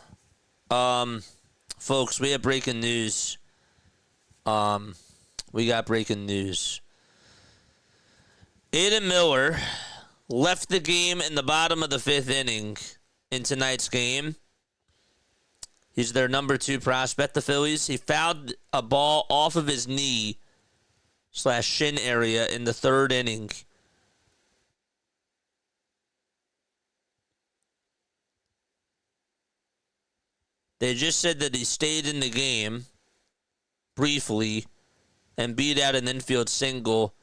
Folks, we have breaking news. We got breaking news. Aiden Miller left the game in the bottom of the 5th inning in tonight's game. He's their number 2 prospect, the Phillies. He fouled a ball off of his knee/shin area in the 3rd inning. They just said that he stayed in the game briefly and beat out an infield single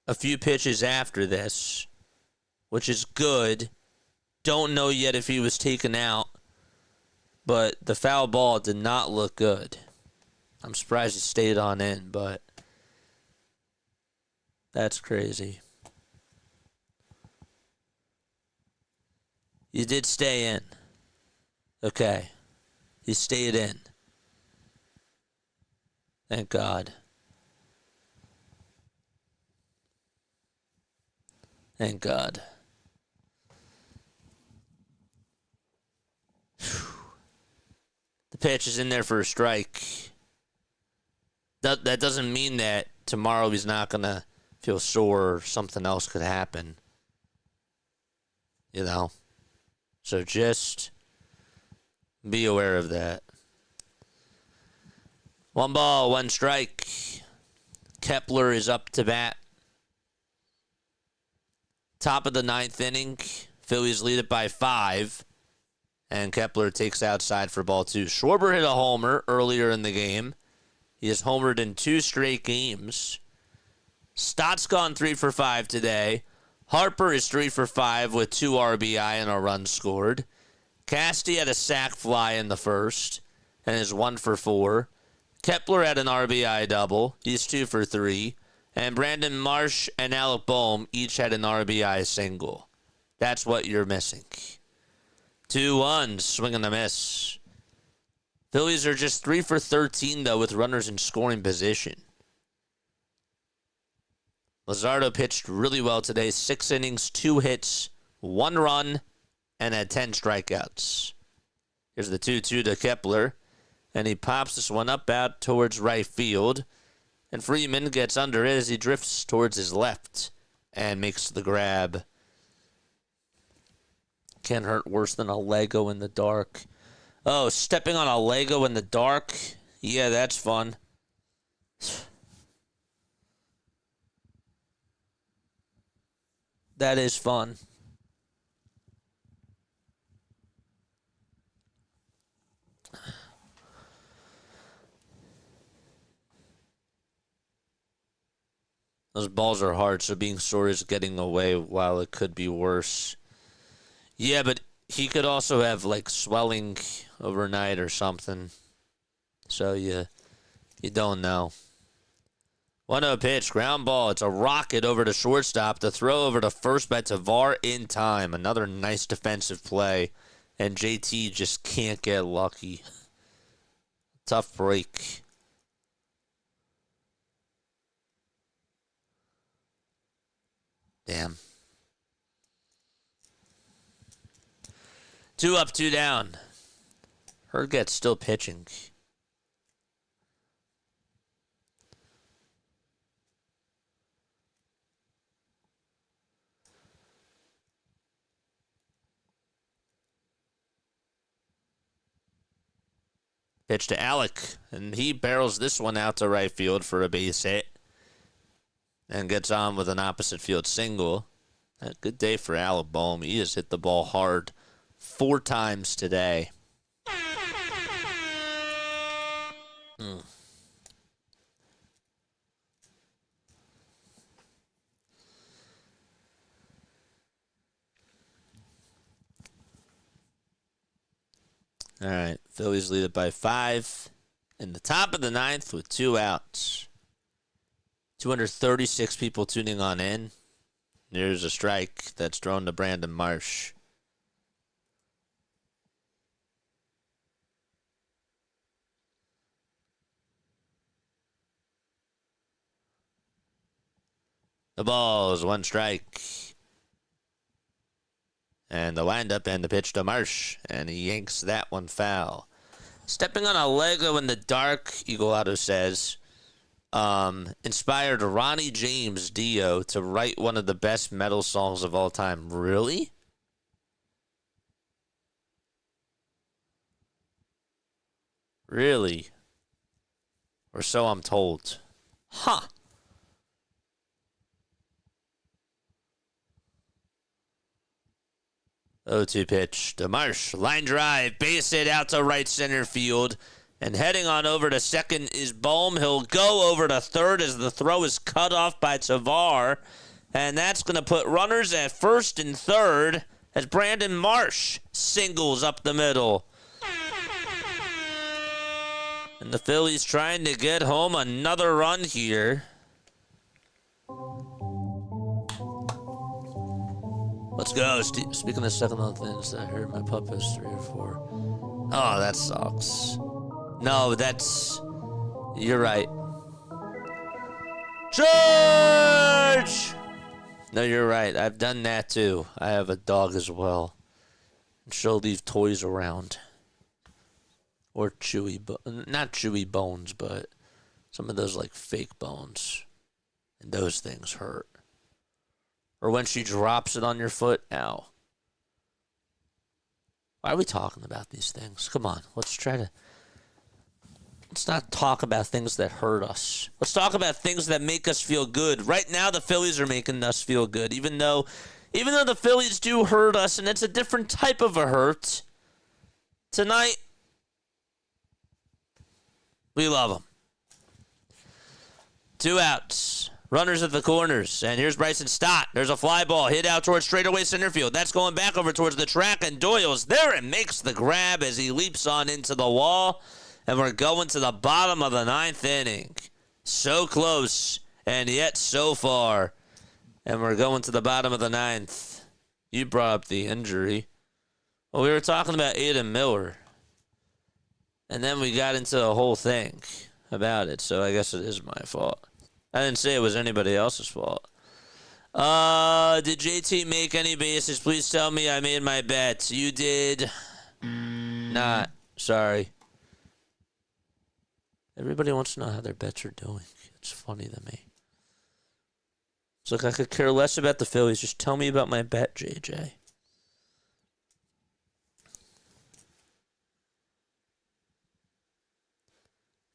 a few pitches after this, which is good. Don't know yet if he was taken out, but the foul ball did not look good. I'm surprised he stayed on in, but that's crazy. You did stay in. Okay. He stayed in. Thank God. Thank God. Whew. The pitch is in there for a strike. That doesn't mean that tomorrow he's not going to feel sore or something else could happen. You know? So just be aware of that. 1 ball, 1 strike. Kepler is up to bat. Top of the 9th inning. Phillies lead it by 5. And Kepler takes outside for ball 2. Schwarber hit a homer earlier in the game. He has homered in 2 straight games. Stott's gone 3 for 5 today. Harper is 3 for 5 with 2 RBI and a run scored. Casty had a sac fly in the 1st and is 1 for 4. Kepler had an RBI double. He's 2 for 3. And Brandon Marsh and Alec Boehm each had an RBI single. That's what you're missing. 2-1, swing and a miss. Phillies are just 3 for 13, though, with runners in scoring position. Luzardo pitched really well today. 6 innings, 2 hits, 1 run, and had 10 strikeouts. Here's the 2-2 to Kepler. And he pops this one up out towards right field. And Freeman gets under it as he drifts towards his left and makes the grab. Can't hurt worse than a Lego in the dark. Oh, stepping on a Lego in the dark? Yeah, that's fun. That is fun. Those balls are hard, so being sore is getting away while it could be worse. Yeah, but he could also have, like, swelling overnight or something. So you don't know. 1-0 pitch, ground ball. It's a rocket over to shortstop. The throw over to first by Tavar in time. Another nice defensive play. And JT just can't get lucky. Tough break. Damn. 2 up, 2 down. Herget's still pitching. Pitch to Alec, and he barrels this one out to right field for a base hit. And gets on with an opposite field single. A good day for Alec Boehm. He has hit the ball hard 4 times today. All right, Phillies lead it by 5 in the top of the 9th with 2 outs. 236 people tuning on in. There's a strike that's thrown to Brandon Marsh. The ball is 1 strike. And the windup and the pitch to Marsh. And he yanks that one foul. Stepping on a Lego in the dark, Eagle Auto says, inspired Ronnie James Dio to write one of the best metal songs of all time. Really? Really? Or so I'm told. Huh. 0-2 pitch to Marsh. Line drive. Base hit out to right center field. And heading on over to second is Bohm. He'll go over to third as the throw is cut off by Tavar. And that's going to put runners at first and third as Brandon Marsh singles up the middle. And the Phillies trying to get home another run here. Let's go. Speaking of second on things, I heard my pup has 3 or 4. Oh, that sucks. No, that's... You're right. George! No, you're right. I've done that too. I have a dog as well. And she'll leave toys around. Or chewy, not chewy bones, but some of those like fake bones. And those things hurt. Or when she drops it on your foot, ow. Why are we talking about these things? Come on, let's not talk about things that hurt us. Let's talk about things that make us feel good. Right now, the Phillies are making us feel good, even though the Phillies do hurt us, and it's a different type of a hurt. Tonight, we love them. 2 outs. Runners at the corners. And here's Bryson Stott. There's a fly ball hit out towards straightaway center field. That's going back over towards the track. And Doyle's there and makes the grab as he leaps on into the wall. And we're going to the bottom of the 9th inning. So close and yet so far. And we're going to the bottom of the 9th. You brought up the injury. Well, we were talking about Aiden Miller. And then we got into the whole thing about it. So I guess it is my fault. I didn't say it was anybody else's fault. Did JT make any bases? Please tell me I made my bets. You did not. Sorry. Everybody wants to know how their bets are doing. It's funny to me. It's like I could care less about the Phillies. Just tell me about my bet, JJ.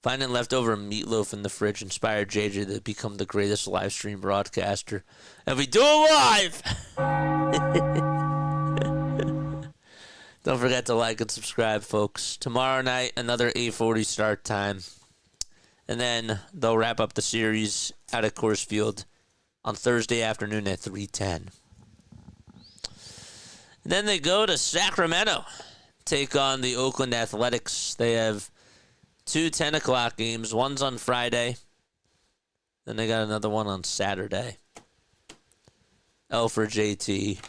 Finding leftover meatloaf in the fridge inspired JJ to become the greatest live stream broadcaster. And we do it live! Don't forget to like and subscribe, folks. Tomorrow night, another 8:40 start time. And then they'll wrap up the series out at Coors Field on Thursday afternoon at 3:10. And then they go to Sacramento, take on the Oakland Athletics. They have 2 10 o'clock games. One's on Friday. Then they got another one on Saturday. L for JT.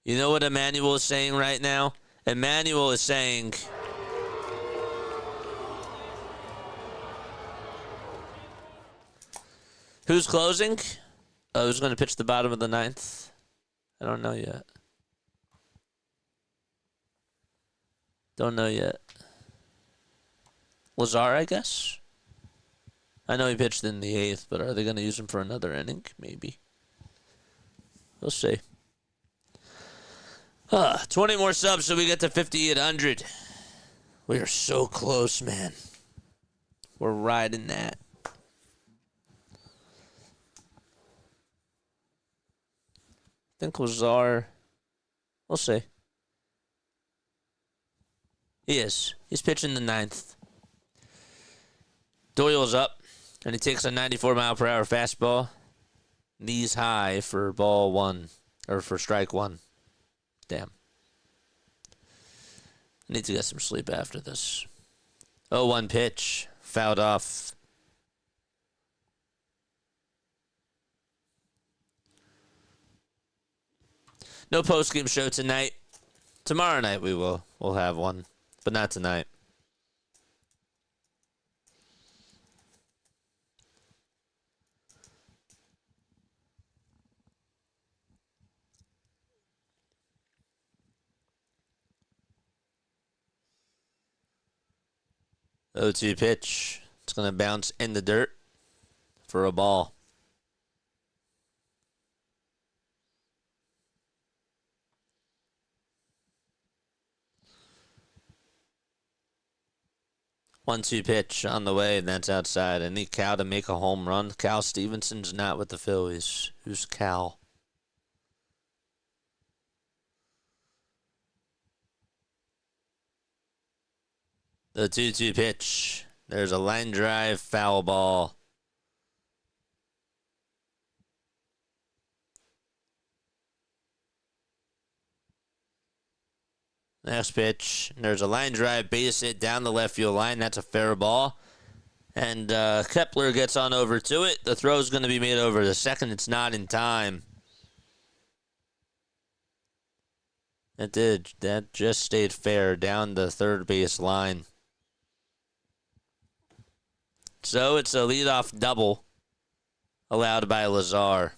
You know what Emmanuel is saying right now? Emmanuel is saying... Who's closing? Who's going to pitch the bottom of the 9th? I don't know yet. Don't know yet. Luzardo, I guess? I know he pitched in the 8th, but are they going to use him for another inning? Maybe. We'll see. 20 more subs so we get to 5,800. We are so close, man. We're riding that. I think Luzardo... We'll see. He is. He's pitching the 9th. Doyle's up, and he takes a 94-mile-per-hour fastball. Knees high for ball 1, or for strike 1. Damn. I need to get some sleep after this. 0-1 pitch. Fouled off. No post-game show tonight. Tomorrow night we will. We'll have one, but not tonight. 0-2 pitch. It's going to bounce in the dirt for a ball. One-two pitch on the way, and that's outside. I need Cal to make a home run. Cal Stevenson's not with the Phillies. Who's Cal? The 2-2 pitch. There's a line drive, foul ball. Next pitch. There's a line drive, base hit down the left field line. That's a fair ball. And Kepler gets on over to it. The throw's going to be made over to second. It's not in time. It did. That just stayed fair down the third base line. So it's a leadoff double allowed by Luzardo.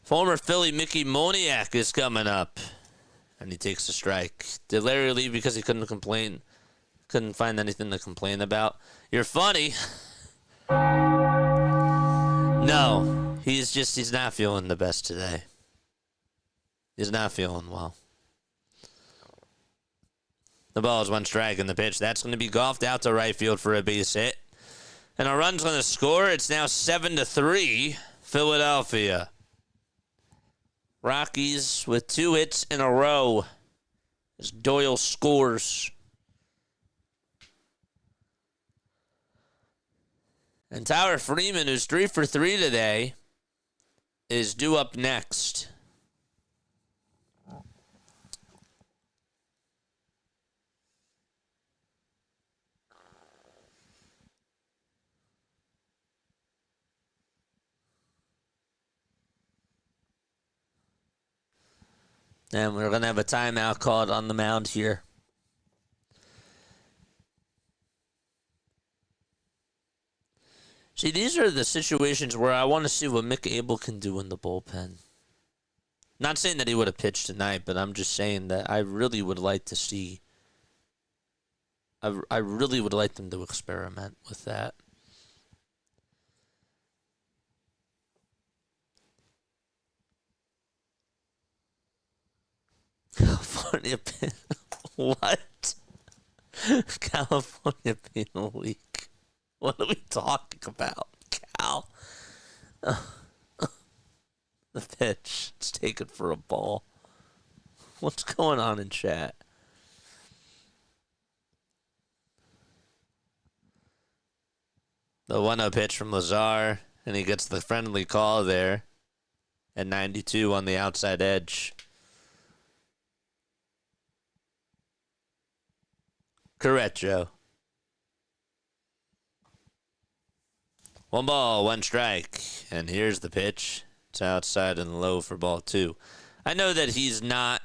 Former Philly Mickey Moniak is coming up. And he takes a strike. Did Larry leave because he couldn't find anything to complain about? You're funny. No. He's not feeling the best today. He's not feeling well. The ball is one strike in the pitch. That's going to be golfed out to right field for a base hit. And a run's going to score. It's now 7-3, Philadelphia. Rockies with 2 hits in a row as Doyle scores. And Tyler Freeman, who's 3 for 3 today, is due up next. And we're going to have a timeout called on the mound here. See, these are the situations where I want to see what Mick Abel can do in the bullpen. Not saying that he would have pitched tonight, but I'm just saying that I really would like to see. I really would like them to experiment with that. California pin. What? California Penal League. What are we talking about, Cal? The pitch. It's taken for a ball. What's going on in chat? The 1-0 pitch from Luzardo, and he gets the friendly call there at 92 on the outside edge. Correct, Joe. 1 ball, 1 strike. And here's the pitch. It's outside and low for ball 2. I know that he's not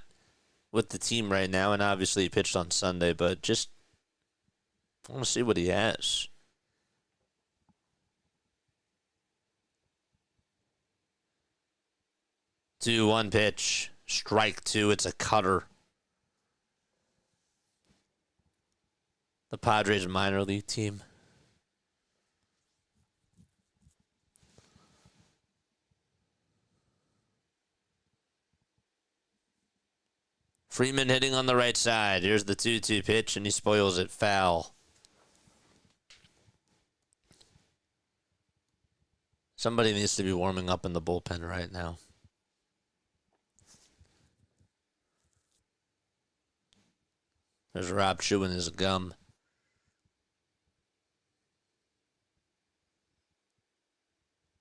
with the team right now, and obviously he pitched on Sunday, but just I want to see what he has. 2-1 pitch. Strike 2. It's a cutter. The Padres minor league team. Freeman hitting on the right side. Here's the 2-2 pitch, and he spoils it foul. Somebody needs to be warming up in the bullpen right now. There's Rob chewing his gum.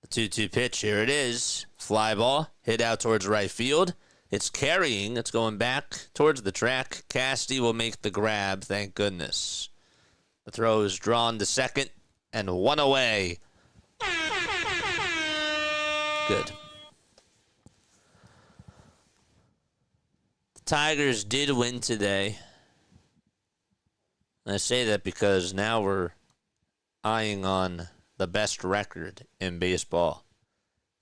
The 2-2 pitch, here it is. Fly ball, hit out towards right field. It's carrying. It's going back towards the track. Casty will make the grab, thank goodness. The throw is drawn to second, and 1 away. Good. The Tigers did win today. And I say that because now we're eyeing on the best record in baseball.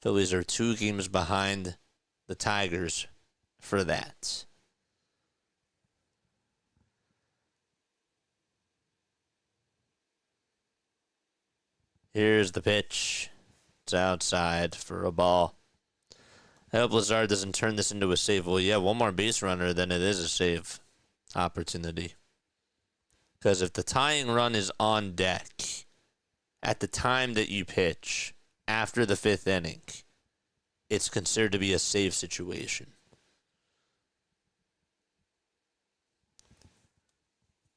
Phillies are 2 games behind the Tigers for that. Here's the pitch. It's outside for a ball. I hope Luzardo doesn't turn this into a save. Well, yeah, one more base runner, then it is a save opportunity. Because if the tying run is on deck at the time that you pitch after the 5th inning, it's considered to be a save situation.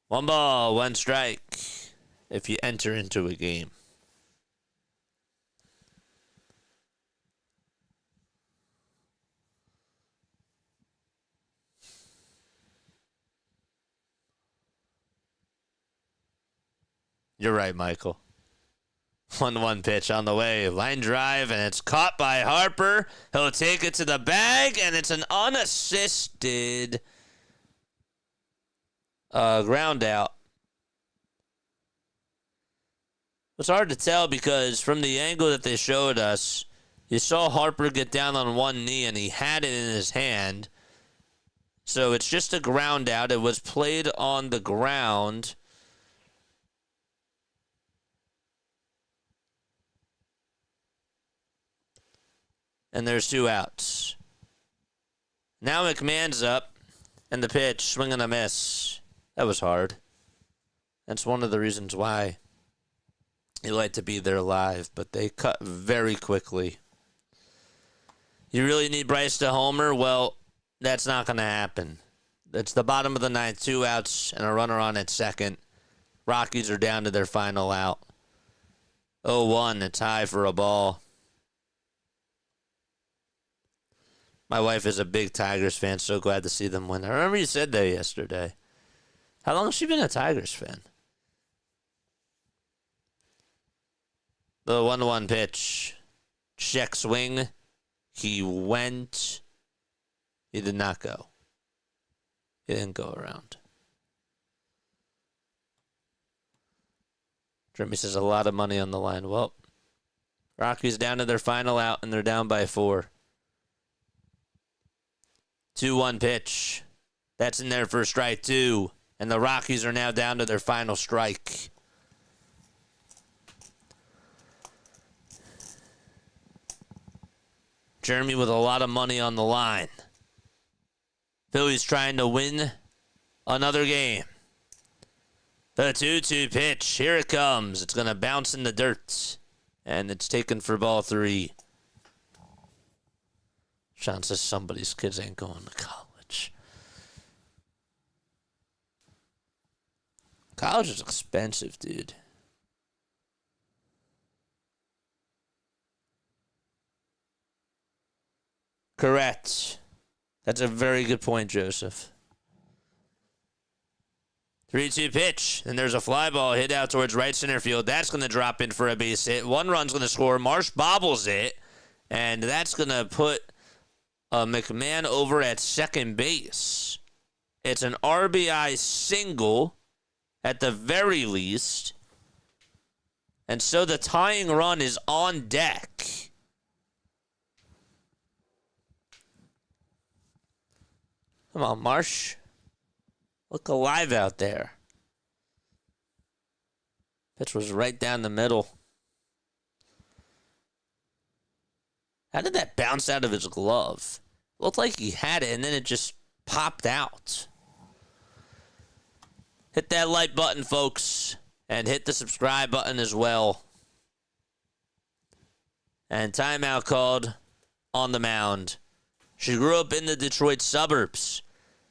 One ball, one strike if you enter into a game. You're right, Michael. 1-1 pitch on the way. Line drive, and it's caught by Harper. He'll take it to the bag, and it's an unassisted ground out. It's hard to tell because from the angle that they showed us, you saw Harper get down on one knee, and he had it in his hand. So it's just a ground out. It was played on the ground. And there's 2 outs. Now McMahon's up, and the pitch, swing and a miss. That was hard. That's one of the reasons why you like to be there live, but they cut very quickly. You really need Bryce to homer? Well, that's not going to happen. It's the bottom of the 9th, 2 outs, and a runner on at second. Rockies are down to their final out. 0-1, it's high for a ball. My wife is a big Tigers fan, so glad to see them win. I remember you said that yesterday. How long has she been a Tigers fan? The 1-1 pitch. Check swing. He went. He did not go. He didn't go around. Jeremy says a lot of money on the line. Well, Rockies down to their final out, and they're down by 4. 2-1 pitch. That's in there for strike 2. And the Rockies are now down to their final strike. Jeremy with a lot of money on the line. Phillies trying to win another game. The 2-2 pitch. Here it comes. It's going to bounce in the dirt. And it's taken for ball 3. Sean says somebody's kids ain't going to college. College is expensive, dude. Correct. That's a very good point, Joseph. 3-2 pitch. And there's a fly ball hit out towards right center field. That's going to drop in for a base hit. 1 run's going to score. Marsh bobbles it. And that's going to put McMahon over at second base. It's an RBI single at the very least. And so the tying run is on deck. Come on, Marsh. Look alive out there. Pitch was right down the middle. How did that bounce out of his glove? Looked like he had it, and then it just popped out. Hit that like button, folks, and hit the subscribe button as well. And timeout called on the mound. She grew up in the Detroit suburbs.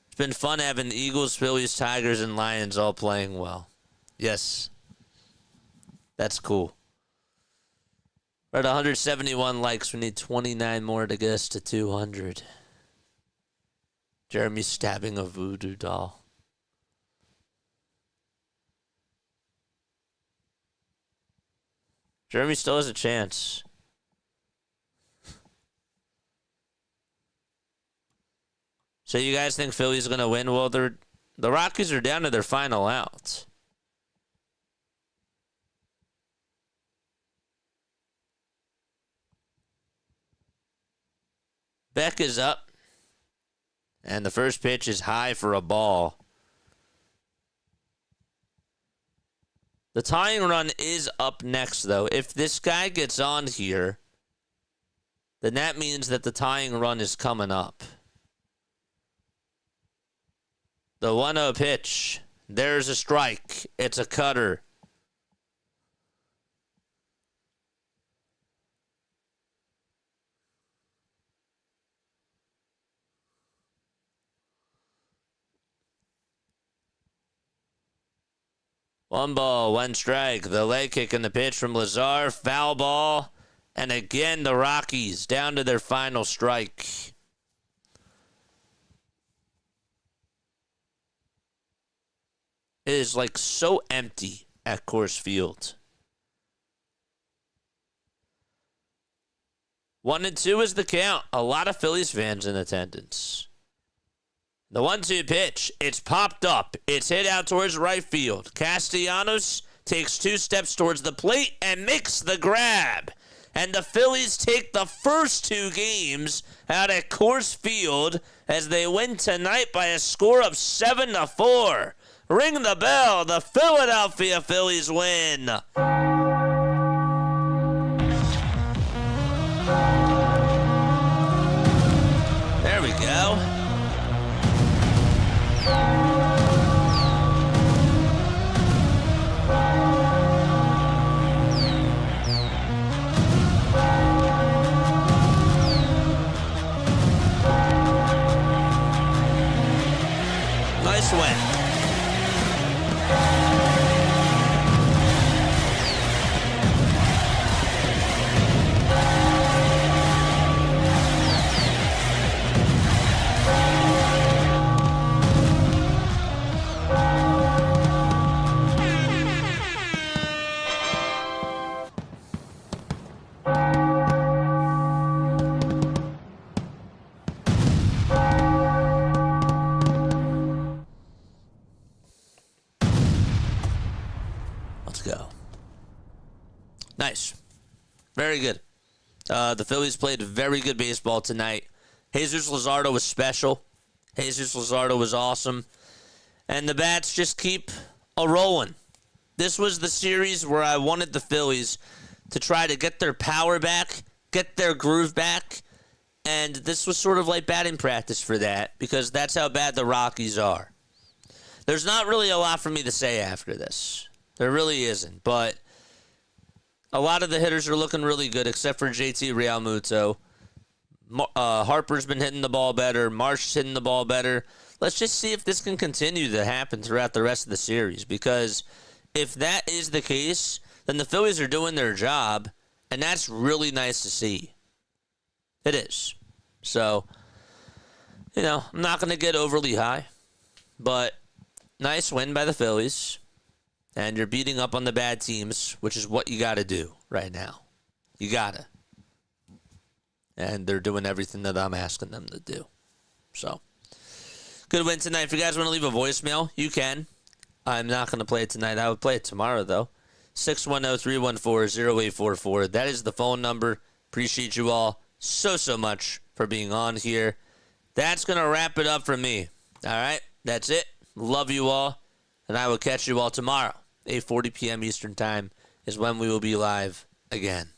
It's been fun having Eagles, Phillies, Tigers, and Lions all playing well. Yes. That's cool. We're at 171 likes. We need 29 more to get us to 200. Jeremy's stabbing a voodoo doll. Jeremy still has a chance. So you guys think Philly's going to win? Well, the Rockies are down to their final out. Beck is up. And the first pitch is high for a ball. The tying run is up next, though. If this guy gets on here, then that means that the tying run is coming up. The 1-0 pitch. There's a strike. It's a cutter. One ball, one strike. The leg kick and the pitch from Luzardo. Foul ball. And again, the Rockies down to their final strike. It is like so empty at Coors Field. 1-2 is the count. A lot of Phillies fans in attendance. The 1-2 pitch, it's popped up. It's hit out towards right field. Castellanos takes 2 steps towards the plate and makes the grab. And the Phillies take the first 2 games out at Coors Field as they win tonight by a score of 7-4. Ring the bell. The Philadelphia Phillies win. There we go. Nice win. Let's go. Nice. Very good. The Phillies played very good baseball tonight. Jesus Luzardo was special. Jesus Luzardo was awesome. And the bats just keep a-rolling. This was the series where I wanted the Phillies to try to get their power back, get their groove back, and this was sort of like batting practice for that because that's how bad the Rockies are. There's not really a lot for me to say after this. There really isn't, but a lot of the hitters are looking really good except for JT Realmuto. Harper's been hitting the ball better. Marsh's hitting the ball better. Let's just see if this can continue to happen throughout the rest of the series because if that is the case, then the Phillies are doing their job, and that's really nice to see. It is. So, I'm not going to get overly high, but nice win by the Phillies, and you're beating up on the bad teams, which is what you got to do right now. You got to. And they're doing everything that I'm asking them to do. So, good win tonight. If you guys want to leave a voicemail, you can. I'm not going to play it tonight. I would play it tomorrow, though. 610-314-0844. That is the phone number. Appreciate you all so much for being on here. That's going to wrap it up for me. All right? That's it. Love you all. And I will catch you all tomorrow. 8:40 p.m. Eastern Time is when we will be live again.